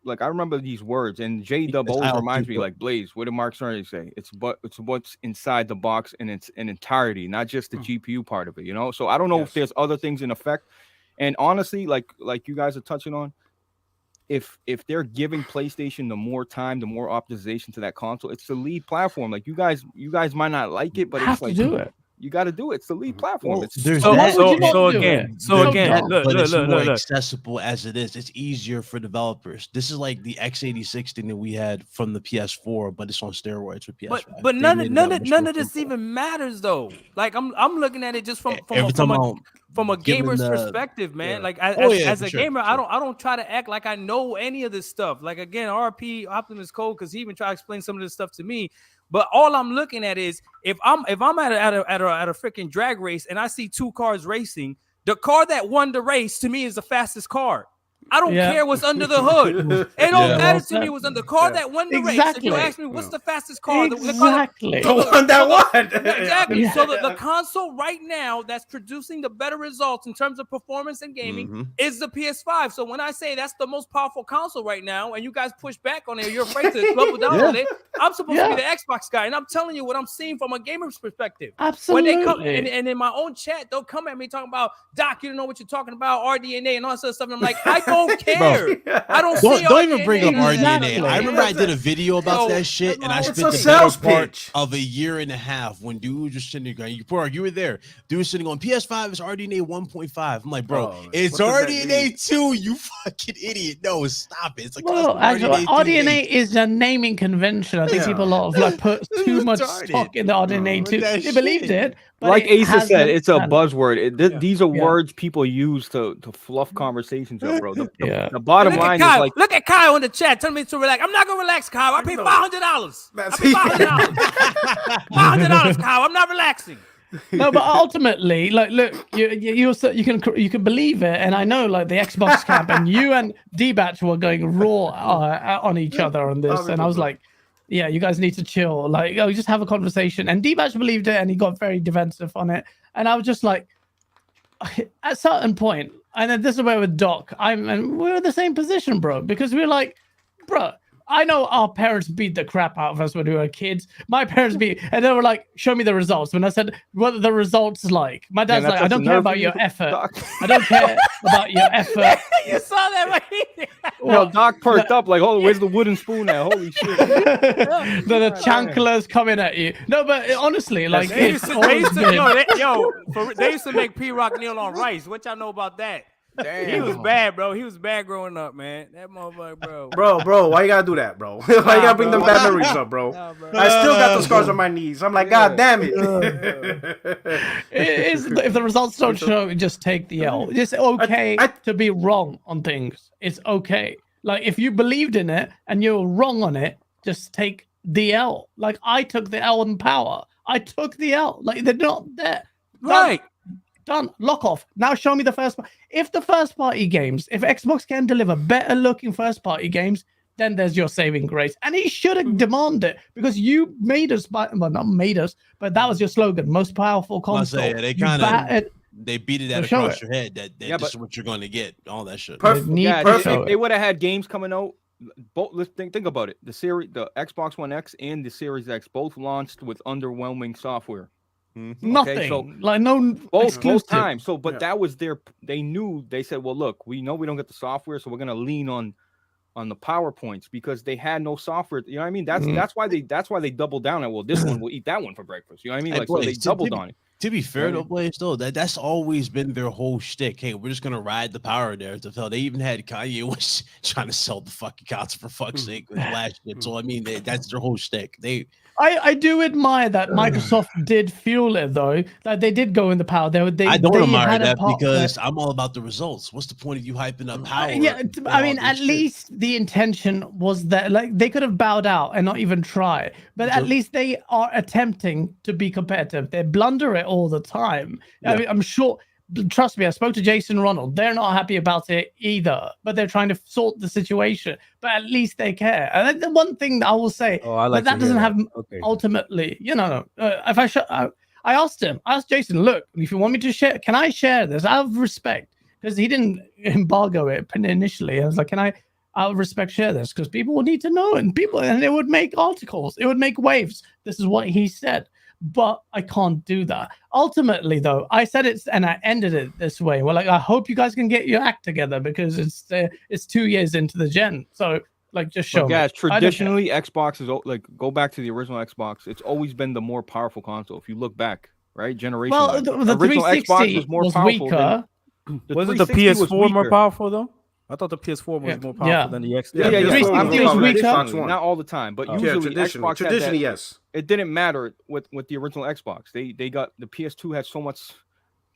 like I remember these words, and J-Dub always reminds me, like Blaze. What did Mark Cerny say? It's what's inside the box in its entirety, not just the GPU part of it. So I don't know if there's other things in effect. And honestly, like you guys are touching on, if they're giving PlayStation the more time, the more optimization to that console, it's the lead platform. Like you guys might not like it, but it's like do it. You got to do it. It's the lead platform. Well, so again, look, it's more accessible as it is. It's easier for developers. This is like the x86 thing that we had from the PS4, but it's on steroids with PS5. But none of this even matters though. Like I'm looking at it just from a gamer's perspective, man. Like as a gamer, I don't try to act like I know any of this stuff. Like again, RP Optimus Code, because he even tried to explain some of this stuff to me. But all I'm looking at is if I'm at a freaking drag race and I see two cars racing, the car that won the race to me is the fastest car. I don't care what's under the hood. It don't matter to me what's under the car that won the race. If you ask me what's the fastest car, Exactly. The one that won. Exactly. Yeah. So the console right now that's producing the better results in terms of performance and gaming is the PS5. So when I say that's the most powerful console right now, and you guys push back on it, you're afraid to double down on it. I'm supposed to be the Xbox guy, and I'm telling you what I'm seeing from a gamer's perspective. Absolutely. When they come and in my own chat, they'll come at me talking about Doc, you don't know what you're talking about, RDNA and all that sort of stuff. And I'm like, I don't care. I don't see Don't even bring up Exactly. RDNA. I remember I did a video about that shit, and I It's spent a the sales better part pitch of a year and a half when dude was just sitting there. You were there. Dude was sitting on PS5 is RDNA 1.5. I'm like, bro, it's RDNA 2. You fucking idiot. No, stop it. It's like actually, RDNA is a naming convention. I think people a lot of put too much stock in the RDNA 2. They believed it. But like Asa said, it's a hasn't. buzzword. These are words people use to fluff conversations up, bro. The bottom line is like, look at Kyle in the chat telling me to relax. I'm not gonna relax, Kyle. I paid $500. I paid $500. $500, Kyle. I'm not relaxing. No, but ultimately, like, look, you can believe it, and I know, like, the Xbox camp and you and D-Batch were going raw on each other on this, and I was like, yeah, you guys need to chill. Like, just have a conversation. And D-Batch believed it, and he got very defensive on it. And I was just like, at a certain point, and then this is where with Doc, and we're in the same position, bro, because we're like, bro, I know our parents beat the crap out of us when we were kids. My parents beat, and they were like, show me the results. When I said, what are the results like? My dad's like, I don't care about your effort. I don't care about your effort. You saw that right? Well, Doc perked up like, oh, where's the wooden spoon at? Holy shit. the chanclers coming at you. No, but honestly, like, they used to make P-Rock kneel on rice. What y'all know about that? Damn. He was bad, bro. He was bad growing up, man. That motherfucker, bro. Bro, why you gotta do that, bro? Why you gotta bring them bad memories up, bro? I still got the scars on my knees. I'm like, God damn it. If the results don't show, just take the L. It's okay to be wrong on things. It's okay. Like, if you believed in it and you're wrong on it, just take the L. Like, I took the L in power. I took the L. Like, they're not there. Right. Done. Lock off. Now show me the first part. If the first party games, if Xbox can deliver better looking first party games, then there's your saving grace. And he should have demanded it because you made us, well, not made us, but that was your slogan, most powerful console. They beat it at across your head that this is what you're going to get, all that shit. Perfect. If they would have had games coming out, both. Let's think about it. The Xbox One X and the Series X both launched with underwhelming software. Nothing. Okay, so like no both times. So, but that was they knew. They said, well, look, we know we don't get the software, so we're gonna lean on the PowerPoints because they had no software. You know what I mean? That's why they doubled down on, well, this one will eat that one for breakfast. You know what I mean? Like, so they doubled on it. To be fair, though, Blaze, though, that's always been their whole shtick. Hey, we're just gonna ride the power narrative. They even had Kanye was trying to sell the fucking console for fuck's sake with last shit. So I mean, that's their whole shtick. I do admire that Microsoft did fuel it though. That they did go in the power. I don't admire that because I'm all about the results. What's the point of you hyping up power? Yeah, I mean, at least the intention was that, like, they could have bowed out and not even try, but at least they are attempting to be competitive. They blunder it all the time. Yeah. I mean, I'm sure. Trust me, I spoke to Jason Ronald. They're not happy about it either, but they're trying to sort the situation. But at least they care. And the one thing that I will say, that doesn't have ultimately, if I asked Jason, look, if you want me to share, can I share this out of respect? Because he didn't embargo it initially. I was like, can I, out of respect, share this? Because people will need to know, and it would make articles, it would make waves. This is what he said. But I can't do that. Ultimately, though, I said it and I ended it this way. Well, like, I hope you guys can get your act together because it's 2 years into the gen. So, like, just show me. Guys, traditionally, Xbox is like, go back to the original Xbox. It's always been the more powerful console. If you look back, right, generation. Well, the original Xbox was more powerful. Weaker. Wasn't the PS4 more powerful though? I thought the PS4 was more powerful than the Xbox. Yeah. Not all the time, but usually Xbox traditionally, yes. It didn't matter with the original Xbox. They got the PS2 had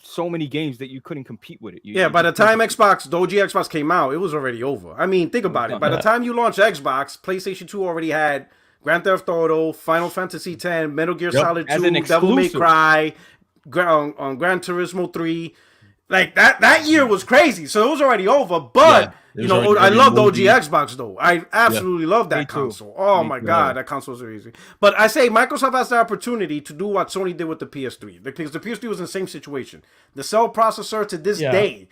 so many games that you couldn't compete with it. By the time the OG Xbox came out, it was already over. I mean, think about it. By the time you launched Xbox, PlayStation 2 already had Grand Theft Auto, Final Fantasy X, Metal Gear Solid 2, Devil May Cry, Gran Turismo 3. Like that year was crazy, so it was already over. But I love the OG Xbox though. I absolutely love that console. Oh my god, that console's amazing. But I say Microsoft has the opportunity to do what Sony did with the PS3 because the PS3 was in the same situation. The cell processor to this day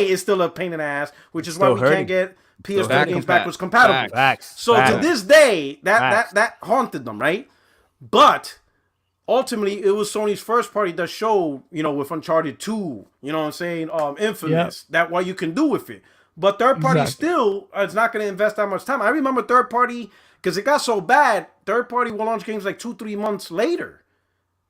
is still a pain in the ass, which is why we can't get PS3 games backwards compatible. So to this day, that haunted them, right? But ultimately, it was Sony's first party that showed, with Uncharted 2, you know what I'm saying, Infamous, that what you can do with it. But third party still is not going to invest that much time. I remember third party, because it got so bad, third party will launch games like 2-3 months later.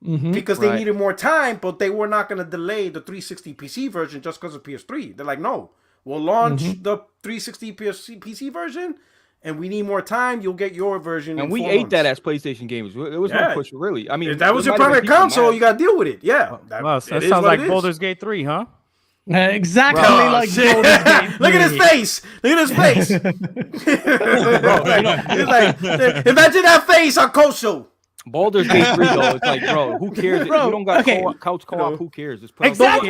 Because they needed more time, but they were not going to delay the 360 PC version just because of PS3. They're like, no, we'll launch the 360 PC version, and we need more time. You'll get your version. And we ate that as PlayStation gamers. It was no push, really. I mean, if that was your primary console, you got to deal with it. Yeah. That sounds like Baldur's Gate 3, huh? Exactly like Baldur's Gate 3. Look at his face. Look at his face. Imagine that face on Koso. Baldur's Gate 3, though, it's like, bro, who cares? If you don't got couch co-op, who cares? Just put exactly,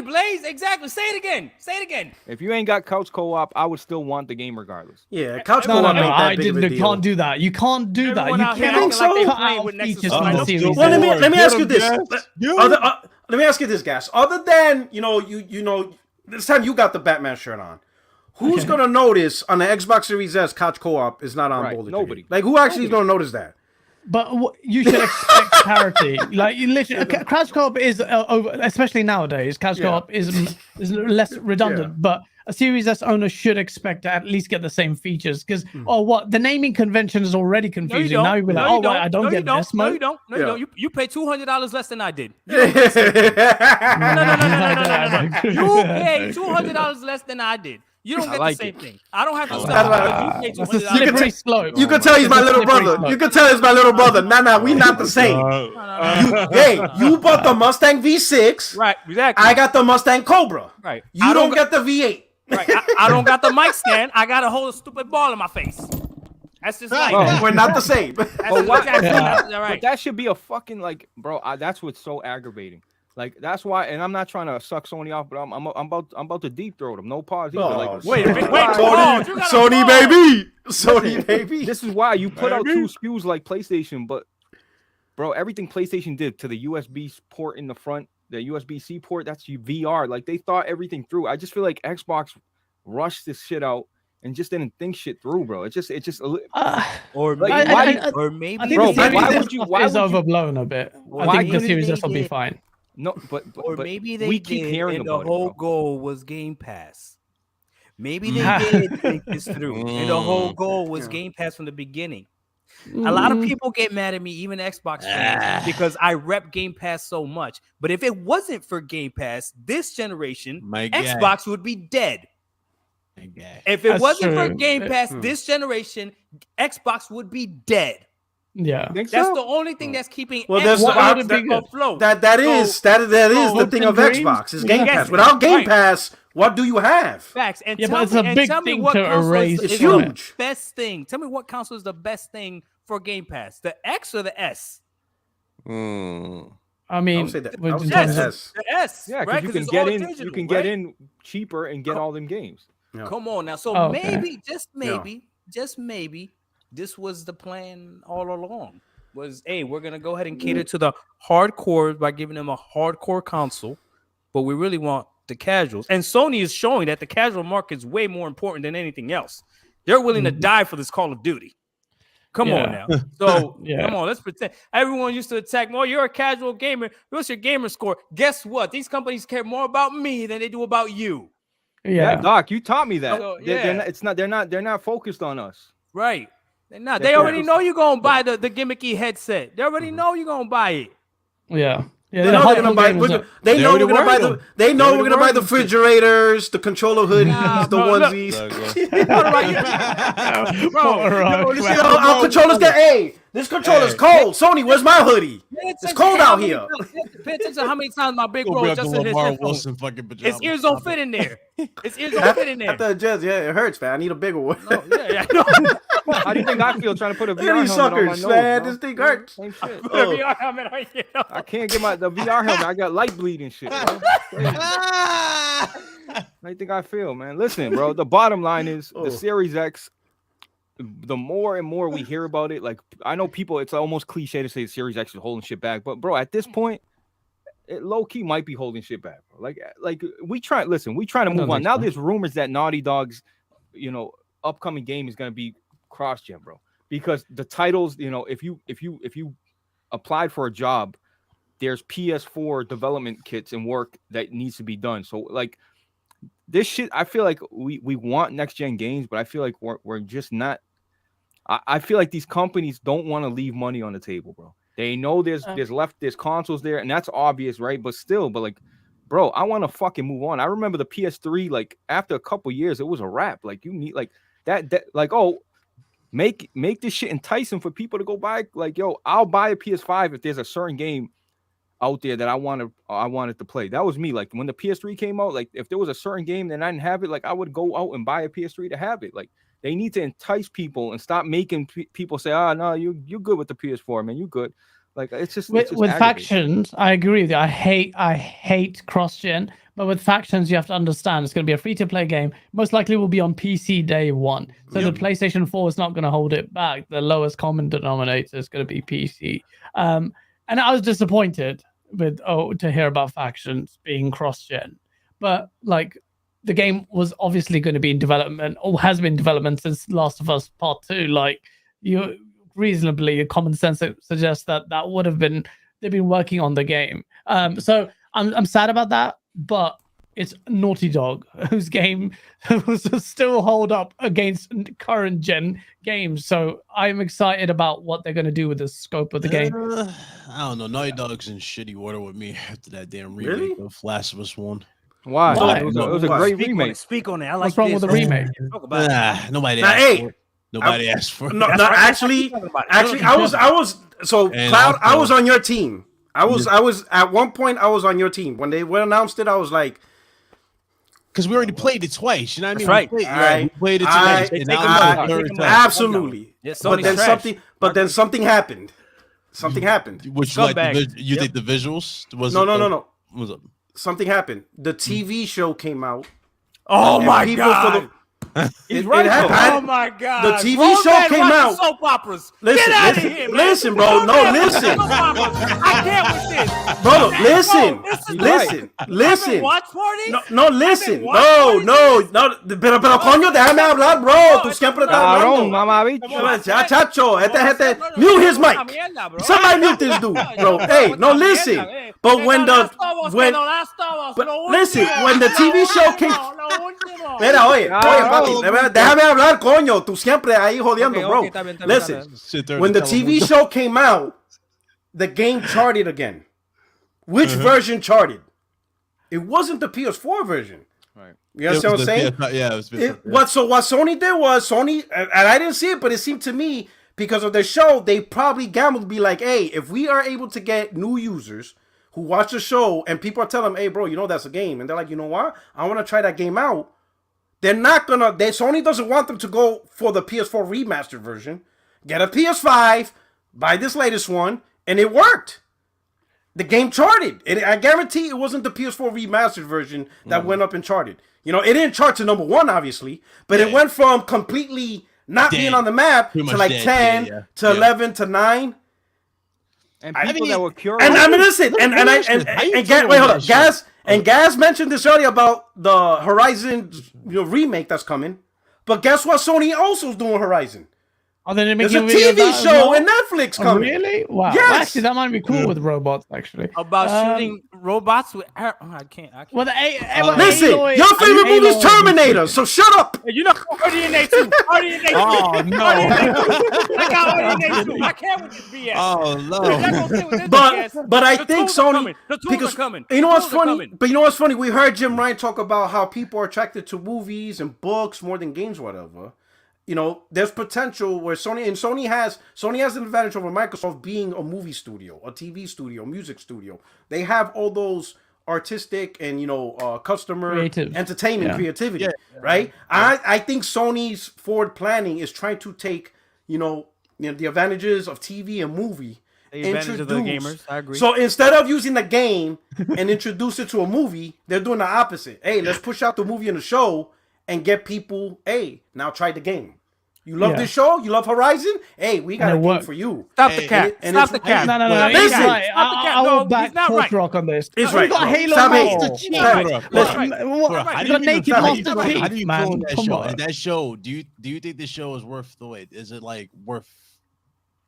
Blaze. Exactly. Say it again. If you ain't got couch co-op, I would still want the game regardless. Yeah, couch co-op ain't that big of a deal. Can't do that. You can't do that. You can't think so? Let me ask you this. Let me ask you this, guys. Other than, this time you got the Batman shirt on. Who's going to notice on the Xbox Series S couch co-op is not on Boulder? Nobody. Like, who actually is going to notice that? But you should expect parity. Like, you literally, couch co-op is especially nowadays. Couch co-op is less redundant. But a Series S owner should expect to at least get the same features because, the naming convention is already confusing. Now you'll be like, I don't get this. No, you don't. You pay $200 less than I did. No. You pay $200 less than I did. You don't get the same thing. I don't have to stop. It's a slippery slope. You can tell he's my little brother. You can tell he's my little brother. Nah, we not the same. You bought the Mustang V6. Right, exactly. I got the Mustang Cobra. Right. You don't get the V8. Right. I don't got the mic stand. I got to hold a stupid ball in my face. That's just like we're not the same. That's right. But that should be a fucking that's what's so aggravating. Like that's why, and I'm not trying to suck Sony off, but I'm about to deep throat him. No pause either. Wait, Sony baby. This is why you put out two SKUs like PlayStation, but bro, everything PlayStation did to the USB port in the front, the USB-C port, that's VR. Like they thought everything through. I just feel like Xbox rushed this shit out and just didn't think shit through, bro. It just or maybe I think why would you overblown a bit? I think the Series S will be fine. No, but maybe they we keep hearing about the whole goal was Game Pass. Maybe they did think this through, and the whole goal was Game Pass from the beginning. A lot of people get mad at me, even Xbox fans, because I rep Game Pass so much. But if it wasn't for Game Pass, this generation, Xbox would be dead. If it wasn't for Game Pass, this generation, Xbox would be dead. Yeah, that's the only thing that's keeping Xbox afloat. That is the thing of Xbox is Game Pass. Without Game Pass, what do you have? Facts. And but it's a big thing to erase. It's huge. Best thing. Tell me what console is the best thing for Game Pass? The X or the S? I mean, I would say the S. The S. Yeah, because you can get in cheaper and get all them games. Yeah. Come on now. So maybe, just maybe, this was the plan all along. Was we're gonna go ahead and cater to the hardcore by giving them a hardcore console, but we really want the casuals. And Sony is showing that the casual market is way more important than anything else. They're willing to die for this Call of Duty. Come on now. So come on, let's pretend. Everyone used to attack me. Oh, you're a casual gamer. What's your gamer score? Guess what? These companies care more about me than they do about you. Yeah, Doc, you taught me that. So, they're not focused on us. Right. They're not. They already know you're gonna buy the gimmicky headset. They already know you're gonna buy it. Yeah. They know we're gonna buy the refrigerators, the controller hoodies, the onesies. Bro, our controllers get This controller's cold. Sony, where's my hoodie? Pay It's attention cold to how out many here. times- Pay attention to how many times my big Go bro bring up just the in his Lamar headphones. Wilson fucking pajamas. His ears don't fit in there. His ears don't fit in there. After adjust, yeah, it hurts, man. I need a bigger one. No, yeah, yeah. How do you think I feel trying to put a Look VR at helmet these on my suckers, nose? man. bro? This thing hurts. Same shit. Put a VR helmet on your nose. I can't get the VR helmet. I got light bleed and shit. Bro. How do you think I feel, man? Listen, bro. The bottom line is the Series X. The more and more we hear about it, like I know people, it's almost cliche to say the Series X is holding shit back, but bro, at this point, it low key might be holding shit back, bro. Like we try to move on. Now there's rumors that Naughty Dog's, upcoming game is gonna be cross-gen, bro. Because the titles, if you applied for a job, there's PS4 development kits and work that needs to be done. So like this shit, I feel like we want next gen games, but I feel like we're just not. I feel like these companies don't want to leave money on the table, bro. They know there's consoles there, and that's obvious, right? But like, bro, I want to fucking move on. I remember the PS3, like after a couple years, it was a wrap. Like you need like that like, oh, make this shit enticing for people to go buy. Like, yo, I'll buy a PS5 if there's a certain game out there that I wanted to play. That was me. Like when the PS3 came out, like if there was a certain game that I didn't have it, like I would go out and buy a PS3 to have it. Like they need to entice people and stop making people say, "Oh no, you good with the PS4, man. You good." Like it's just with factions. I agree with you. I hate cross-gen, but with factions, you have to understand it's going to be a free-to-play game. Most likely will be on PC day one. So the PlayStation 4 is not going to hold it back. The lowest common denominator is going to be PC. And I was disappointed to hear about factions being cross-gen, but like the game was obviously going to be in development or has been in development since Last of Us Part 2. Like reasonably common sense suggests that would have been, they've been working on the game. So I'm sad about that, but it's Naughty Dog whose game was still hold up against current gen games. So I'm excited about what they're going to do with the scope of the game. I don't know. Naughty Dog's in shitty water with me after that damn remake of Last of Us 1. Why? It was a great remake. Speak on it. I like What's wrong with the remake? Nobody asked for it. Nobody asked for it. No, actually, I was so Cloud. I was on your team. I was at one point. I was on your team when they announced it. I was like, because we already played it twice. You know what I mean? Right. We played it twice. Absolutely. But then something happened. Something happened. Which you think the visuals was no. Was up? Something happened. The TV show came out. Oh my god! He's right. Oh my god! The TV show came out. Soap operas. Listen, Get out of here, man. Listen, bro. No, listen. I can't with this. Bro, listen. Watch party? No, listen. No. Pero coño, déjame hablar, bro. Tú siempre estás hablando. Chacho, mute his mic. Somebody mute this dude, bro. Hey, no, listen. But when the TV show came, mira, oye, papi, déjame hablar, coño. Tú siempre ahí jodiendo, bro. Listen, when the TV show came out, the game charted again. Which version charted? It wasn't the PS4 version. Right. You understand what I'm saying? Yeah, it was. So what Sony did was and I didn't see it, but it seemed to me because of the show, they probably gambled to be like, hey, if we are able to get new users who watch the show and people are telling them, hey, bro, that's a game, and they're like, you know what? I want to try that game out. They're not gonna. Sony doesn't want them to go for the PS4 remastered version. Get a PS5, buy this latest one, and it worked. The game charted. I guarantee it wasn't the PS4 remastered version that went up and charted. It didn't chart to number 1, obviously, but it went from completely not being on the map to like 10 to 11 to 9. And people that were curious. And I mean, listen, wait, hold up, Gaz mentioned this earlier about the Horizon remake that's coming. But guess what? Sony also is doing Horizon. Oh, then there's a TV show and Netflix coming. Oh, really? Wow. Yes. Well, actually, that might be cool with robots. Actually, about shooting robots with. I can't. Well, listen, your favorite movie is Terminator, so shut up. You know, RDNA 2. Oh no! I got RDNA 2. I can't with this BS. Oh no! But I think Sony, because coming. You know what's funny? But you know what's funny? We heard Jim Ryan talk about how people are attracted to movies and books more than games, whatever. you know, there's potential where Sony has an advantage over Microsoft being a movie studio, a TV studio, music studio. They have all those artistic and, you know, customer Creative. entertainment creativity, right? Yeah. I think Sony's forward planning is trying to take, you know, the advantages of TV and movie. The advantage of the gamers. I agree. So instead of using the game and introduce it to a movie, they're doing the opposite. Hey, let's push out the movie and the show and get people, hey, now try the game. You love this show? You love Horizon? Hey, we got a game for you. Stop the cap. Stop the cap. No. Listen, I will back Rock on this. It's right. You got Halo Master Chief. You got Naked Master Chief, man. Come on. That show, do you think the show is worth the wait? Is it like worth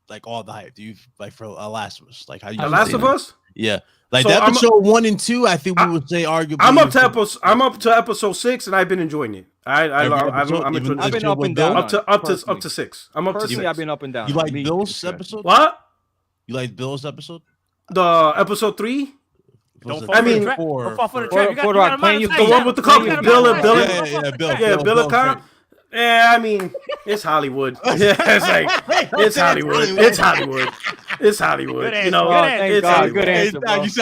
like all the hype? Do you like for Last of Us? Like how do you Last of Us? Yeah. Like so episode 1 and 2, I think we would say arguably. I'm up to episode 6, and I've been enjoying it. I've been up and down. Up to 6. I'm up to 6. I've been up and down. You like Bill's episode? What? You like Bill's episode? The episode 3. Don't fall for the trap. The one with the couple, Bill. Yeah, Bill and Kyle. Yeah, I mean, it's Hollywood. Yeah, it's Hollywood. It's Hollywood. You know, it's Hollywood. Good answer, bro. It's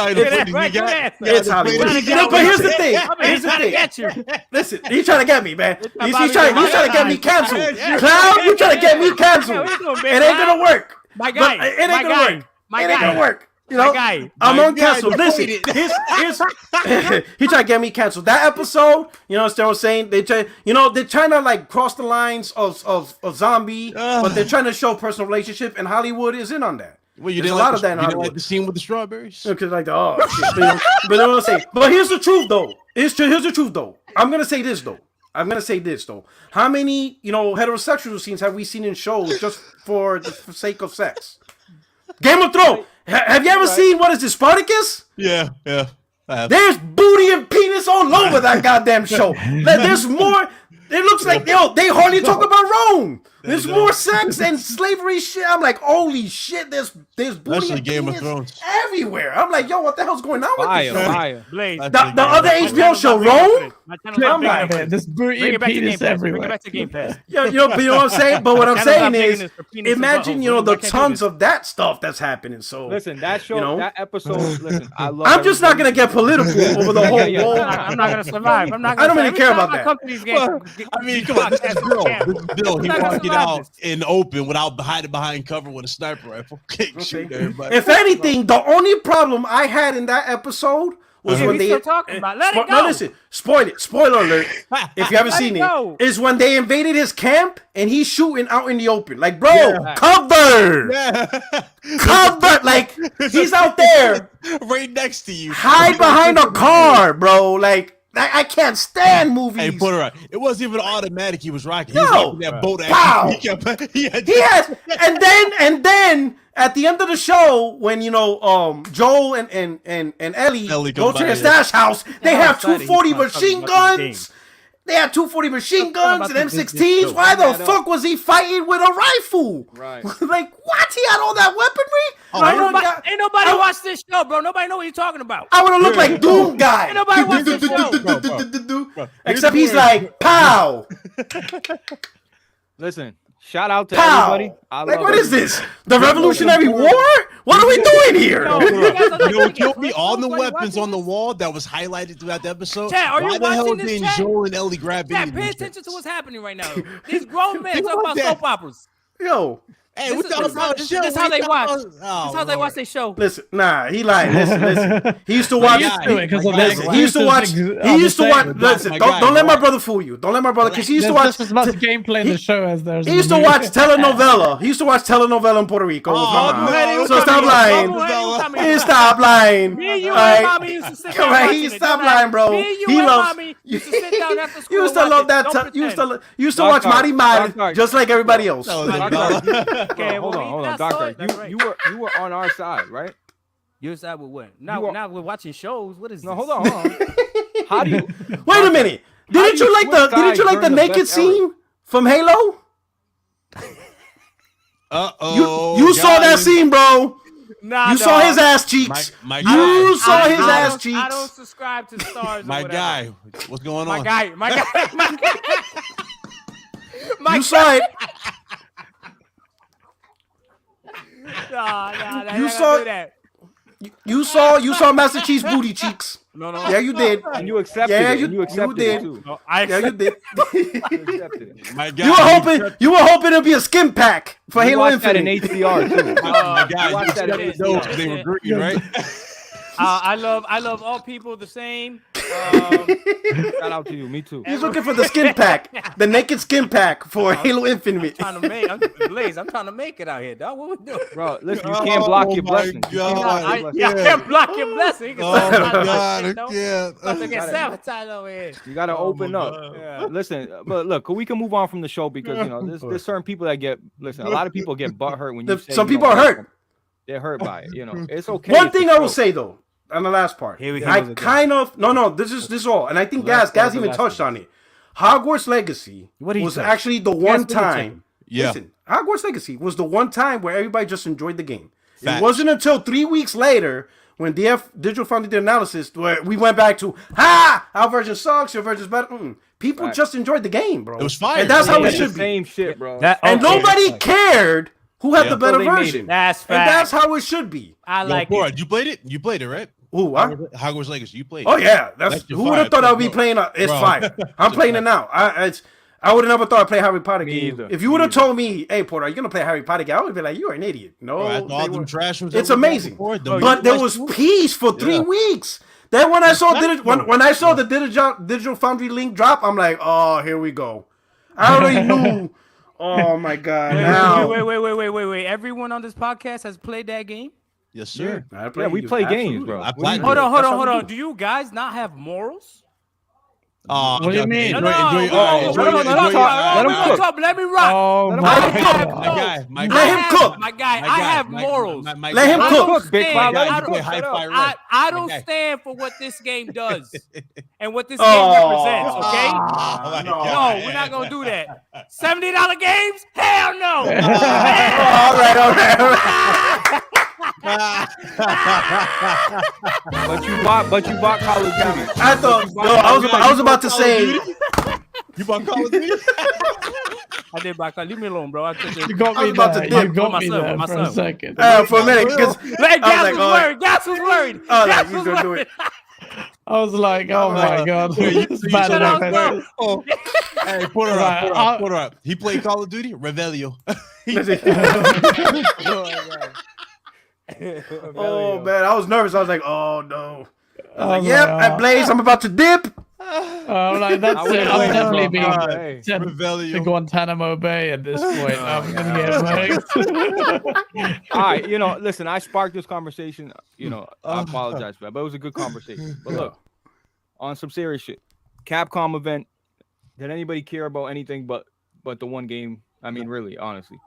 Hollywood. You know, but here's the thing. Listen, he's trying to get me, man. He's trying to get me canceled. Clown, you trying to get me canceled. It ain't gonna work. My guy. It ain't gonna work. You know, I'm on cancel. Listen, he tried to get me canceled. That episode, you know what I'm saying? They're trying to like cross the lines of zombie, but they're trying to show personal relationship, and Hollywood is in on that. Well, you didn't like the scene with the strawberries? Because like, oh shit. But you know what I'm saying? But here's the truth, though. Here's the truth, though. I'm gonna say this, though. How many, you know, heterosexual scenes have we seen in shows just for the sake of sex? Game of Thrones. Have you ever seen, what is this, Spartacus? Yeah. There's booty and penis all over that goddamn show. There's more. It looks like, they hardly talk about Rome. There's more sex and slavery shit. I'm like, holy shit, there's booty and Game penis of Thrones everywhere. I'm like, yo, what the hell's going on with this show? Fire. The other HBO show, Rome? I'm like, this booty and penis everywhere. Bring it back to Game Pass. You know what I'm saying? But what I'm saying is, imagine, you know, the tons of that stuff that's happening. So listen, that show, you know, that episode. Listen, I'm just not gonna get political over the whole world. I'm not gonna survive. I don't really care about that. I mean, come on, this is Bill. He walked it out in open without hiding behind cover with a sniper rifle. Shoot everybody. If anything, the only problem I had in that episode was when they talking about. Let it go. No, listen, spoiler alert. If you haven't seen it, is when they invaded his camp and he's shooting out in the open. Like, bro, cover, cover. Like, he's out there, right next to you, hide behind a car, bro. Like, I can't stand movies. Hey, put it right. It wasn't even automatic. He was rocking. No, he was rocking that boat. Wow. He has, and then at the end of the show, when you know, Joel and Ellie go to their stash house, they have 240 machine guns. They had 240 machine guns and M16s. Why the fuck was he fighting with a rifle? Right. Like, what? He had all that weaponry? Ain't nobody watched this show, bro. Nobody know what you're talking about. I would have looked like Doom Guy. Ain't nobody watched this show. Except he's like, pow. Listen, shout out to everybody. Like, what is this? The Revolutionary War? What are we doing here? You know what killed me? All the weapons on the wall that was highlighted throughout the episode. Chat, are you watching this, chat? Joel and Ellie grab Chat, pay attention to what's happening right now. These grown men talk about soap operas. Yo. Hey, this is how they watch. This is how they watch their show. Listen, nah, he lied. Listen. He used to watch. He used to watch. Listen, don't let my brother fool you. Don't let my brother, because he used to watch just as much gameplay in the show as there's. He used to watch telenovela. He used to watch telenovela in Puerto Rico with mama. So stop lying. He stopped lying. Me and you and mommy used to sit down watching it. Stop lying, bro. Me and you and mommy used to sit down after school. You used to love that. You used to watch Mari Mari just like everybody else. Okay, hold on, Doctor. You were on our side, right? Your side with what? Now we're watching shows. What is this? No, hold on. How do you wait a minute? Didn't you like the naked scene from Halo? You saw that scene, bro. Nah, you saw his ass cheeks. You saw his ass cheeks. I don't subscribe to stars. My guy, what's going on? My guy. You saw it. Nah, You you saw- saw that. You saw Master Chief's booty cheeks. No. Yeah, you did. And you accepted Yeah, it. you- And you you accepted did. it too. No, I Yeah, you did. You accepted it. My guy, You were hoping it'd be a skin pack for You Halo watched that in Infinite. HDR too. my guy, you watched that in accepted those, HDR. they were green, right? I love all people the same. Shout out to you. Me too. He's looking for the skin pack, the naked skin pack for Halo Infinite. I'm trying to make it out here, dog. What we doing? Bro, listen, you can't block Oh your my blessings. You can't block God. your blessings. I can't block your blessing. Oh my God, I can't. About to get sabotaged over here. You gotta open up. Yeah. Listen, but look, we can move on from the show because you know there's certain people that get. Listen, a lot of people get butthurt when you say Some you people don't are like hurt. them. They're hurt by it. You know, it's okay. One It's thing a I will show. say though, on the last part, Here we go. I kind of no. This is all, and I think Gaz even touched on it. Hogwarts Legacy What did he was touch? actually the one what did he touch? time. Yeah. Listen, Hogwarts Legacy was the one time where everybody just enjoyed the game. Facts. It wasn't until 3 weeks later when Digital Foundry did analysis where we went back to our version sucks, your version's better. People Right. just enjoyed the game, bro. It was fire. and that's how It's it the should be. same shit, bro. And nobody cared who had Yeah. the better So they made version. it. That's And fact. that's how it should be. I like Bro, it. you played it? You played it, right? Ooh, huh? Hogwarts Legacy, you played it. Oh yeah, That's who fire. would have thought I would be Bro. playing? It's Bro. fire. I'm playing it now. I would have never thought I'd play Harry Potter Me game. either. If you would have told me, "Hey Porter, are you gonna play Harry Potter game?" I would be like, "You're an idiot." No, Bro, after all they them were- trash ones it's that we got amazing. before, But there was peace for 3 Yeah. weeks. Then when I saw Exactly. when I saw the Digital Foundry link drop, I'm like, "Oh, here we go." I already knew. Oh my god! Now Wait. Everyone on this podcast has played that game? Yes, sir. I Yeah, we play games, bro. I We played do. Hold That's how on. we do. Do you guys not have morals? What do you mean? No, Enjoy, no, enjoy, no, enjoy, no, enjoy, no, no, enjoy, no, enjoy, Let him cook. talk. Let me rock. Oh Let him my cook. have- My no. guy, my Let guy. him cook. My guy, I have morals. Let him I cook. don't Big stand- Cloud, let him I cook. don't- High five, I, right. I don't Okay. stand for what this game does and what this game represents, okay? Oh my no. God. No, we're not gonna do that. $70 games? Hell no. all right. But you bought Call of Duty. I thought I was about to say. You bought Call of Duty? I did back. Leave me alone, bro. I took You it. got I was me about to there. dip. You got My me son, there my for a son. second. For a minute, because Like, Gas like, was oh. worried. Gas was worried. Oh, like, Gas he's was gonna do worried. it. I was like, oh my god, it's bad shut enough. up, as it is. Oh. Hey, put her Right, up, put her up. He played Call of Duty? Revelio. Oh man, I was nervous. I was like, oh no. I was like, was yep, like, at Blaze, I'm about to dip. I'm like, that's I it. would've I'm played definitely it, being bro. Hey. sent to Revelio. Guantanamo Bay at this point. I'm gonna get All right, you know, listen, I sparked this conversation. You know, I apologize for that, but it was a good conversation. But look, on some serious shit, Capcom event. Did anybody care about anything but the one game? I mean, really, honestly.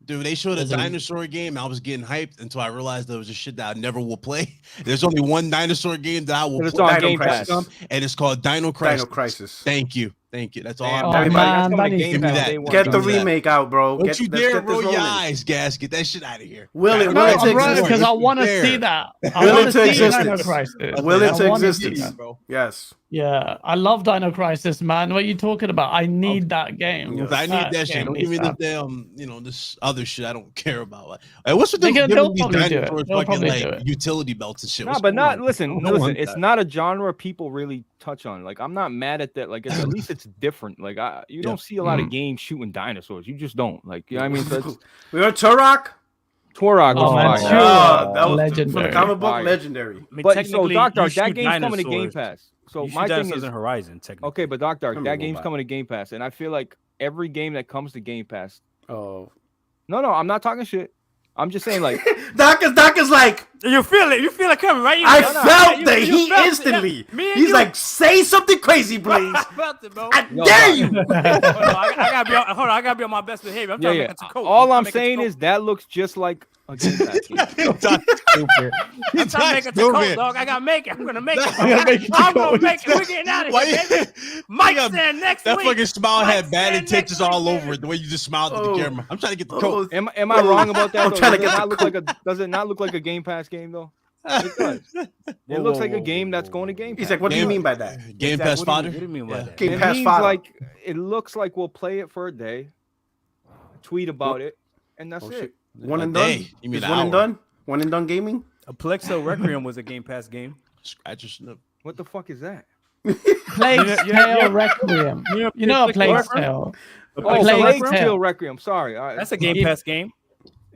Dude, they showed a dinosaur game. I was getting hyped until I realized there was a shit that I never will play. There's only one dinosaur game that I will It's play. on Dino Game Crisis. Pass. And it's called Dino Crisis. Dino Crisis. Thank you. That's all. Damn, Oh, everybody, man, that's coming that to is- Game Give me Pass that. day one. Get the Give me that. remake out, bro. Don't Let's you get dare this roll your rolling. eyes, Gas. Get that shit out of here. Will it No, to I'm running exist? because I want to There. see that. I Will want it to to see existence? Dino Crisis. Will it I to wanna see existence? that. Bro. Yes. Yeah, I love Dino Crisis, man. What are you talking about? I need that game. I need that shit. game Don't give me needs this that. damn, this other shit I don't care about. Like, what's with They'll these probably do it. dinosaurs They'll fucking probably like do it. utility belts and shit? No, What's but going not. on? Listen, I don't want it's that. not a genre people really touch on. Like, I'm not mad at that. Like, at least it's different. Like, you don't see a lot of games shooting dinosaurs. You just don't. Like, you know what I mean? So it's, We heard Turok. Turok was Oh, man, fire. sure. That was Legendary. from the comic book, Fire. legendary. I mean, But so, technically, Doc, you that shoot game's coming to Game dinosaurs. Pass. So You shoot my thing dinosaurs is, in Horizon, technically. okay, but Doc, Let me that go game's back. coming to Game Pass, and I feel like every game that comes to Game Pass. Oh. No, I'm not talking shit. I'm just saying, like, Doc is like, You feel it. You feel it coming, right? I No, no, felt you- the you heat felt it. instantly. Yeah. Me and He's you. like, say something crazy, Blaze. I felt it, bro. I Yo, dare Doc. you. Hold on, I gotta be on, hold on. I gotta be on my best behavior. I'm trying to make it to coach. All I'm trying to make it to saying coach. is that looks just like a Game Pass game. I'm trying to make it to coach, dog. I gotta make it. I'm gonna make it. I'm gonna make it. We're getting out of Why here, you- baby. Mike Yeah, stand next That week. fucking smile had Mike bad stand intentions next all week, over it. The way you just smiled at Oh. the camera. I'm trying to get the Oh, coat. Am I wrong about that? I'm though? trying to Does it get not the look like a? Does it not look like a Game Pass game though? It does. It looks like a game that's going to Game Pass. He's like, what do you Game- mean by that? Game Pass What do fodder. you mean by that? Game It Pass means fodder. like it looks like we'll play it for a day, tweet about it, and that's Oh, it. shit. One A and day. done. You mean It's an one and hour. done. One and done gaming. A Plexo Requiem was a Game Pass game. Scratch your snip. What the fuck is that? Plague yeah. Tale Requiem. You know a Plague Tale. Oh, Plague Plague Tale. Tale Requiem. Sorry. All right. That's a Game Pass game.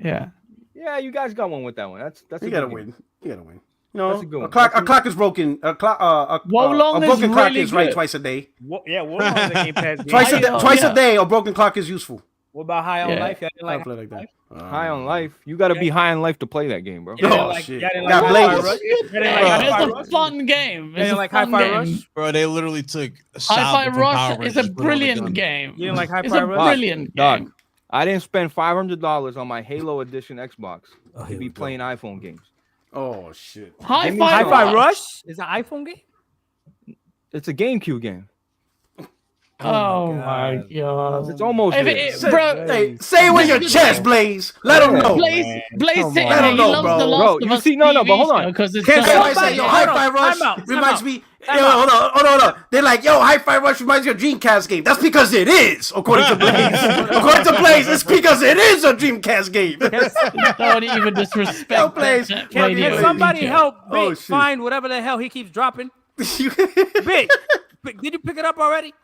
Yeah. Yeah, you guys got one with that one. That's You a gotta good win. game. You gotta win. You That's a know, good a one. clock. That's A clock is broken. A clock. A Wolong is broken clock really is right good. twice a day. Yeah, what was a Game Pass game? Twice Yeah. a day. A broken clock is useful. What about High on Yeah. Life? Y'all didn't I like play like that. High on life. You got to be high on life to play that game, bro. Y'all didn't Oh, like- shit. y'all didn't Got like Blaze. Hi-Fi Rush? Y'all didn't like Hi-Fi It's Rush? a fun game. You It's didn't a like fun Hi-Fi game. Rush? Bro, they literally took a Hi-Fi salve from Power Rush Rangers, is a put it on the brilliant gun. game. You didn't like It's Hi-Fi a Rush? brilliant Dog. game. I didn't spend $500 on my Halo Edition Xbox Oh, to here be we go. playing iPhone games. Oh shit. Hi-Fi Hi-Fi Rush. Rush is an iPhone game? It's a GameCube game. Oh my god. It's almost If there. it- bro, Hey, say it with your chest, Blaze. Let them know. Blaze Come saying on. he I don't know, loves bro. the Last Bro, of you Us see- no, but TV hold on. show 'cause it's Can't so- somebody say, yo, hold Hi-Fi on. Rush Time out. reminds me. Yo, hold on. They're like, yo, Hi-Fi Rush reminds me of Dreamcast game. That's because it is, according to Blaze. According to Blaze, it's because it is a Dreamcast game. Don't even disrespect Yo, Blaze, that Can radio. somebody help Oh, Big shit. find whatever the hell he keeps dropping? Big, did you pick it up already?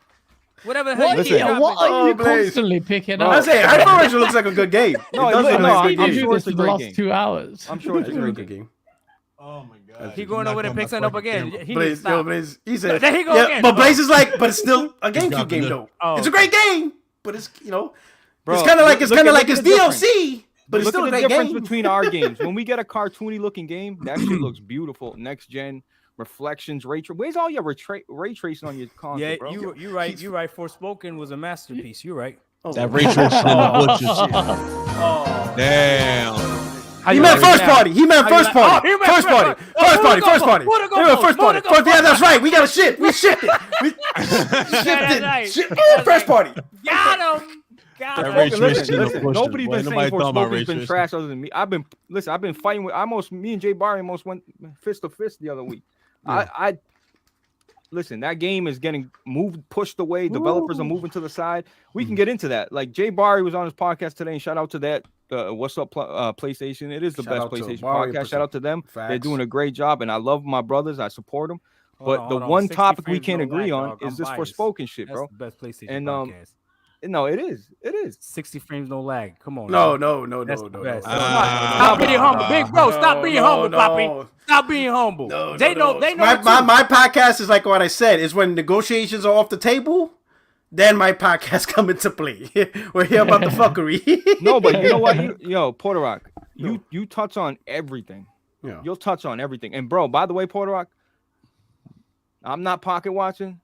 Whatever the hell What, he keeps Listen. dropping. what are Oh, you Blaze. constantly picking Bro, up? I say, Hi-Fi Rush looks like a good game. No, It does it- look no, like a I'm good I'm game. sure sure it's this a for the great last game. 2 hours. I'm sure it's a It's a great good game. game. Oh my god. He going over there and pick something up again. He Blaze, needs to stop. Blaze, he said, There he go yeah, again. but Blaze is like, but it's still a GameCube dropping game it. though. Oh. It's a great game, but it's Bro, it's kind of like look at it's the difference. DLC, but it's Look still a at the great difference game. between our games. When we get a cartoony looking game, that shit looks beautiful. Next gen reflections, ray tracing. Where's all your ray tracing on your console, Yeah, bro? you right. You right. Forspoken was a masterpiece. You right. That ray tracing in the butcher shit. Damn. He meant first party. He meant first party. Oh, he meant First party. Oh, First party. First party. More to go He meant for, first more party. to go First, yeah, for. that's right. We got to ship. We shifted. We shifted. right. First party. Got him. Got That him. ray Listen, tracing in the listen, butcher. nobody's Boy, been nobody saying thought about ray Forspoken's been tracing. trash other than me. I've been fighting with me and Jay Barry almost went fist to fist the other week. I listen, that game is getting pushed away. Developers are moving to the side. We can get into that. Like Jay Barry was on his podcast today, and shout out to that. What's up, PlayStation? It is the Shout best out to PlayStation Barry podcast. Shout out to them. They're Facts. doing a great job, and I love my brothers. I support them. But Hold the on. one 60 topic we frames, can't no agree lag, on dog. is I'm this biased. Forspoken shit, That's bro. the best PlayStation And, podcast. No, it is. It is. 60 frames, no lag. Come on. No, man. no. That's the best. Ah. Stop being humble, big bro. Stop being humble, no. Poppy. Stop being humble. No, They know. They know. My podcast is like what I said. Is when negotiations are off the table, then my podcast come into play. We're here about the fuckery. No, but you know what? Yo, Porter Rock, you touch on everything. Yeah. You'll touch on everything. And bro, by the way, Porter Rock, I'm not pocket watching,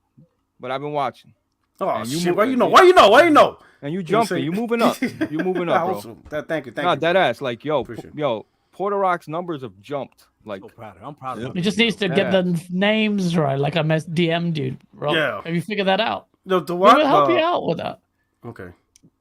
but I've been watching. Oh And you shit! move- Why you know? Why you know? Why you know? And you say- jumping, you moving up. You moving up, bro. Awesome. Thank you. No, that ass. Like, Appreciate it. Porter Rock's numbers have jumped. Like, So proud of. I'm proud of. Yep. He just needs to get the names right, like I DM'd you, Rob. Yeah. Have you figured that out? The We what? will help you out with that. Okay.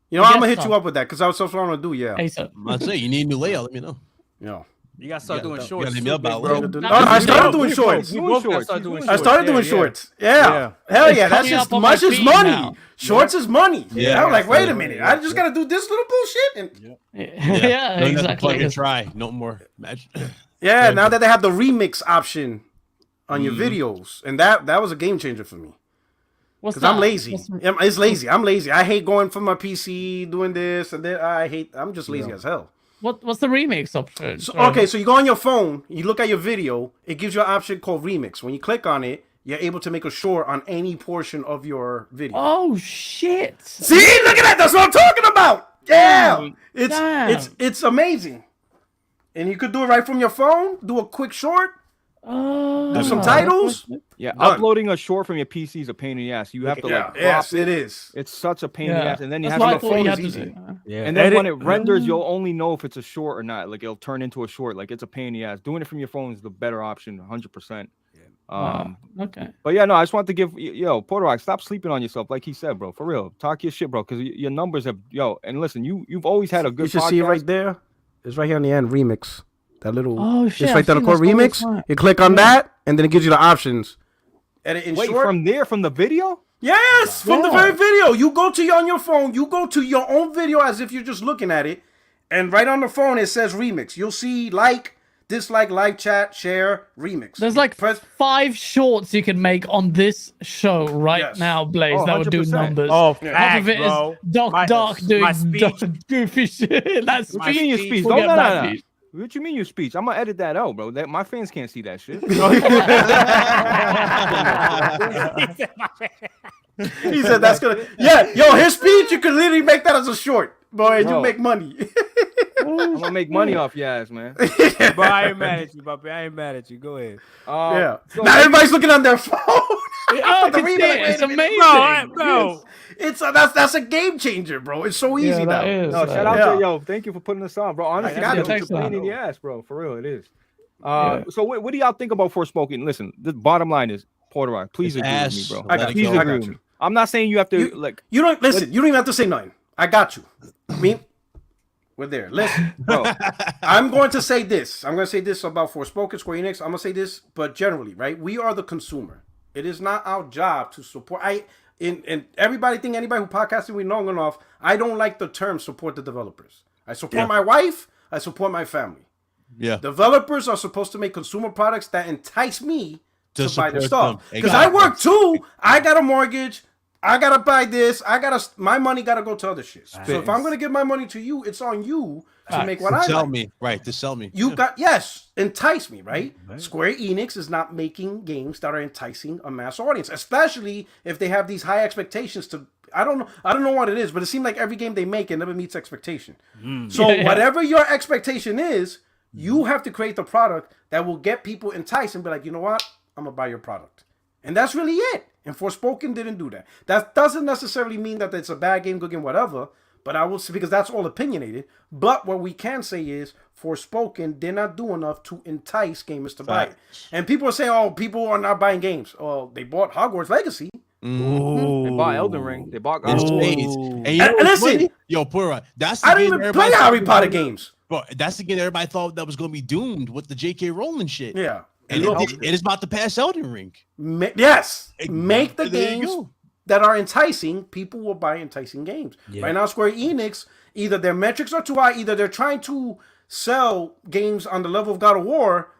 You know, I'm gonna Yes, hit sir. you up with that because I was so fun to do. Yeah. Hey, so I'd say you need a new layout. Let me know. Yeah. You gotta start doing You shorts. gotta hit too, me up big about bro. later. I started doing shorts. We Doing both gotta shorts. start doing He's I shorts. started doing Yeah, shorts. Yeah. Hell It's yeah. That's coming just up on my much is feed money. now. Shorts is money. Yeah. I'm like, wait a minute. I just gotta do this little bullshit. And yeah, No, exactly. Plug and try. No more. Imagine. yeah, now that they have the remix option on your videos, and that was a game changer for me. What's Because I'm that? lazy. What's- It's lazy. I'm lazy. I hate going from my PC, doing this and that. I'm just lazy as hell. What's the remix option? So, okay, so you go on your phone, you look at your video, it gives you an option called remix. When you click on it, you're able to make a short on any portion of your video. Oh shit! See, look at that. That's what I'm talking about. Yeah, Damn. it's amazing. And you could do it right from your phone. Do a quick short. Oh, Do some titles. yeah, Done. uploading a short from your PC is a pain in the ass. You have to like, Yes, crop it is. It's such a pain in the Yeah. ass, and then you That's have what I to thought you phone had is to easy. do. Yeah. And then when it renders, you'll only know if it's a short or not. Like it'll turn into a short. Like it's a pain in the ass. Doing it from your phone is the better option, 100%. Wow. Okay. But yeah, no, I just want to give Porter Rock, stop sleeping on yourself, like he said, bro. For real, talk your shit, bro, because your numbers have And listen, you've always had a good. You should podcast. see it right there. It's right here on the end. Remix. That little. Oh, shit, It's right I've there. The seen called this all the remix. time. You click on that, and then it gives you the options. Edit in Wait, short. from the video? Yes, from the very video. You go to on your phone. You go to your own video as if you're just looking at it, and right on the phone it says remix. You'll see like, dislike, live chat, share, remix. There's like 5 shorts you can make on this show right now, Blaze. That would do 100%. numbers. Oh, Half of it is Doc doing goofy shit. That's What you mean your speech? Forget No. that piece. What you mean your speech? I'm gonna edit that out, bro. That my fans can't see that shit. He said that's gonna. Yeah, yo, his speech you could literally make that as a short, boy, and you make money. I'm gonna make money off your ass, man. But I ain't mad at you, Bobby. I ain't mad at you. Go ahead. Yeah. So Now everybody's looking on their phone. Oh, it's amazing. Bro. It's that's a game changer, bro. It's so easy now. No, shout out to yo. Thank you for putting this on, bro. Honestly, got it's it. a pain in the ass, bro. For real, it is. So what do y'all think about Forspoken? Listen, the bottom line is Porter Rock. Please agree with me, bro. I got Please you. agree with me. I'm not saying you have to like. You don't listen. You don't even have to say nothing. I got you. I mean, we're there. Listen, Bro. I'm going to say this. I'm going to say this about Forspoken, Square Enix. I'm going to say this, but generally, right? We are the consumer. It is not our job to support. And everybody think anybody who podcasting we long enough. I don't like the term support the developers. I support my wife. I support my family. Yeah. Developers are supposed to make consumer products that entice me to buy their support stuff. them. Because I work too. I got a mortgage. I gotta buy this. My money gotta go to other shit. So if I'm gonna give my money to you, it's on you to make what I sell like. me, right? To sell me. You got entice me, right? Square Enix is not making games that are enticing a mass audience, especially if they have these high expectations. To I don't know what it is, but it seems like every game they make it never meets expectation. So whatever your expectation is, you have to create the product that will get people enticed and be like, you know what, I'm gonna buy your product, and that's really it. And Forspoken didn't do that. That doesn't necessarily mean that it's a bad game, good game, whatever. But I will say, because that's all opinionated. But what we can say is Forspoken did not do enough to entice gamers to buy it. And people are saying, "Oh, people are not buying games." Oh, they bought Hogwarts Legacy. They bought Elden Ring. They bought God of War. And you know listen, funny? Yo, Pura, that's the I don't game even everybody play Harry thought Potter was- games. Bro, that's the game everybody thought that was going to be doomed with the J.K. Rowling shit. Yeah. And it is about to pass Elden Ring. Yes. Make the There you games go. that are enticing. People will buy enticing games. Right now, Square Enix, either their metrics are too high, either they're trying to sell games on the level of God of War,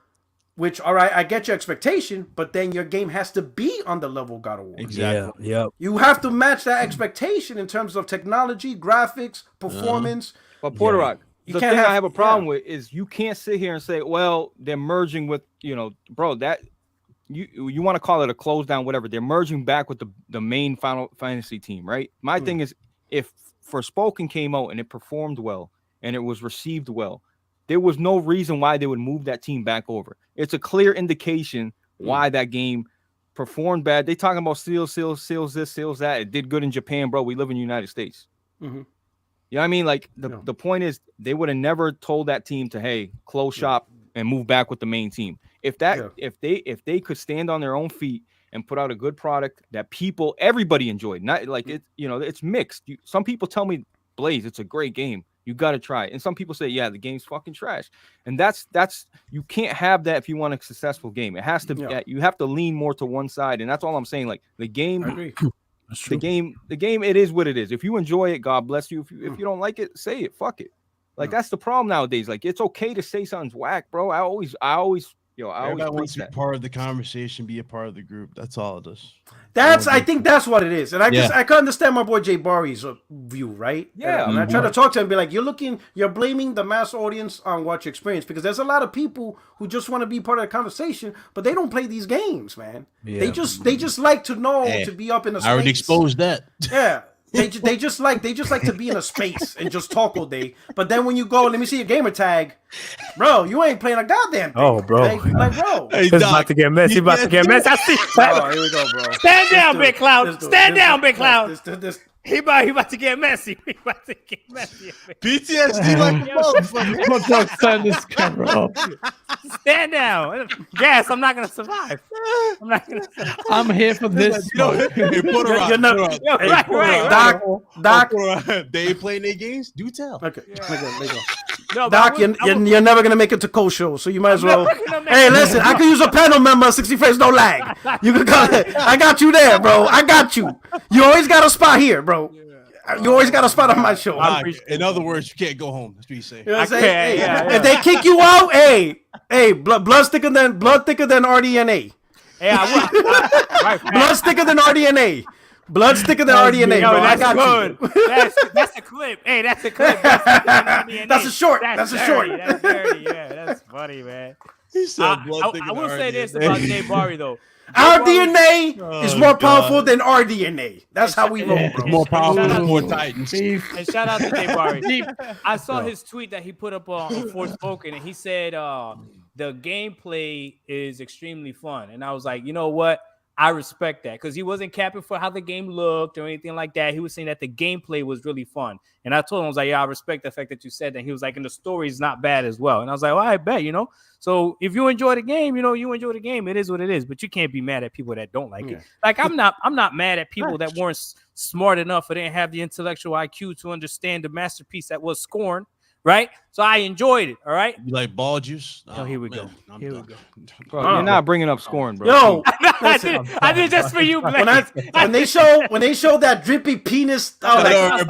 which, all right, I get your expectation, but then your game has to be on the level of God of War. Exactly. Yeah. You have to match that expectation in terms of technology, graphics, performance. But Porter Rock, the can't thing I have a have- problem with is you can't sit here and say, well, they're merging with, bro, that you want to call it a close down, whatever. They're merging back with the main Final Fantasy team, right? My thing is, if Forspoken came out and it performed well and it was received well, there was no reason why they would move that team back over. It's a clear indication why that game performed bad. They talking about sales this, sales that. It did good in Japan, bro. We live in the United States. You know what I mean? Like the point is they would have never told that team to, hey, close shop and move back with the main team. If they could stand on their own feet and put out a good product that everybody enjoyed, not like it's mixed. Some people tell me, Blaze, it's a great game. You got to try it. And some people say, yeah, the game's fucking trash. And that's you can't have that if you want a successful game. It has to you have to lean more to one side. And that's all I'm saying. Like the game, I agree. the game, it is what it is. If you enjoy it, God bless you. If you don't like it, say it. Fuck it. Like that's the problem nowadays. Like it's okay to say something's whack, bro. I always Everybody wants to be that. part of the conversation, be a part of the group. That's all it is. I think that's what it is. And I can understand my boy Jay Barry's view, right? Yeah. And I try to talk to him and be like, you're blaming the mass audience on what you experience, because there's a lot of people who just want to be part of the conversation, but they don't play these games, man. Yeah. They just like to know to be up in a space. I already exposed that. Yeah. They just like to be in a space and just talk all day. But then when you go, let me see your gamer tag, bro, you ain't playing a goddamn thing. Oh, bro. Like bro. It's about to get messy. I see. Oh, here we go, bro. Stand down, Big Cloud. Stand down, Big Cloud. This. He about to get messy. PTSD like a motherfucker. Turn this camera off. Stand down. Gas, I'm not going to survive. I'm here for this. Hey, Doc, they ain't playing their games. Do tell. Okay, there you go. No, Doc, you're never gonna make it to co-show, so you might as well. Hey, listen, I can use a panel member, 60 frames, no lag. You can call it. I got you there, bro. I got you. You always got a spot here, bro. You always got a spot on my show. In other words, you can't go home. That's what you say. You know what I'm saying? Hey, if they kick you out, hey, blood thicker than RDNA. Right, blood thicker than RDNA. Blood thicker than RDNA, bro. I got good. you. That's a clip. Hey, that's a clip. That's a short. That's a short. That's dirty. Yeah, that's funny, man. I will say this about Jay Barry though. Our DNA is more powerful than our DNA. That's how we roll, bro. More powerful than more Titans. And shout out to Jay Barry. I saw his tweet that he put up on Forspoken, and he said the gameplay is extremely fun. And I was like, you know what? I respect that because he wasn't capping for how the game looked or anything like that. He was saying that the gameplay was really fun. And I told him, I was like, yeah, I respect the fact that you said that. He was like, and the story is not bad as well. And I was like, well, I bet, So if you enjoy the game, you enjoy the game. It is what it is. But you can't be mad at people that don't like it. Like I'm not mad at people that weren't smart enough or didn't have the intellectual IQ to understand the masterpiece that was Scorn. Right, so I enjoyed it. All right, you like ball juice? Oh, here we go. Here we go. Bro, you're not bringing up Scorn, bro. Yo, I did just for you, Black. When they show that drippy penis, I'm like, what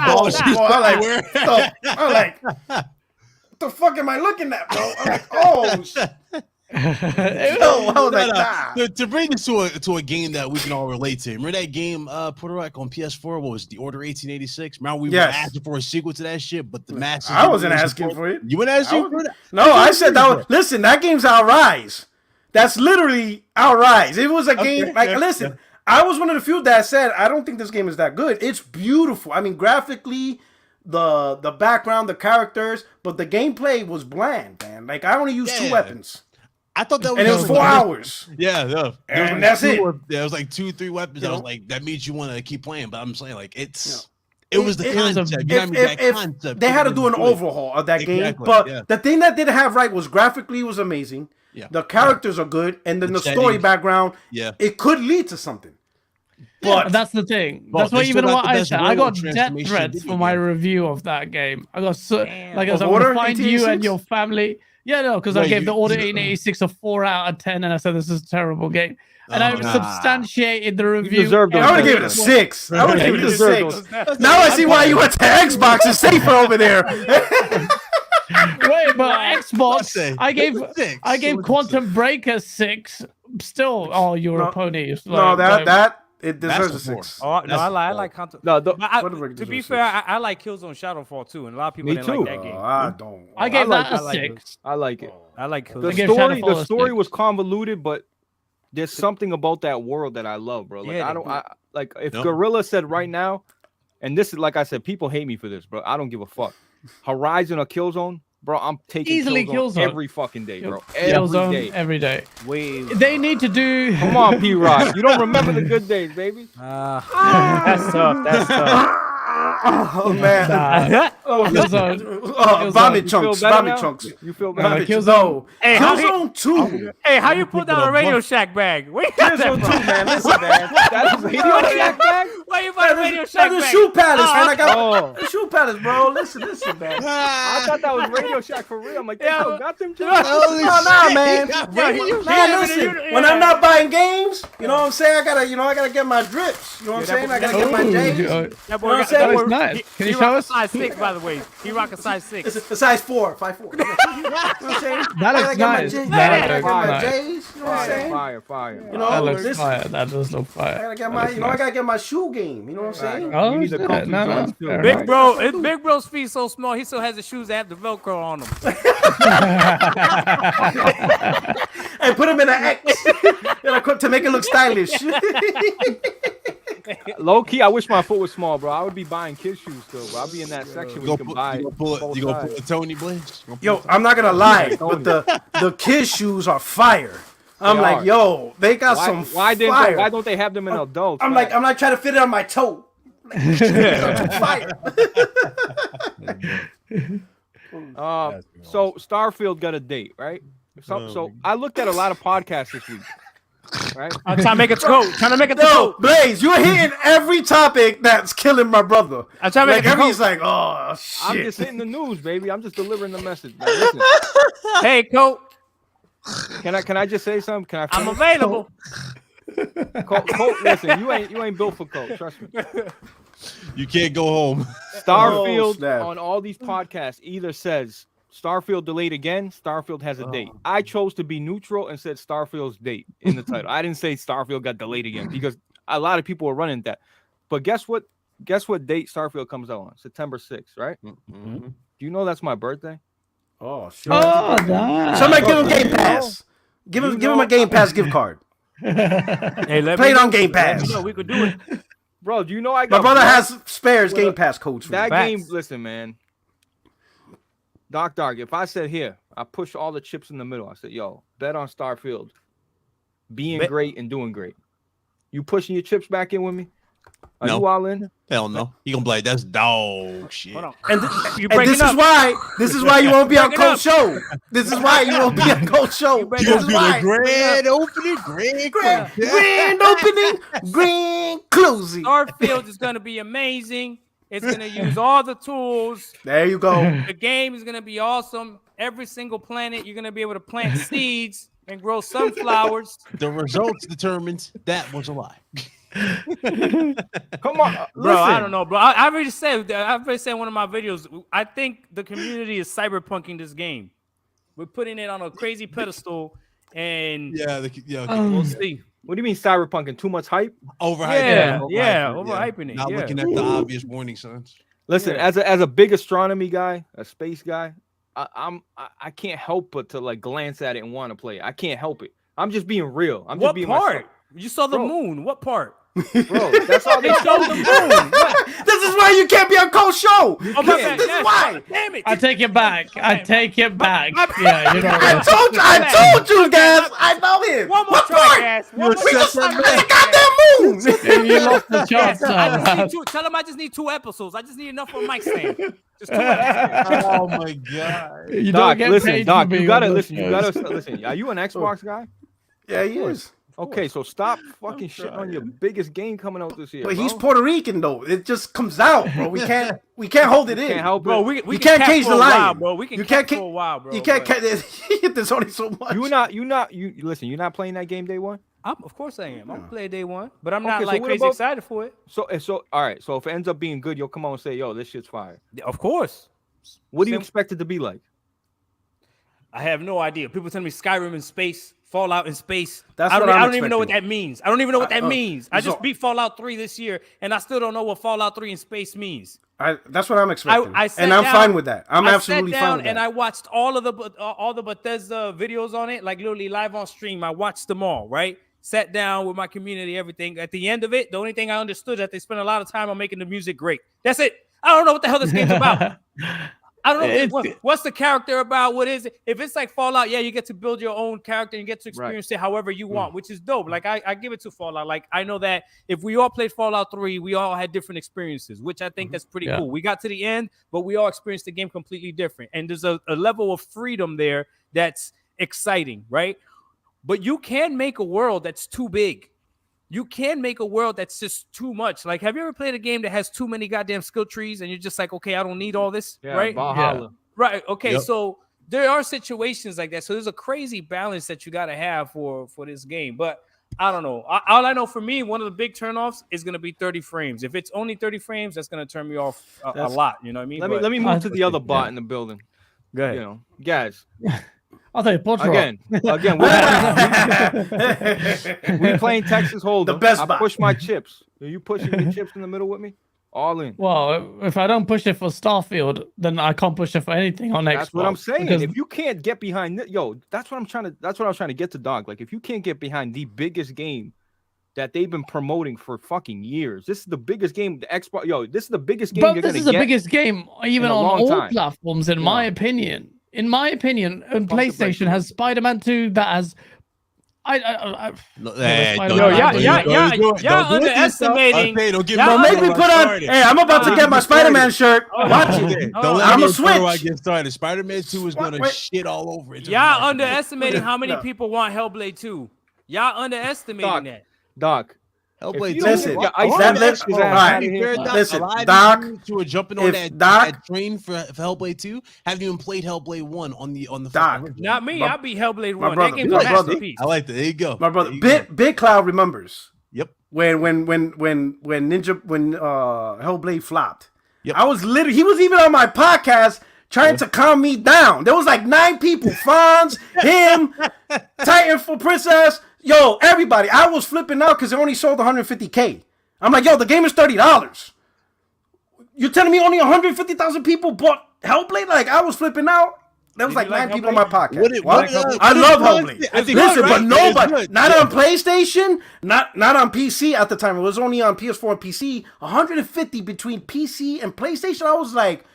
the fuck am I looking at, bro? I'm like, oh shit. To bring this to a game that we can all relate to. Remember that game, Puerto Rico on PS4? What was it, The Order 1886? Remember we were asking for a sequel to that shit, but the masses. I wasn't asking for it. You weren't asking for it? No, I said that. Listen, that game's Outrise. That's literally Outrise. It was a game. Like, listen, I was one of the few that said I don't think this game is that good. It's beautiful. I mean, graphically. The background, the characters, but the gameplay was bland, man. Like I only used 2 weapons. I thought that was, and it was 4 hours. Yeah, and that's it. There was like 2-3 weapons. I was like, that means you want to keep playing. But I'm saying, like, it was the concept. They had to do an overhaul of that game. But the thing that didn't have right was graphically it was amazing. Yeah, the characters are good, and then the story background. Yeah, it could lead to something. But that's the thing. That's what even what I said. I got death threats for my review of that game. I got I'm going to find you and your family. Yeah, no, because I gave the Order 1886 a 4 out of 10, and I said this is a terrible game. And I substantiated the review. I would have given it a 6. I would have given it a 6. Now I see why you went to Xbox. It's safer over there. Wait, but Xbox, I gave Quantum Break a 6. Still, you're a pony. It deserves a 6. Oh no, I like Quantum. No, to be fair, I like Killzone Shadowfall too, and a lot of people didn't like that game. I don't. I gave that a 6. I like it. I like Killzone. The story was convoluted, but there's something about that world that I love, bro. Like if Guerrilla said right now, and this is like I said, people hate me for this, bro. I don't give a fuck. Horizon or Killzone. Bro, I'm taking easily Killzone every fucking day, bro. Every day. They need to do. Come on, P-Rock. You don't remember the good days, baby. That's tough. Oh man! Vomit chunks. You feel better? Killzone. Killzone 2. Hey, how you put down a Radio Shack bag? Killzone 2, man. Listen, man. That's a Radio Shack bag. Why you buy a Radio Shack bag? That's a shoe palace, man. I got a shoe palace, bro. Listen, man. I thought that was Radio Shack for real. I'm like, yo, got them too. No, man. Listen. When I'm not buying games, you know what I'm saying? I gotta get my drips. You know what I'm saying? I gotta get my J's. You know what I'm saying? Nice. Can you show us? Size 6, by the way. He rock a size 6. It's a size 4, 5'4". You know what I'm saying? That looks nice. That looks J's. You know what I'm saying? Fire. You know, that looks fire. That does look fire. I gotta get my, I gotta get my shoe game. You know what I'm saying? Oh, you need no. Big Bro's feet so small. He still has the shoes that have the Velcro on them. And put them in an X to make it look stylish. Low key, I wish my foot was small, bro. I would be buying kids shoes still, bro. I'll be in that section where you can buy. You gonna pull the Tony Blaze? Yo, I'm not gonna lie, but the kids' shoes are fire. I'm like, yo, they got some fire. Why don't they have them in adults? I'm like trying to fit it on my toe. Fire. So Starfield got a date, right? So I looked at a lot of podcasts this week. right? I'm trying to make it coat. Trying to make it No, coat. Blaze, you're hitting every topic that's killing my brother. I'm trying to make Like it coat. everybody's like, oh I'm shit. just hitting the news, baby. I'm just delivering the message. Now, listen, Hey, coat. can I just say something? Can I? I'm finish? available. Colt, listen, you ain't built for Colt. Trust me. You can't go home. Starfield snap. on all these podcasts either says Starfield delayed again. Starfield has a date. I chose to be neutral and said Starfield's date in the title. I didn't say Starfield got delayed again because a lot of people were running that. But guess what? Guess what date Starfield comes out on? September 6th, right? Mm-hmm. Do you know that's my birthday? Oh shit. Oh, that. Somebody give him Game Pass. Give him a Game Pass gift card. Hey, let Play me it on know. Game Let me Pass. know. We could do it. Bro, do you know I My got brother blessed has spares with Game a- Pass codes for that me. game? Facts. Listen, man. Dark, if I said here, I push all the chips in the middle. I said, yo, bet on Starfield being Bet. great and doing great. You pushing your chips back in with me? Are No. you all in? Hell no. You gonna be like, that's dog shit. Hold on. And you And breaking this up. is why you won't be on Break it Coach up. Show. This is why you won't be on Coach Show. break You it This gonna up. is do why. the grand opening, grand Grand opening, grand closing. Starfield is going to be amazing. It's going to use all the tools. There you go. The game is going to be awesome. Every single planet, you're going to be able to plant seeds and grow sunflowers. The results determines that was a lie. Come on, Bro, I listen. don't know, bro. I already said in one of my videos, I think the community is cyberpunking this game. We're putting it on a crazy pedestal, and Yeah, we'll see. What do you mean cyberpunk and too much hype? overhyping. Overhyping it. Not Yeah. looking at the obvious warning signs. Listen, Yeah. as a big astronomy guy, a space guy, I can't help but to like glance at it and want to play it. I can't help it. I'm just being real. I'm just What being part? myself. You saw the Bro. moon. What part? Bro, that's all They showed the moon. What? This is why you can't be on Coach Show. Oh, my can't. bad. This is Yes. why. Damn it. I take it back. I take it back. my- Yeah, you know. I told you guys. I know him. One more What try, part? Gas. One more We try. just look at the goddamn moon. You lost the Yes, chance. I just need Sam. two. Tell him I just need 2 episodes. I just need enough for a mic stand. Just 2 episodes. Oh my god. You Doc, don't get listen, paid Doc, for you being gotta on listen. You those gotta listen. Are you an Xbox guy? Yeah, he is. Okay, so stop fucking shitting on your biggest game coming out this year. But bro. he's Puerto Rican though. It just comes out, bro. We can't hold it in. Can't help Bro, it. we You can can't cap cage for the a while, lion. bro. We can You cap can't for a while, bro. You can't. but There's only so much. You listen. You're not playing that game day one. Of course I am. I'm gonna play day one, but I'm Okay, not so like what crazy about- excited for it. So all right. So if it ends up being good, you'll come on and say, "Yo, this shit's fire." Of course. What do you Same- expect it to be like? I have no idea. People tell me Skyrim in space, Fallout in space. That's I don't, what I'm I don't even know what expecting. that means. I don't even know what that means. I just so- beat Fallout 3 this year, and I still don't know what Fallout 3 in space means. That's what I'm expecting, I sat and I'm down- fine with that. I'm I absolutely sat fine down with and that. I watched all the Bethesda videos on it, like literally live on stream. I watched them all, right? Sat down with my community, everything. At the end of it, the only thing I understood is that they spent a lot of time on making the music great. That's it. I don't know what the hell this game's about. I don't know what's the character about. What is it? If it's like Fallout, yeah, you get to build your own character and you get to experience it however you want, which is dope. Like I give it to Fallout. Like I know that if we all played Fallout 3, we all had different experiences, which I think that's pretty cool. We got to the end, but we all experienced the game completely different. And there's a level of freedom there that's exciting, right? But you can make a world that's too big. You can make a world that's just too much. Like, have you ever played a game that has too many goddamn skill trees and you're just like, okay, I don't need all this, right? Valhalla. Right. Okay. Yep. So there are situations like that. So there's a crazy balance that you got to have for this game. But I don't know. All I know for me, one of the big turnoffs is going to be 30 frames. If it's only 30 frames, that's going to turn me off a lot. You know what I mean? Let me move to the other bot in the building. Go ahead. You know, guys. I'll tell you, Portugal. Again, we playing Texas Hold'em. The best I bot. push my chips. Are you pushing your chips in the middle with me? All in. Well, if I don't push it for Starfield, then I can't push it for anything on Xbox. That's what I'm saying. because- If you can't get behind it, that's what I was trying to get to, Dog. Like, if you can't get behind the biggest game that they've been promoting for fucking years, this is the biggest game. The Xbox, this is the biggest game But you're this gonna is the get. biggest game, even in a on long all time. platforms, in my opinion. In my opinion, and Pump the brakes. PlayStation has Spider-Man 2 that has. No, y'all underestimating. Don't give Y'all me Make me put on. Hey, I'm about to get my Spider-Man shirt. Watch it. Don't let I'm me a before I switch. get started. Spider-Man 2 is gonna Wait. shit all over it. Y'all underestimating how many people want Hellblade 2. Y'all underestimating Doc. that. Doc. Hellblade you 2. listen, Yeah, I I wanna let- ask you all that. right. To be fair, Doc, Listen, a lot of Doc, these dudes who are jumping on if Doc- that train for Hellblade 2 haven't even played Hellblade 1 on the Doc. fucking original. Not me. I beat Hellblade my 1. brother, That game's my a brother. masterpiece. I like that. There you go. My brother, There you go. Big Cloud remembers Yep. when Hellblade flopped. Yep. I was literally, he was even on my podcast trying to calm me down. There was like 9 people, Fonz, him, Titanfall Princess, yo, everybody. I was flipping out because it only sold 150K. I'm like, yo, the game is $30. You're telling me only 150,000 people bought Hellblade? Like, I was flipping out. There was Did like you like 9 people on my podcast. What? I love Hellblade. I think Listen, it's but good. nobody, It's good. not on PlayStation, not on PC at the time. It was only on PS4 and PC. 150 between PC and PlayStation. I was like,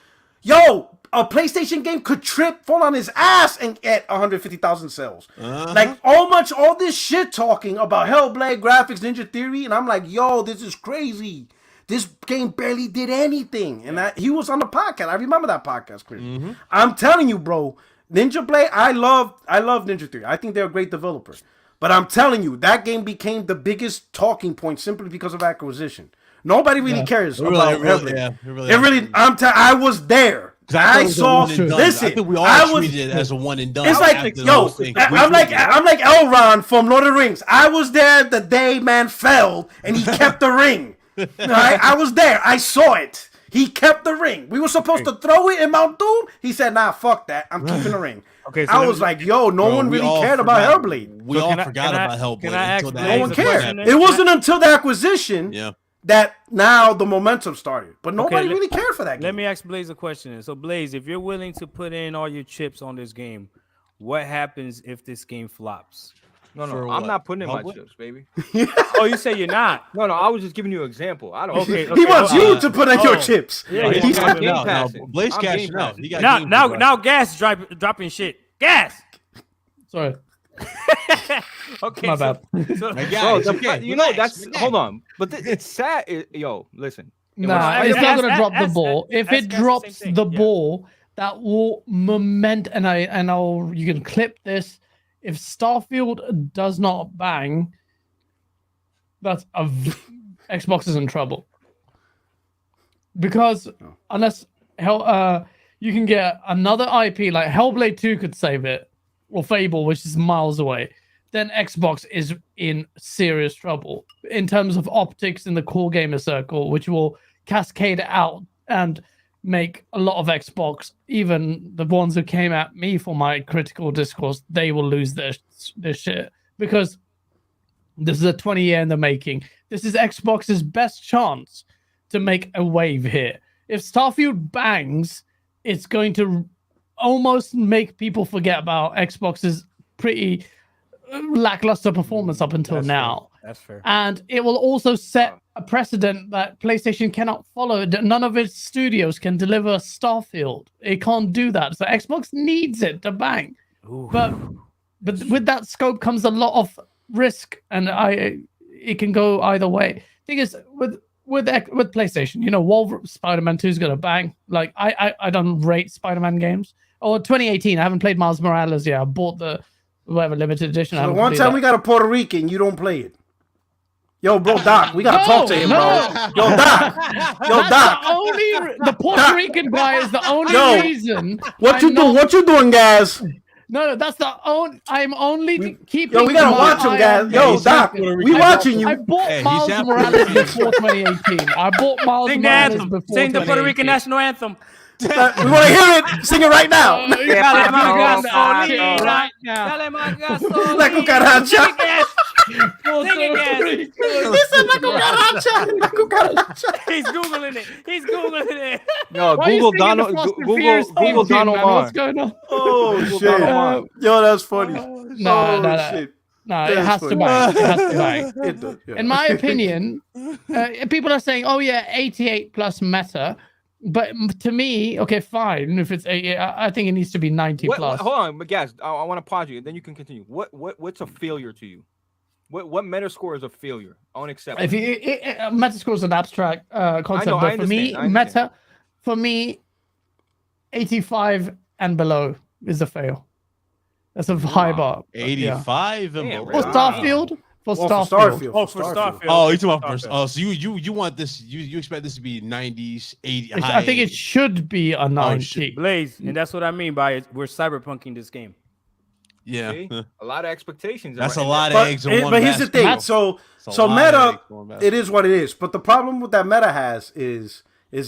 yo, a PlayStation game could fall on his ass and get 150,000 sales. Like, all this shit talking about Hellblade, graphics, Ninja Theory, and I'm like, yo, this is crazy. This game barely did anything. And he was on the podcast. I remember that podcast, Chris. I'm telling you, bro, Ninja Blade, I love Ninja Theory. I think they're a great developer. But I'm telling you, that game became the biggest talking point simply because of acquisition. Nobody really cares about Hellblade. I was there. I saw. Listen, I think we all treated it as a one and done. It's like, yo, I'm like Elrond from Lord of the Rings. I was there the day man fell, and he kept the ring. Right? I was there. I saw it. He kept the ring. We were supposed to throw it in Mount Doom. He said, "Nah, fuck that. I'm keeping the ring." Okay, so I was like, "Yo, no one really cared about Hellblade. We all forgot about Hellblade. Can I ask until Blaze that No one a cared. question? It wasn't until the acquisition that now the momentum started. But nobody really cared for that game. Let me ask Blaze a question. So, Blaze, if you're willing to put in all your chips on this game, what happens if this game flops? No, For I'm what? not putting in my Hellblade? chips, baby. Oh, you say you're not? No, I was just giving you an example. I don't. Okay. He wants you to put in your chips. Yeah, He's I'm cashing game out. Now, passing. Blaze I'm cashing game out. passing. He got Now, Gas dropping shit. Gas. Sorry. Okay, My bad. So, Bro, hold on. But it's sad. Yo, listen. Nah, was- it's not ask- gonna drop the ask- ball. If ask it Gas the drops same thing. the Yeah. ball, that will you can clip this. If Starfield does not bang, Xbox is in trouble. Because unless you can get another IP like Hellblade 2 could save it, or Fable, which is miles away, then Xbox is in serious trouble in terms of optics in the core gamer circle, which will cascade out and make a lot of Xbox, even the ones who came at me for my critical discourse, they will lose their shit because this is a 20-year in the making. This is Xbox's best chance to make a wave here. If Starfield bangs, it's going to almost make people forget about Xbox's pretty lackluster performance up until now. That's fair. And it will also set a precedent that PlayStation cannot follow. None of its studios can deliver Starfield. It can't do that. So Xbox needs it to bang. Ooh. But with that scope comes a lot of risk, and it can go either way. Thing is, with PlayStation, Spider-Man 2 is gonna bang. Like I don't rate Spider-Man games. Or 2018, I haven't played Miles Morales yet. I bought the whatever limited edition. So one time we got a Puerto Rican, you don't play it. Yo, bro, Doc, we gotta talk to him, bro. Yo, Doc. The Puerto Rican guy is the only reason. What you doing, guys? No, that's the only. I'm only keeping. Yo, we gotta watch him, guys. Yo, Doc, we watching you. I bought Miles Morales before 2018. I bought Miles Sing the Morales anthem. before Sing the Puerto 2018. Rican national anthem. We want to hear it. Sing it right now. Dale Right Dale now. más gasolina. La cucaracha. Sing it, Gas. He said la cucaracha. He's Googling it. No, Why are you Google singing the Donald. Fast and Furious Google theme tune, Donald man? Mar. What's going on? Oh shit. Donald Yo, that's funny. No. Shit. No, it That's has to funny. bang. It has to bang. It does, yeah. In my opinion, people are saying, "Oh yeah, 88 plus meta," but to me, okay, fine. If it's 88, I think it needs to be 90 plus. Hold on, but guys, I want to pause you, then you can continue. What's a failure to you? What Metascore is a failure? Unacceptable. If Metascore is an abstract concept, but for me, meta, for me, 85 and below is a fail. That's a high bar. but yeah. 85. Damn, For really? Starfield. For Oh, Starfield. Oh, for Starfield. Oh, you Okay, talking about Starfield. Oh, so you want this? You expect this to be 90s, 80? I think it should be a 90. Blaze, and that's what I mean by it. We're cyberpunking this game. Yeah, See? A lot of expectations. that's a and lot of But, eggs in one but here's the basket. thing. So It's a so lot of meta, eggs in one basket. it is what it is. But the problem with that meta has is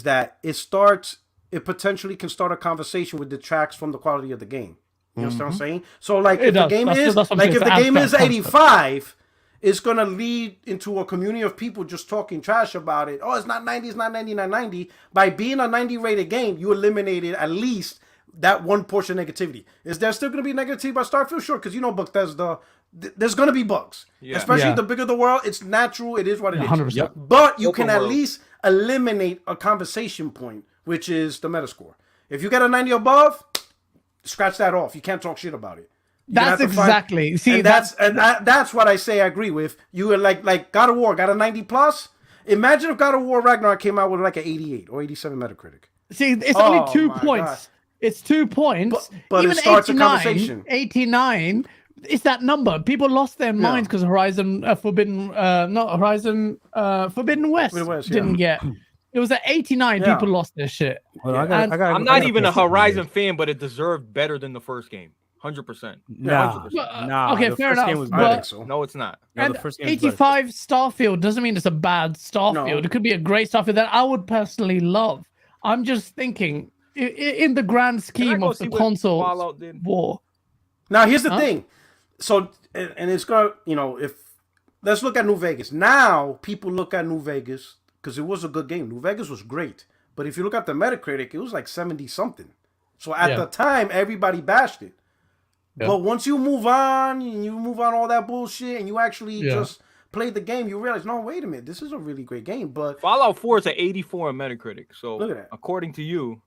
that it potentially can start a conversation with detracts from the quality of the game. You understand what I'm saying? So like It if the does. game That's is what I'm like saying. if the It's game is abstract 85, it's gonna lead into a community of people just talking trash about it. Oh, it's not 90, it's not 90, not 90. By being a 90 rated game, you eliminated at least that one portion of negativity. Is there still gonna be negativity by Starfield? Sure, because Bethesda, there's gonna be bugs. Yeah. Especially Yeah. the bigger the world, it's natural, it is what it is. 100%. But you Open can at world. least eliminate a conversation point, which is the Metascore. If you get a 90 above, scratch that off. You can't talk shit about it. You're gonna That's have to find- exactly. See, and that's what I say I agree with. You were like God of War got a 90 plus. Imagine if God of War Ragnarok came out with like an 88 or 87 Metacritic. See, it's Oh only 2 my points. God. It's 2 points. But it Even starts a 89, conversation. 89. It's that number. People lost their minds because Horizon Forbidden West, Forbidden West, didn't get. It was at 89. Yeah. People lost their shit. Hold on, And I'm not even a Horizon fan, but it deserved better than the first game. 100%. Nah, 100%. nah. Okay, the fair first enough, game was I better. think so. No, it's not. No, And the first game was better. 85 Starfield doesn't mean it's a bad Starfield. No. It could be a great Starfield that I would personally love. I'm just thinking, in the grand Can I scheme go of see the what console Fallout did? war. Now here's the Huh? thing. So and it's gonna if let's look at New Vegas. Now people look at New Vegas because it was a good game. New Vegas was great. But if you look at the Metacritic, it was like 70 something. So at the time, everybody bashed it. Yeah. But once you move on, and you move on all that bullshit, and you actually just play the game, you realize, no, wait a minute, this is a really great game. But Fallout 4 is an 84 on Metacritic. So Look at that. according to you,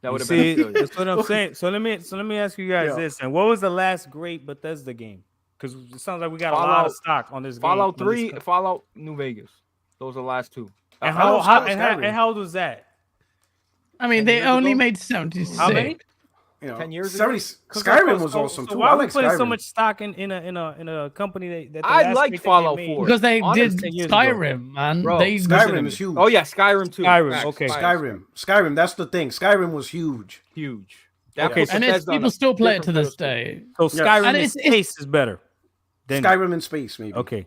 that would have See, been. that's what I'm saying. So let me ask you guys Yeah. this: and what was the last great Bethesda game? Because it sounds like we got a lot Fallout- of stock on this game. Fallout on this 3, co- Fallout New Vegas. Those are the last two. And Fallout and how old was that? I mean, 10 they years only ago? made 76. How many? 10 years 70, ago? Skyrim was awesome So too. why I are we like putting Skyrim. so much stock in a company that the I last like great thing they Fallout made- 4. Because they Honestly, did 10 years ago. Skyrim, man. Bro, They Skyrim is huge. Oh yeah, Skyrim too. Skyrim, Facts, okay. facts. Skyrim. That's the thing. Skyrim was huge. Huge. That Okay, puts and it's, Bethesda on people a still play it to different this day. So Yes. Skyrim And in it's- space is better. Than, Skyrim in space, maybe. Okay.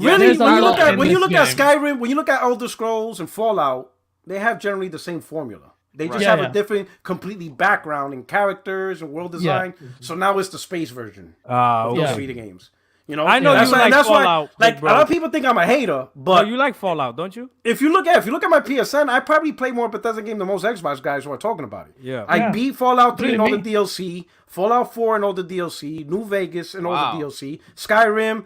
Really, there's a when you lot look at in when you this look at game. Skyrim, when you look at Elder Scrolls and Fallout, they have generally the same formula. They just Right. have Yeah. a different, completely background in characters and world design. So now it's the space version of those Yeah. video games. You know, I know that's you why, like that's why, Fallout, like big a bro. lot of people think I'm a hater, But but you like Fallout, don't you? if you look at my PSN, I probably play more Bethesda game than most Xbox guys who are talking about it. Yeah. I beat Fallout 3 and all the Me. DLC, Fallout 4 and all the DLC, New Vegas and all Wow. the DLC, Skyrim,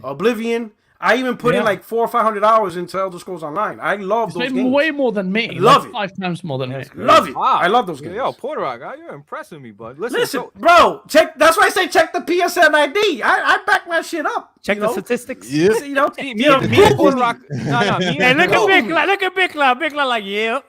Oblivion. I even put in like 400 or 500 hours into Elder Scrolls Online. I love those games. Way more than me. Love like it. 5 times more than me. Love it. Wow. I love those games. Yo, Porter Rock, you're impressing me, bud. Listen, so, bro, check. That's why I say check the PSN ID. I back my shit up. Check you the know? statistics. You know, me you know, and Porter Rock. No, me Hey, and look Bro. at Big Cloud. Look at Big Cloud. Big Cloud, like, yeah.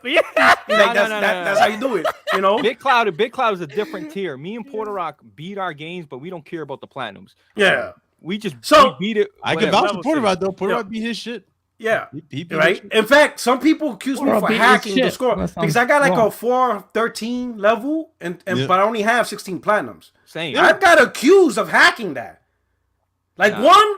that's how you do it. You know, Big Cloud is a different tier. Me and Porter Rock beat our games, but we don't care about the platinums. yeah, We just So- we beat it. I can whatever. vouch for Porter Rod though. Porter Yeah. Rod beat his shit. yeah. He beat his Right. shit. In fact, some people accuse me Or for beat his hacking the shit. score That sounds because I got like wrong. a 413 level, and Yeah. but I only have 16 platinums. Same. I got accused of hacking that. Like one,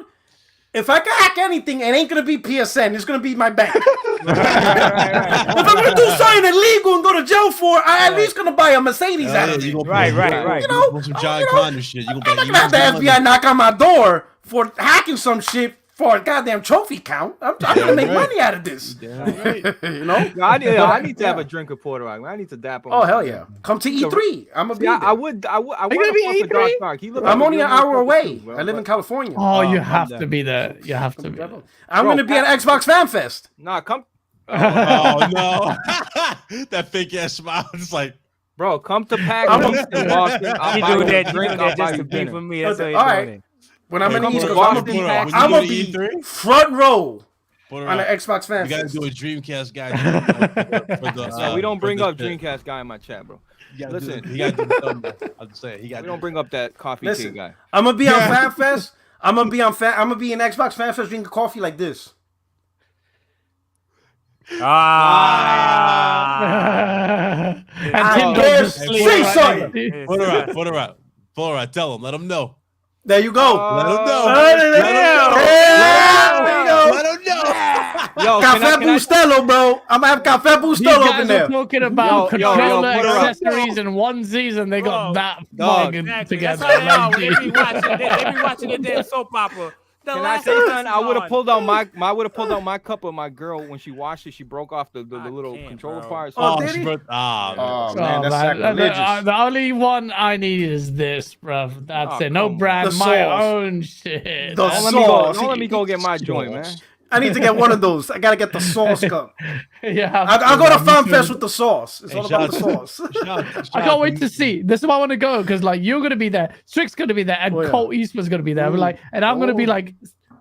if I can hack anything, it ain't gonna be PSN. It's gonna be my bank. If I'm gonna do something illegal and go to jail for, I at least gonna buy a Mercedes out of it. Right. You know, Some John you know, Connor shit. You I'm gonna not gonna have the FBI knock on my door for hacking some shit for a goddamn trophy count. I'm gonna make money out of this. You know? I need to have a drink of Porter Rock. I need to dap him. Oh hell yeah! Come to E3. I'm gonna be Yeah, there. I would. I want gonna to be fuck with Dark E3? Dark. He looked I'm like a only an good hour motherfucker away. too, bro, I live in but- California. Oh, you I'm have there. to be there. You have to be there. I'm Bro, gonna be at Xbox Fan Fest. Nah, come, Oh no, that fake ass smile. It's like, bro. Come to PAX I'm a- East in Boston. I'll He buy you doing a that, drink. I'll buy just you to be dinner. for me. That's Okay, how all he's right. doing it. When I'm in the come East to Coast, I'm Boston gonna be. PAX I'm gonna East. be front row on the Xbox fan You gotta fest. do a Dreamcast guy. We don't bring up Dreamcast guy in my chat, bro. Listen, he got to do the thumbnail. I'm saying he got. We don't bring up that coffee king guy. I'm gonna be on Fan Fest. I'm gonna be in Xbox Fan Fest drinking coffee like this. Say something. Put her out. Tell him. Let him know. There you go. Let him know. Let him know. Yo, Café Bustelo, bro. I'm gonna have Café Bustelo up in there. Talking about controller accessories in one season. They got that fucking together. They be watching the damn soap opera. Can I say something? I would have pulled out my cup of my girl when she washed it. She broke off the little controller part. Oh, man, that's sacrilegious. The only one I need is this, bro. That's it. No brand, my own shit. Don't let me go get my joint, man. I need to get one of those. I gotta get the sauce cup. Yeah, I'll go to Fan Fest with the sauce. It's all about the sauce. I can't wait to see. This is why I want to go because like you're gonna be there, Strick's gonna be there, and Colt Eastman's gonna be there. And I'm gonna be like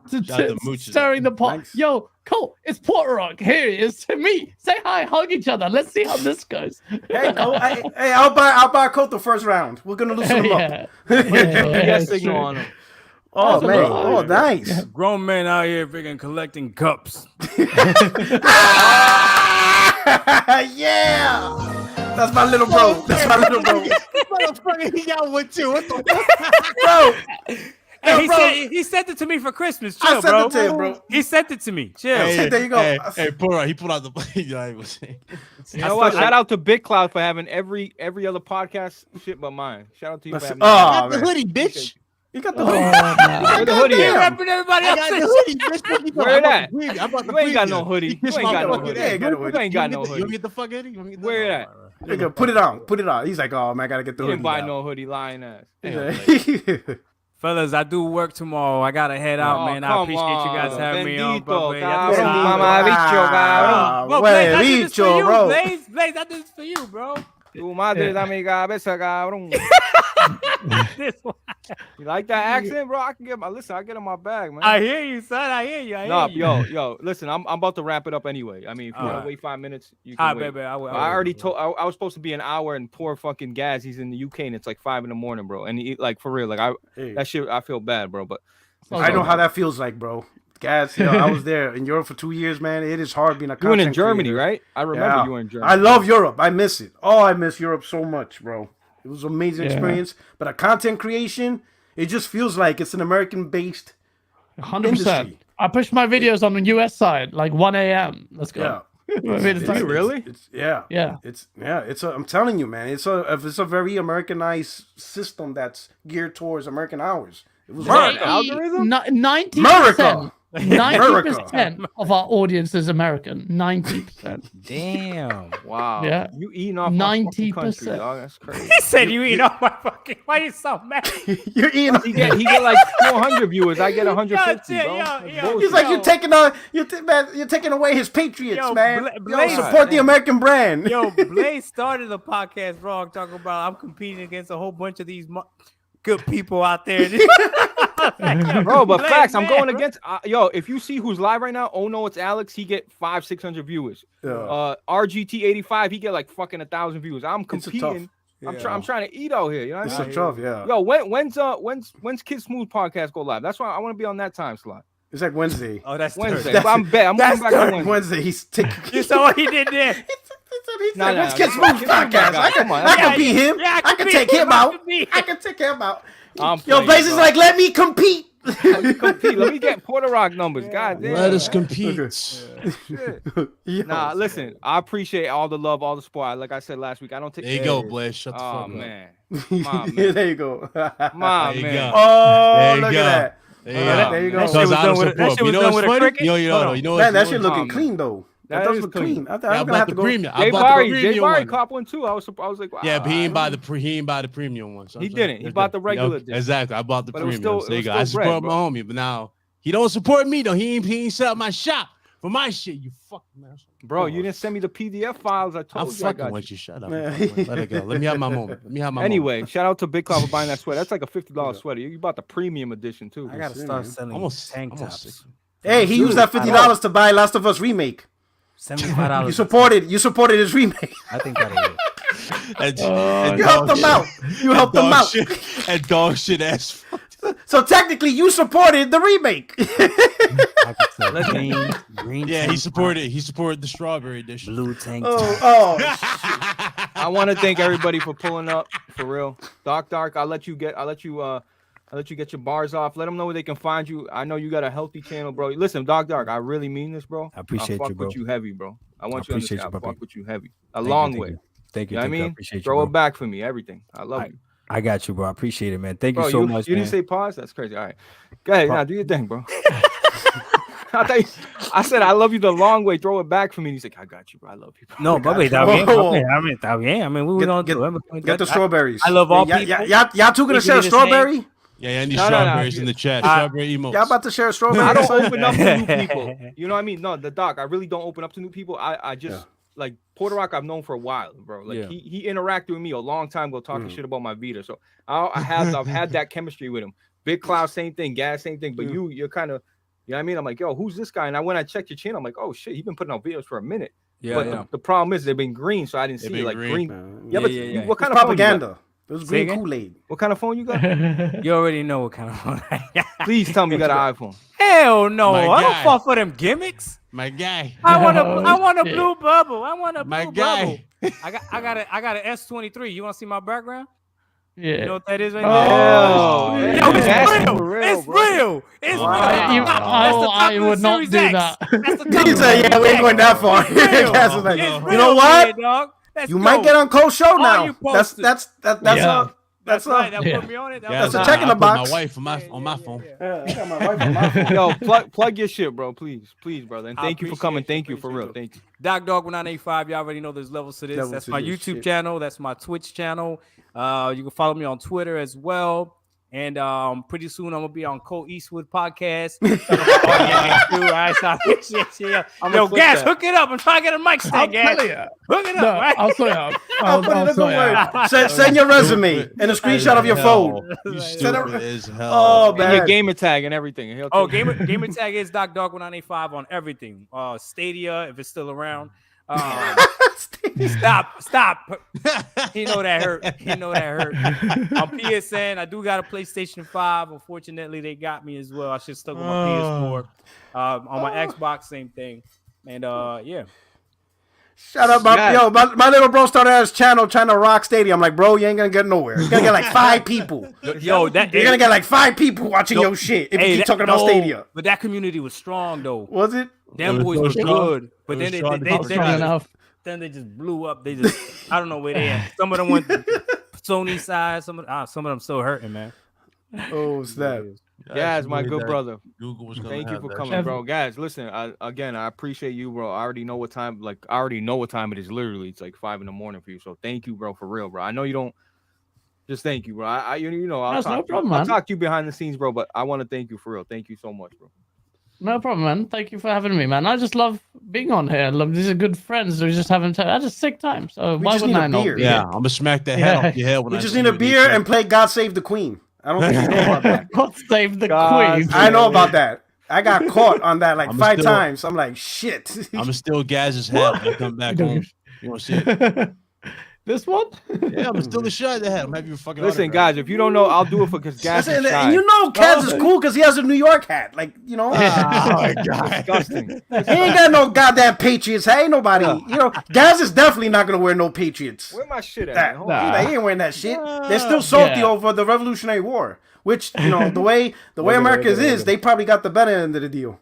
stirring the pot. Nice. Yo, Colt, it's Port Rock. Here it is to me. Say hi, hug each other. Let's see how this goes. Hey, Colt. Hey, I'll buy Colt the first round. We're gonna loosen him up. Yeah, signal on him. Oh, man. Oh, nice. Yeah. Grown men out here freaking collecting cups. Yeah. That's my little bro. Motherfucker, he got one too. What the bro? Hey, he sent it to me for Christmas. Chill, I sent it to him, bro. He sent it to me. Chill. Hey, there you go. He pulled out the. You know what? Shout out to Big Cloud for having every other podcast shit but mine. Shout out to you for having the hoodie, bitch. You got the hoodie. Where the hoodie at? Repping everybody else. I got the hoodie, bitch. Where that? You ain't got no hoodie. You ain't got no hoodie. You ain't got no hoodie. You get the fuck hoodie? Where that? Nigga, put it on. He's like, oh man, I gotta get the hoodie. Didn't buy no hoodie, lying ass. Fellas, I do work tomorrow. I gotta head out, man. I appreciate you guys having me on. Blaze, I did this for you, bro. Tu madre da mi cabeza, cabrón. You like that accent, bro? I get in my bag, man. I hear you, son. I hear you. Yo, listen, I'm about to wrap it up anyway. I mean, if you want to wait 5 minutes, you can wait. Baby, I already told. I was supposed to be an hour, and poor fucking Gaz, he's in the UK, and it's like 5 a.m, bro. And he, like for real, like that shit, I feel bad, bro. But I know how that feels like, bro. Guys, I was there in Europe for 2 years, man. It is hard being a content You were in Germany, creator. right? I remember you were in Germany. I love Europe. I miss it. Oh, I miss Europe so much, bro. It was an amazing experience. But a content creation, it just feels like it's an American-based 100%. I push my videos on the US side, like 1 a.m. Let's go. Yeah. Really? I'm telling you, man. It's a very Americanized system that's geared towards American hours. It was algorithm? 90%. 90% of our audience is American. 90%. Damn. Wow. Yeah. You eating off 90%. Country, dog. That's crazy. He said you eating off my fucking. Why are you so mad? You're eating. He get like 400 viewers. I get 150. Bro. He's like you're taking away his patriots, man. Blaze, support the American brand. Yo, Blaze started the podcast wrong, talking about I'm competing against a whole bunch of these good people out there. Bro, but facts, I'm going against if you see who's live right now, oh no, it's Alex, he get 500-600 viewers. RGT85, he get like fucking 1,000 views. I'm competing. I'm trying to eat out here. You know what I mean? Tough, yeah. Yo, when's Kid Smooth podcast go live? That's why I want to be on that time slot. It's like Wednesday. Oh, that's Wednesday. I'm going back to Wednesday. He's taking. You saw what he did there. When's Kid Smooth podcast? I can beat him. I can take him out. I can take him out. Yo, Blaze is like, let me compete. Let me get Puerto Rock numbers. God damn. Let us compete. Nah, listen. I appreciate all the love, all the support. Like I said last week, I don't take. There you go, Blaze. Shut the fuck up. Man. There you go. Man. Oh, look at that. There you go. That shit was done with a cricket. Man, that shit looking clean though. That does look clean. I'm gonna have to go. Jay Barry caught one too. I was like, wow. Yeah, but he ain't buy the premium one. So he didn't. He bought the regular. Exactly. I bought the premium. So you go. I support my homie, but now he don't support me though. He ain't set up my shop for my shit. You fucking man. Bro, you didn't send me the PDF files. I told you. I fucking want you. Shut up. Let it go. Let me have my moment. Anyway, shout out to Big Cloud for buying that sweater. That's like a $50 sweater. You bought the premium edition too. I gotta start selling tank tops. Hey, he used that $50 to buy Last of Us remake. $75. You supported his remake. I think that is. You helped them out. You helped them out. And dog shit ass. So technically, you supported the remake. Green Yeah, he supported the strawberry edition. blue tank. Oh, I want to thank everybody for pulling up for real. Dark, I'll let you get your bars off. Let them know where they can find you. I know you got a healthy channel, bro. Listen, Dark, I really mean this, bro. I appreciate you, bro. Fuck with you heavy, bro. I want you to appreciate understand. you, I fuck with you heavy. Thank Long you, way. Thank you. You know what I mean? I appreciate you, Throw bro. it back for me. Everything. I love you. I got you, bro. I appreciate it, man. Thank Bro, you so much. You man. didn't say pause? That's crazy. All right. Go ahead. Now do your thing, bro. I said I love you the long way. Throw it back for me. He's like, I got you, bro. I love you, bro. No, but wait, Whoa. está bien. I mean, we were on get the strawberries. I love all Yeah, people. y'all two gonna Easy share a to strawberry? Yeah, I need No. strawberries in the chat. Strawberry emotes. Y'all about to share a strawberry? I don't open up to new people. You know what I mean? No, the Doc. I really don't open up to new people. I just like Porter Rock. I've known for a while, bro. Like he interacted with me a long time ago, talking shit about my Vita. So I've had that chemistry with him. Big Cloud, same thing. Gas, same thing. But you're kind of, you know what I mean? I'm like, yo, who's this guy? And when I checked your channel, I'm like, oh shit, he's been putting out videos for a minute. But the problem is they've been green, so I didn't see like green. What kind of propaganda? It was green Kool-Aid. What kind of phone you got? You already know what kind of phone I got. Please tell me you got an iPhone. Hell no. My I don't guy. fall for them gimmicks. My guy. I want a shit. blue bubble. I want a blue My bubble. guy. I got an S23. You want to see my background? Yeah. You know what that is right Oh, there? yeah. Yo, That's it's real. real, It's bro. real. It's real. I would not do that. He said, yeah, we ain't going that far. Cass was like, you know what? You might get on Cole's show now. That's Yeah. That's right. That Yeah. put me on it. That's a I check in the put box. My wife on my phone. I got my wife on my phone. Yo, plug your shit, bro. Please, brother. And I thank you for coming. appreciate you, Thank you for real. Thank you. Doc Dog 1985. Y'all already know there's levels to this. Levels That's to my this YouTube shit. channel. That's my Twitch channel. You can follow me on Twitter as well. And pretty soon I'm gonna be on Cole Eastwood podcast. Yo, Gas, hook it up. I'm trying to get a mic stand, Gas. Hook it up. No, right? I'll sort it out. I'll put it in the sort it out. word. Send your resume and a screenshot of your phone. You Send stupid it- as hell. Oh, And your man. gamer tag and everything. And he'll Oh, take it. gamer tag is Doc Dog 1985 on everything. Stadia, if it's still around. Stop. He know that hurt. On PSN, I do got a PlayStation 5. Unfortunately, they got me as well. I should stuck with my PS4. On my Xbox, same thing. And yeah. Shout out, my little bro started his channel trying to rock Stadia. I'm like, bro, you ain't gonna get nowhere. You're gonna get like 5 people. Yo, that You're gonna get like 5 people watching your shit if you keep talking about Stadia. But that community was strong though. Was it? Them boys were good. But then Strong enough. they just blew up. They just I don't know where they at. Some of them went Sony side. Some of them still hurting, man. Oh, snap. Guys, my good brother. Google was gonna Thank you have for that coming, shit. bro. Guys, listen. I appreciate you, bro. I already know what time. Like, I already know what time it is. Literally, it's like 5 a.m. for you. So thank you, bro, for real, bro. I know you don't. Just thank you, bro. You know, I'll That's no talk. problem, I'll man. talk to you behind the scenes, bro. But I want to thank you for real. Thank you so much, bro. No problem, man. Thank you for having me, man. I just love being on here. These are good friends. We just having I just sick time. So why just wouldn't need a I not beer. be Yeah, here? I'm gonna smack the head off your head when We I just see need a you beer again. and play God Save the Queen. I don't think you know about that. God save the God queen. I know about that. I got caught on that like I'm 5 still- times. I'm like, shit. I'm still Gaz's head when I come back home. You want to see it? This one? Yeah, I'm still the shot the head. I'm having your fucking. Listen, autograph. guys, if you don't know, I'll do it for because gas is And shy. you know Kaz is cool because he has a New York hat. Like, you know. Oh my god. Disgusting. He ain't got no goddamn Patriots. Hey, ain't nobody. You know, Gaz is definitely not gonna wear no Patriots. Where my shit at? That, Man? Hold on. he ain't wearing that shit. They're still salty over the Revolutionary War, which you know the way America's is, they probably got the better end of the deal.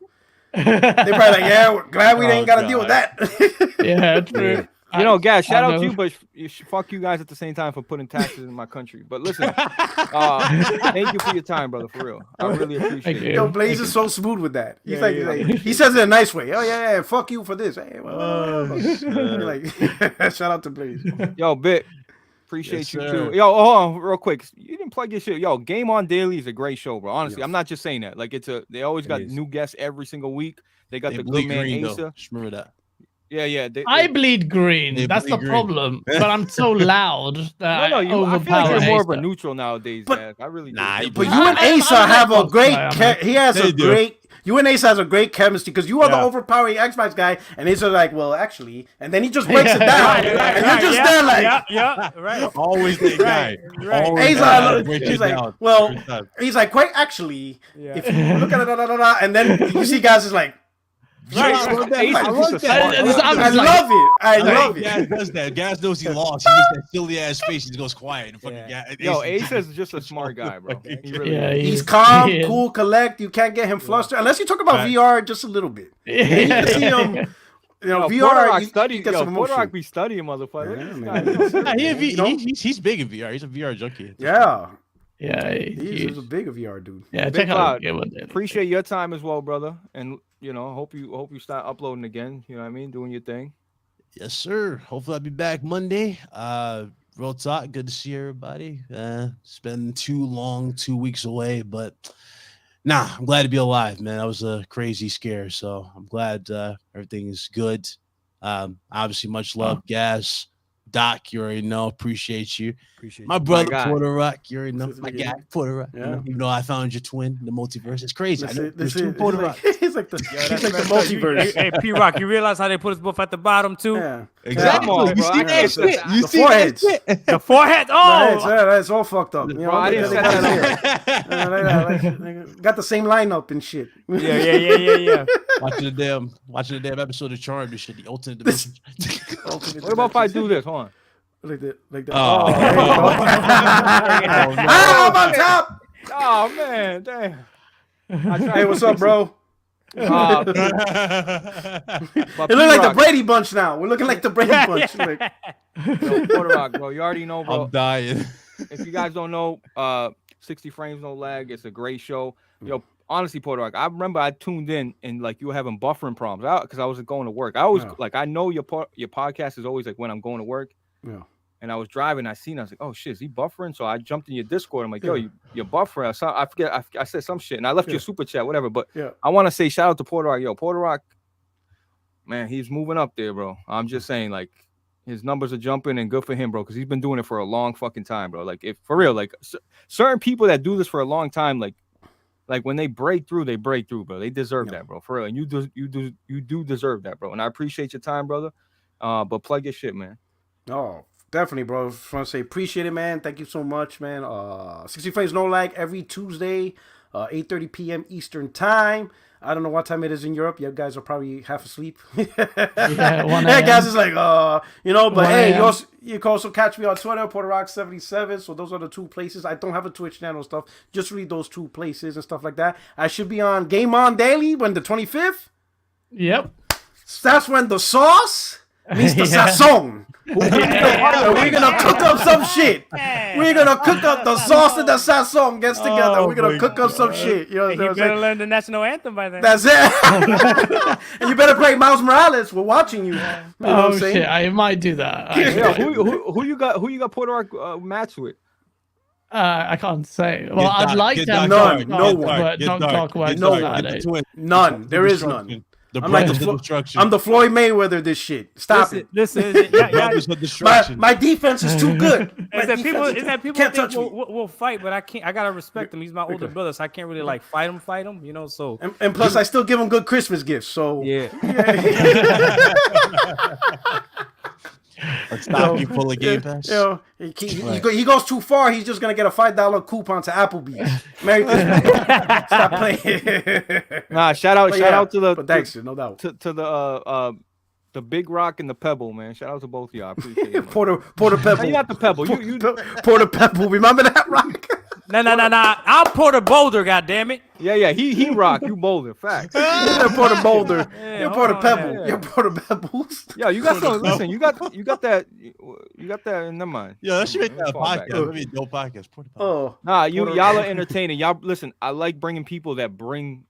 They probably like, yeah, we're glad we ain't got to deal with that. Yeah, true. You know, guys, shout I out know. to you, but fuck you guys at the same time for putting taxes in my country. But listen, thank you for your time, brother, for real. I really appreciate Thank it. you. Yo, Blaze is so smooth with that. He's like, he says it in a nice way. Oh yeah, fuck you for this. Hey, like, shout out to Blaze. Yo, Bit, appreciate Yes, you sir. too. Yo, hold on, real quick. You didn't plug your shit. Yo, Game On Daily is a great show, bro. Honestly, I'm not just saying that. Like, they always got new guests every single week. They got They the bleed good man green, Asa. though. Just remember that. Yeah. I bleed green. They That's bleed the green. problem. But I'm so loud that No, I I feel like overpower you're more of a Asa. neutral nowadays, But- Dad. I really do. Nah, But you and Asa I'm have a like great. Fox guy, He has They a do. great. You and Ace has a great chemistry because you are the overpowering Xbox guy, and Ace is like, well, actually, and then he just breaks it down, and you're just there like, right. Always that guy. Right. He's like, well, he's like, quite actually, if you look at it, and then you see guys is like. Right. I love it. I love it. Gas does that. Gas knows he lost. He makes that silly ass face. He goes quiet. Yo, Ace is just a smart guy, bro. He really is. He's calm, cool, collect. You can't get him flustered unless you talk about VR just a little bit. You can see him. You know, VR. Portorock be studying, motherfucker. He's big in VR. He's a VR junkie. Yeah. Yeah, he's a big VR dude. Yeah, check out. Appreciate your time as well, brother. And you know, hope you start uploading again. You know what I mean? Doing your thing. Yes, sir. Hopefully I'll be back Monday. Real talk. Good to see everybody. It's been too long, 2 weeks away, but I'm glad to be alive, man. That was a crazy scare. So I'm glad everything's good. Obviously, much love, Gas. Doc, you already know. Appreciate you. My brother, Portorock, you already know. My guy, Portorock. Yeah. You know, even though I found your twin in the multiverse. It's crazy. There's two Portorock. He's like the multiverse. Hey, P-Rock, you realize how they put us both at the bottom, too? Yeah. Exactly. On, you see that shit? You see that shit? The forehead? Oh! That's all fucked up. You know, I didn't set that up. Got the same lineup and shit. Yeah. Watching the damn episode of Charmed and shit. The ultimate dimension. What about if I do this? Hold on. Like that. Oh, I'm on top. Oh man, damn. Hey, what's up, bro? It look like the Brady Bunch now. We're looking like the Brady Bunch. Yo, Portorock, bro. You already know, bro. I'm dying. If you guys don't know, 60 Frames No Lag. It's a great show. Yo, honestly, Portorock, I remember I tuned in and like you were having buffering problems because I was going to work. I always like I know your podcast is always like when I'm going to work. Yeah. And I was driving, I was like, oh shit, is he buffering? So I jumped in your Discord. I'm like, yo, you're buffering. I forget, I said some shit and I left you a super chat, whatever. But I want to say shout out to Portorock. Yo, Portorock, man, he's moving up there, bro. I'm just saying, like, his numbers are jumping and good for him, bro, because he's been doing it for a long fucking time, bro. Like, if for real, like certain people that do this for a long time, like when they break through, bro. They deserve that, bro. For real. And you do deserve that, bro. And I appreciate your time, brother. But plug your shit, man. Oh, definitely, bro. Just want to say appreciate it, man. Thank you so much, man. 60 Frames No Lag every Tuesday, 8:30 p.m. Eastern time. I don't know what time it is in Europe. You guys are probably half asleep. Yeah, guys is like, you know, but hey, you can also catch me on Twitter, Portorock77. So those are the two places. I don't have a Twitch channel and stuff. Just read those two places and stuff like that. I should be on Game On Daily when the 25th. Yep. That's when the sauce meets the sazon. We're gonna cook up some shit. We're gonna cook up the sauce and the sazon gets together. We're gonna cook up some shit. You know what I'm saying? Better learn the national anthem by then. That's it. And you better play Miles Morales. We're watching you. You know what I'm saying? Shit, I might do that. Yeah, who you got Portorock match with? I can't say. Well, I'd like to have none. no one, but don't talk about none. There is none. I'm the Floyd Mayweather. This shit. Stop it. Listen. My defense is too good. Is that people can't touch me. We'll fight, but I can't. I gotta respect him. He's my older brother, so I can't really like fight him. You know. So and plus, I still give him good Christmas gifts. So yeah. A stocking full of Game Pass. He goes too far. He's just gonna get a $5 coupon to Applebee's. Merry Christmas. Stop playing. Nah, shout out to the. But thanks, no doubt. To the Big Rock and the Pebble, man. Shout out to both of y'all. I appreciate it. Porter Pebble. You got the Pebble. You Porter Pebble. Remember that, Rock? No. I'm Porter Boulder, goddammit. Yeah. He Rock. You Boulder. Facts. You're Porter Boulder. You're Porter Pebble. Yeah. You're Porter Pebbles. Yeah, you got some. Listen, you got that. You got that in their mind. Yeah, that should make that a podcast. That would be a dope podcast. Porter Pebble. Oh, nah, y'all are entertaining. Y'all listen. I like bringing people that bring.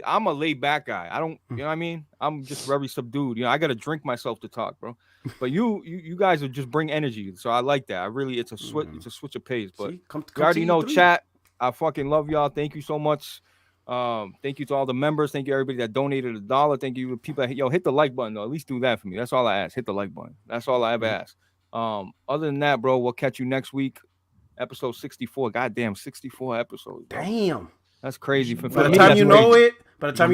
I'm a laid back guy. I don't, you know what I mean? I'm just very subdued. You know, I got to drink myself to talk, bro. But you guys are just bring energy. So I like that. I really, it's a switch of pace. But you already know, chat. I fucking love y'all. Thank you so much. Thank you to all the members. Thank you everybody that donated $1. Thank you to people that, hit the like button though. At least do that for me. That's all I ask. Hit the like button. That's all I ever ask. Other than that, bro, we'll catch you next week. Episode 64. Goddamn, 64 episodes. Bro. Damn. That's crazy. For By the me, time that's you know crazy. it,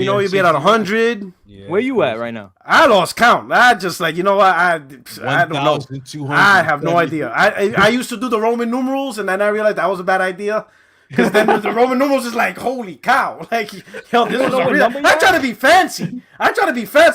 you'll be at 100. Yeah. Where you at right now? I lost count. I just like, you know what? I don't know. 1,200. I have no idea. I used to do the Roman numerals, and then I realized that was a bad idea. Because then the Roman numerals is like, holy cow. Like, yo, this is a real. I try to be fancy.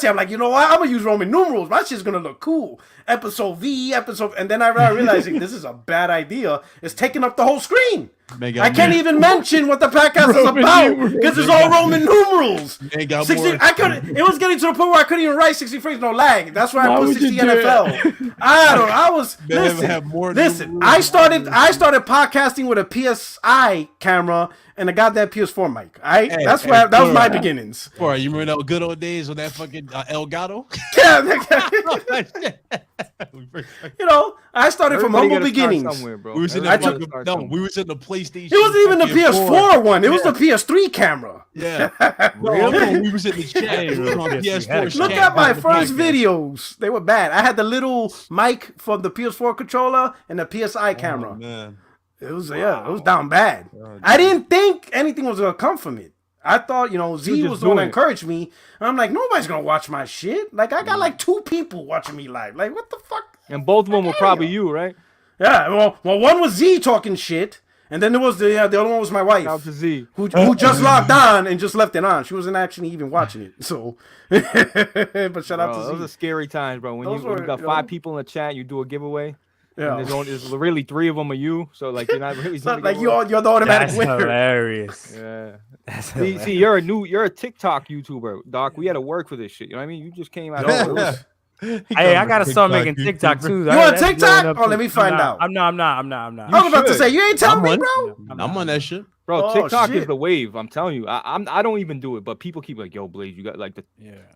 I'm like, you know what? I'm going to use Roman numerals. My shit's going to look cool. Episode V, episode. And then I realized this is a bad idea. It's taking up the whole screen. I can't even mention what the podcast is about because it's all Roman numerals. 60, it was getting to the point where I couldn't even write 60 frames, no lag. That's why I put 60 NFL. I was listen. I started podcasting with a PSI camera and a goddamn PS4 mic. That was my beginnings. Boy, you remember those good old days with that fucking Elgato? You know, I started from humble beginnings. Bro. We was in the PlayStation. It wasn't even the PS4 one. It was the PS3 camera. Yeah. We was in the chat. PS4 Look at my first videos. They were bad. I had the little mic from the PS4 controller and the PSI camera. Oh, man. It was down bad. I didn't think anything was gonna come from it. I thought, Z was the one that encouraged me. And I'm like, nobody's gonna watch my shit. Like, I got like 2 people watching me live. Like, what the fuck? And both of them were probably you, right? Yeah. Well, one was Z talking shit, and then there was the other one was my wife, Shout out to Z. who just logged on and just left it on. She wasn't actually even watching it. So, but shout out to Z. Those are scary times, bro. When you got 5 people in the chat, you do a giveaway. Yeah. And there's really 3 of them are you, so like you're not really. It's not like you're the automatic That's winner. hilarious. Yeah. That's See, you're a TikTok YouTuber, Doc. We had to work for this shit. You know what I mean? You just came out. Hey, I gotta start making TikTok too. You on TikTok? Oh, let me find out. I'm not. I was about to say, you ain't telling me, bro. I'm on that shit. Bro, TikTok is shit. the wave. I'm telling you. I don't even do it, but people keep like, yo, Blaze, you got like the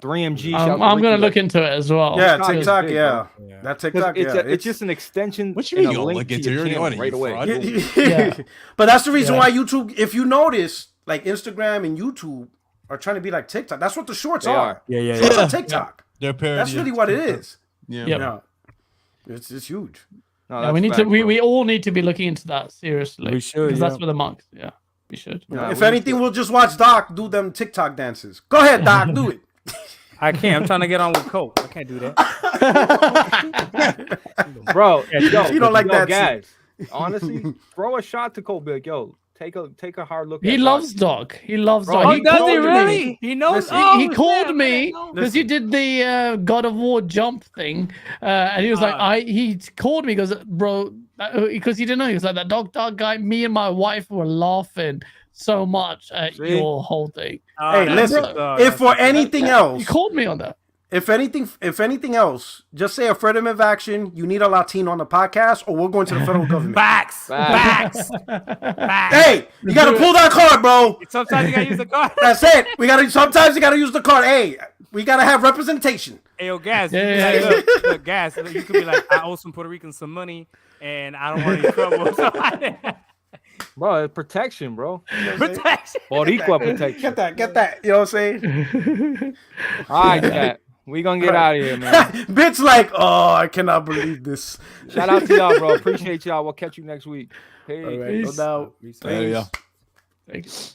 3MG. I'm gonna look into it as well. Yeah, TikTok is TikTok. big, Yeah, bro. that TikTok. It's just an extension. What you mean and you a gonna link look to into your it? channel You right away. fraud. But that's the reason why YouTube. If you notice, like Instagram and YouTube are trying to be like TikTok. That's what the shorts They are. Yeah. Shorts are TikTok. They're parody. That's really what it is. Yeah. Yeah. It's huge. No, Yeah, we need to. We all need to be looking into that seriously. We should, because yeah. that's for the monks. Yeah, we should. Nah, If we anything, we'll just watch Doc do them TikTok dances. Go ahead, Doc, do it. I can't. I'm trying to get on with Coke. I can't do that. Bro, You don't like that guys. Honestly, throw a shot to Cole. Be like, yo, take a hard look. He at loves Doc. He loves Bro, Doc. Oh, He does he called me. really? He knows. He called me because he did the God of War jump thing, and he was like, he called me because, bro, because he didn't know. He was like, that dog guy. Me and my wife were laughing so much at your whole thing. Hey, listen. If for anything else, He called me on that. if anything else, just say affirmative action. You need a Latino on the podcast, or we're going to the federal government. Facts. Hey, you gotta pull that card, bro. Sometimes you gotta use the card. That's it. Sometimes you gotta use the card. Hey, we gotta have representation. Hey, yo, Gas. Yeah. You could be like, look, Gas. You could be like, I owe some Puerto Ricans some money, and I don't want any trouble. Bro, it's protection, bro. Protection. Boricua protection. Get that. You know what I'm saying? All right, Cat. We gonna get out of here, man. Bitch, like, oh, I cannot believe this. Shout out to y'all, bro. Appreciate y'all. We'll catch you next week. Peace. All right, no doubt. There you go. Thanks.